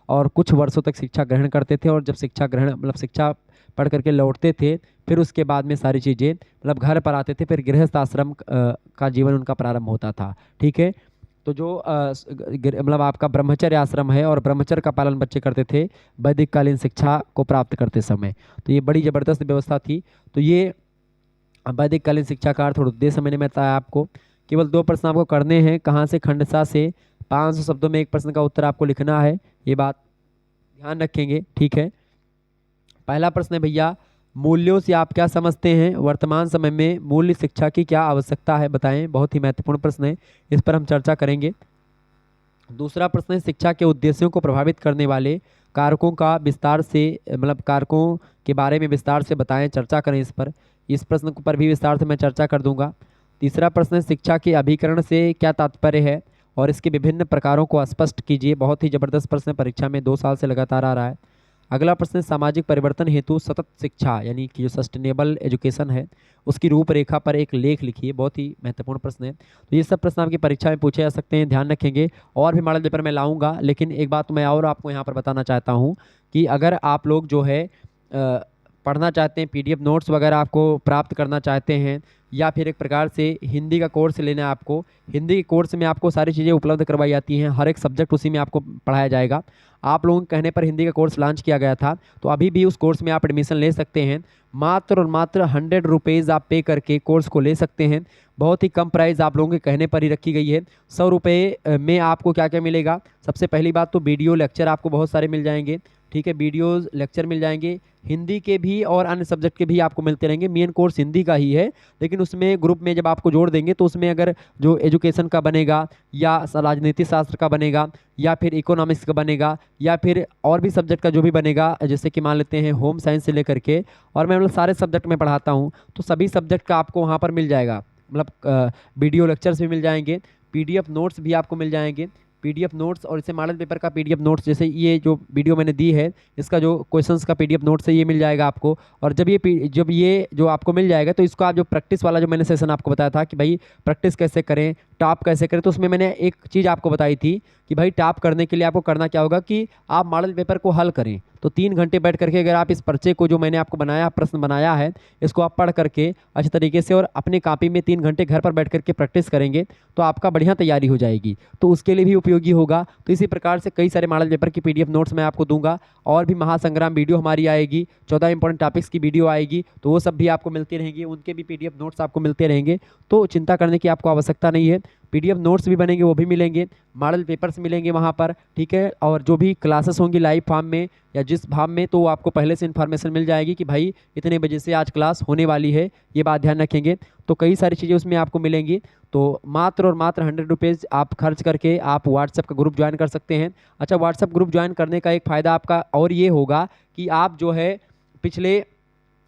और कुछ वर्षों तक शिक्षा ग्रहण करते थे। और जब शिक्षा ग्रहण मतलब शिक्षा पढ़ करके लौटते थे, फिर उसके बाद में सारी चीज़ें मतलब घर पर आते थे, फिर गृहस्थ आश्रम का जीवन उनका प्रारंभ होता था। ठीक है, तो जो मतलब आपका ब्रह्मचर्य आश्रम है और ब्रह्मचर्य का पालन बच्चे करते थे वैदिक कालीन शिक्षा को प्राप्त करते समय। तो ये बड़ी ज़बरदस्त व्यवस्था थी। तो ये वैदिक कालीन शिक्षा का अर्थ और उद्देश्य मैंने बताया आपको। केवल 2 प्रश्न आपको करने हैं, कहाँ से खंडसा से। 500 शब्दों में एक प्रश्न का उत्तर आपको लिखना है, ये बात ध्यान रखेंगे। ठीक है, पहला प्रश्न है भैया, मूल्यों से आप क्या समझते हैं? वर्तमान समय में मूल्य शिक्षा की क्या आवश्यकता है, बताएं। बहुत ही महत्वपूर्ण प्रश्न है, इस पर हम चर्चा करेंगे। दूसरा प्रश्न है, शिक्षा के उद्देश्यों को प्रभावित करने वाले कारकों का विस्तार से मतलब कारकों के बारे में विस्तार से बताएं, चर्चा करें इस पर। इस प्रश्न पर भी विस्तार से मैं चर्चा कर दूंगा। तीसरा प्रश्न है, शिक्षा के अभिकरण से क्या तात्पर्य है और इसके विभिन्न प्रकारों को स्पष्ट कीजिए। बहुत ही जबरदस्त प्रश्न है, परीक्षा में 2 साल से लगातार आ रहा है। अगला प्रश्न है, सामाजिक परिवर्तन हेतु सतत शिक्षा यानी कि जो सस्टेनेबल एजुकेशन है उसकी रूपरेखा पर एक लेख लिखिए। बहुत ही महत्वपूर्ण प्रश्न है। तो ये सब प्रश्न आपकी परीक्षा में पूछे जा सकते हैं, ध्यान रखेंगे। और भी मॉडल पेपर मैं लाऊंगा, लेकिन एक बात मैं और आपको यहाँ पर बताना चाहता हूँ कि अगर आप लोग जो है पढ़ना चाहते हैं, PDF नोट्स वगैरह आपको प्राप्त करना चाहते हैं, या फिर एक प्रकार से हिंदी का कोर्स लेना है आपको, हिंदी के कोर्स में आपको सारी चीज़ें उपलब्ध करवाई जाती हैं, हर एक सब्जेक्ट उसी में आपको पढ़ाया जाएगा। आप लोगों के कहने पर हिंदी का कोर्स लॉन्च किया गया था, तो अभी भी उस कोर्स में आप एडमिशन ले सकते हैं। मात्र और मात्र 100 रुपीज़ आप पे करके कोर्स को ले सकते हैं। बहुत ही कम प्राइस आप लोगों के कहने पर ही रखी गई है। 100 रुपये में आपको क्या क्या मिलेगा? सबसे पहली बात तो वीडियो लेक्चर आपको बहुत सारे मिल जाएंगे। ठीक है, वीडियोज़ लेक्चर मिल जाएंगे, हिंदी के भी और अन्य सब्जेक्ट के भी आपको मिलते रहेंगे। मेन कोर्स हिंदी का ही है, लेकिन उसमें ग्रुप में जब आपको जोड़ देंगे तो उसमें अगर जो एजुकेशन का बनेगा, या राजनीति शास्त्र का बनेगा, या फिर इकोनॉमिक्स का बनेगा, या फिर और भी सब्जेक्ट का जो भी बनेगा, जैसे कि मान लेते हैं होम साइंस से लेकर के, और मैं मतलब सारे सब्जेक्ट में पढ़ाता हूँ, तो सभी सब्जेक्ट का आपको वहाँ पर मिल जाएगा। मतलब वीडियो लेक्चर्स भी मिल जाएंगे, PDF नोट्स भी आपको मिल जाएंगे। PDF नोट्स और इसे मॉडल पेपर का PDF नोट्स, जैसे ये जो वीडियो मैंने दी है इसका जो क्वेश्चंस का PDF नोट्स है ये मिल जाएगा आपको। और जब ये जो आपको मिल जाएगा तो इसको आप जो प्रैक्टिस वाला जो मैंने सेशन आपको बताया था कि भाई प्रैक्टिस कैसे करें, टॉप कैसे करें, तो उसमें मैंने एक चीज़ आपको बताई थी कि भाई टॉप करने के लिए आपको करना क्या होगा कि आप मॉडल पेपर को हल करें। तो 3 घंटे बैठ करके अगर आप इस पर्चे को जो मैंने आपको बनाया, प्रश्न बनाया है, इसको आप पढ़ करके अच्छे तरीके से और अपनी कॉपी में 3 घंटे घर पर बैठ करके प्रैक्टिस करेंगे तो आपका बढ़िया तैयारी हो जाएगी, तो उसके लिए भी उपयोगी होगा। तो इसी प्रकार से कई सारे मॉडल पेपर की PDF नोट्स मैं आपको दूंगा, और भी महासंग्राम वीडियो हमारी आएगी, 14 इंपॉर्टेंट टॉपिक्स की वीडियो आएगी, तो वो सब भी आपको मिलती रहेंगी, उनके भी PDF नोट्स आपको मिलते रहेंगे। तो चिंता करने की आपको आवश्यकता नहीं है। PDF नोट्स भी बनेंगे, वो भी मिलेंगे, मॉडल पेपर्स मिलेंगे वहाँ पर। ठीक है, और जो भी क्लासेस होंगी लाइव फॉर्म में या जिस भाव में, तो आपको पहले से इन्फॉर्मेशन मिल जाएगी कि भाई इतने बजे से आज क्लास होने वाली है, ये बात ध्यान रखेंगे। तो कई सारी चीज़ें उसमें आपको मिलेंगी। तो मात्र और मात्र 100 रुपीज़ आप खर्च करके आप व्हाट्सएप का ग्रुप ज्वाइन कर सकते हैं। अच्छा, व्हाट्सएप ग्रुप ज्वाइन करने का एक फ़ायदा आपका और ये होगा कि आप जो है पिछले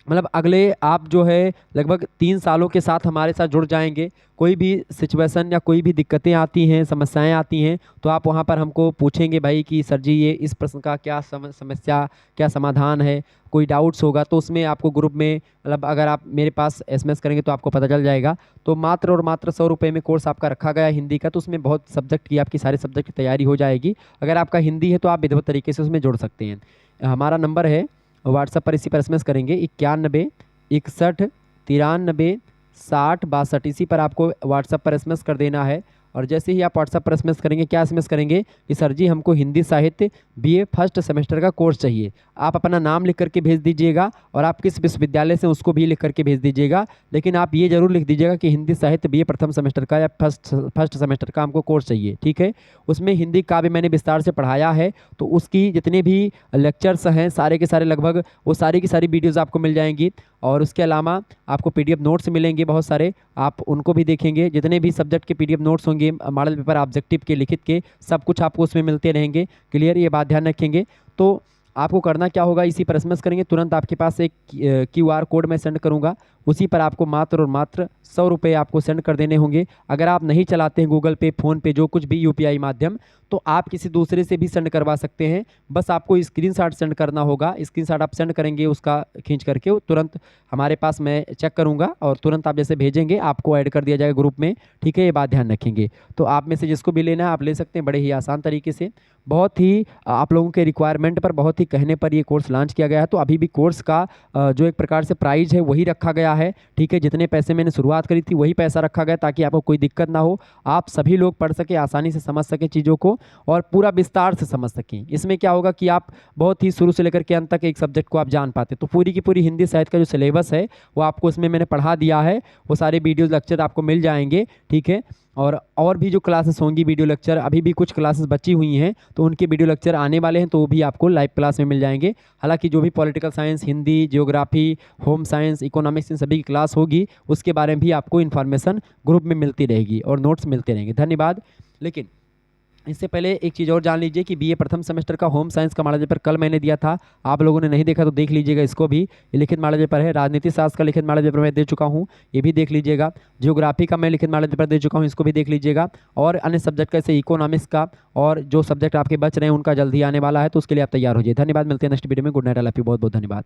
मतलब अगले आप जो है लगभग 3 सालों के साथ हमारे साथ जुड़ जाएंगे। कोई भी सिचुएशन या कोई भी दिक्कतें आती हैं, समस्याएं आती हैं, तो आप वहां पर हमको पूछेंगे भाई कि सर जी ये इस प्रश्न का क्या समस्या, क्या समाधान है, कोई डाउट्स होगा तो उसमें आपको ग्रुप में मतलब अगर आप मेरे पास SMS करेंगे तो आपको पता चल जाएगा। तो मात्र और मात्र 100 रुपये में कोर्स आपका रखा गया है हिंदी का, तो उसमें बहुत सब्जेक्ट की आपकी सारे सब्जेक्ट की तैयारी हो जाएगी। अगर आपका हिंदी है तो आप विधिवत तरीके से उसमें जुड़ सकते हैं। हमारा नंबर है व्हाट्सएप पर, इसी पर SMS करेंगे 91 61 93 60 62, इसी पर आपको व्हाट्सएप पर SMS कर देना है। और जैसे ही आप व्हाट्सएप पर एसएमएस करेंगे, क्या एसएमएस करेंगे कि सर जी हमको हिंदी साहित्य बीए फर्स्ट सेमेस्टर का कोर्स चाहिए। आप अपना नाम लिख करके भेज दीजिएगा और आप किस विश्वविद्यालय से उसको भी लिख करके भेज दीजिएगा, लेकिन आप ये जरूर लिख दीजिएगा कि हिंदी साहित्य बीए प्रथम सेमेस्टर का या फर्स्ट सेमेस्टर का हमको कोर्स चाहिए, ठीक है। उसमें हिंदी काव्य मैंने विस्तार से पढ़ाया है, तो उसकी जितने भी लेक्चर्स हैं सारे के सारे लगभग वो सारी की सारी वीडियोज़ आपको मिल जाएंगी। और उसके अलावा आपको पीडीएफ नोट्स मिलेंगे बहुत सारे, आप उनको भी देखेंगे। जितने भी सब्जेक्ट के पीडीएफ नोट्स होंगे, मॉडल पेपर ऑब्जेक्टिव के लिखित के, सब कुछ आपको उसमें मिलते रहेंगे। क्लियर, ये बात ध्यान रखेंगे। तो आपको करना क्या होगा, इसी पर एसएमएस करेंगे, तुरंत आपके पास एक क्यूआर कोड मैं सेंड करूंगा, उसी पर आपको मात्र और मात्र 100 रुपये आपको सेंड कर देने होंगे। अगर आप नहीं चलाते हैं गूगल पे, फ़ोन पे, जो कुछ भी यूपीआई माध्यम, तो आप किसी दूसरे से भी सेंड करवा सकते हैं। बस आपको स्क्रीनशॉट सेंड करना होगा। स्क्रीनशॉट आप सेंड करेंगे उसका खींच करके, वो तुरंत हमारे पास मैं चेक करूंगा और तुरंत आप जैसे भेजेंगे आपको ऐड कर दिया जाएगा ग्रुप में, ठीक है। ये बात ध्यान रखेंगे। तो आप में से जिसको भी लेना है आप ले सकते हैं बड़े ही आसान तरीके से। बहुत ही आप लोगों के रिक्वायरमेंट पर, बहुत ही कहने पर ये कोर्स लॉन्च किया गया है। तो अभी भी कोर्स का जो एक प्रकार से प्राइस है वही रखा गया है, ठीक है। जितने पैसे मैंने शुरुआत करी थी वही पैसा रखा गया, ताकि आपको कोई दिक्कत ना हो, आप सभी लोग पढ़ सके, आसानी से समझ सकें चीज़ों को और पूरा विस्तार से समझ सकें। इसमें क्या होगा कि आप बहुत ही शुरू से लेकर के अंत तक एक सब्जेक्ट को आप जान पाते। तो पूरी की पूरी हिंदी साहित्य का जो सिलेबस है वो आपको इसमें मैंने पढ़ा दिया है। वो सारे वीडियोज़ लेक्चर आपको मिल जाएंगे, ठीक है। और भी जो क्लासेस होंगी वीडियो लेक्चर, अभी भी कुछ क्लासेस बची हुई हैं, तो उनके वीडियो लेक्चर आने वाले हैं, तो वो भी आपको लाइव क्लास में मिल जाएंगे। हालांकि जो भी political science, Hindi, geography, home science, economics, इन सभी की क्लास होगी उसके बारे में भी आपको इन्फॉर्मेशन ग्रुप में मिलती रहेगी और नोट्स मिलते रहेंगे। धन्यवाद। लेकिन इससे पहले एक चीज़ और जान लीजिए कि बीए प्रथम सेमेस्टर का होम साइंस का मॉडल पेपर कल मैंने दिया था, आप लोगों ने नहीं देखा तो देख लीजिएगा इसको भी। ये लिखित मॉडल पेपर है। राजनीति शास्त्र का लिखित मॉडल पेपर मैं दे चुका हूँ, ये भी देख लीजिएगा। जियोग्राफी का मैं लिखित मॉडल पेपर दे चुका हूँ, इसको भी देख लीजिएगा। और अन्य सब्जेक्ट कैसे इकोनॉमिक्स का और जो सब्जेक्ट आपके बच रहे हैं उनका जल्दी आने वाला है, तो उसके लिए आप तैयार हो जाइए। धन्यवाद। मिलते हैं नेक्स्ट वीडियो में। Good night, I love you. बहुत बहुत धन्यवाद।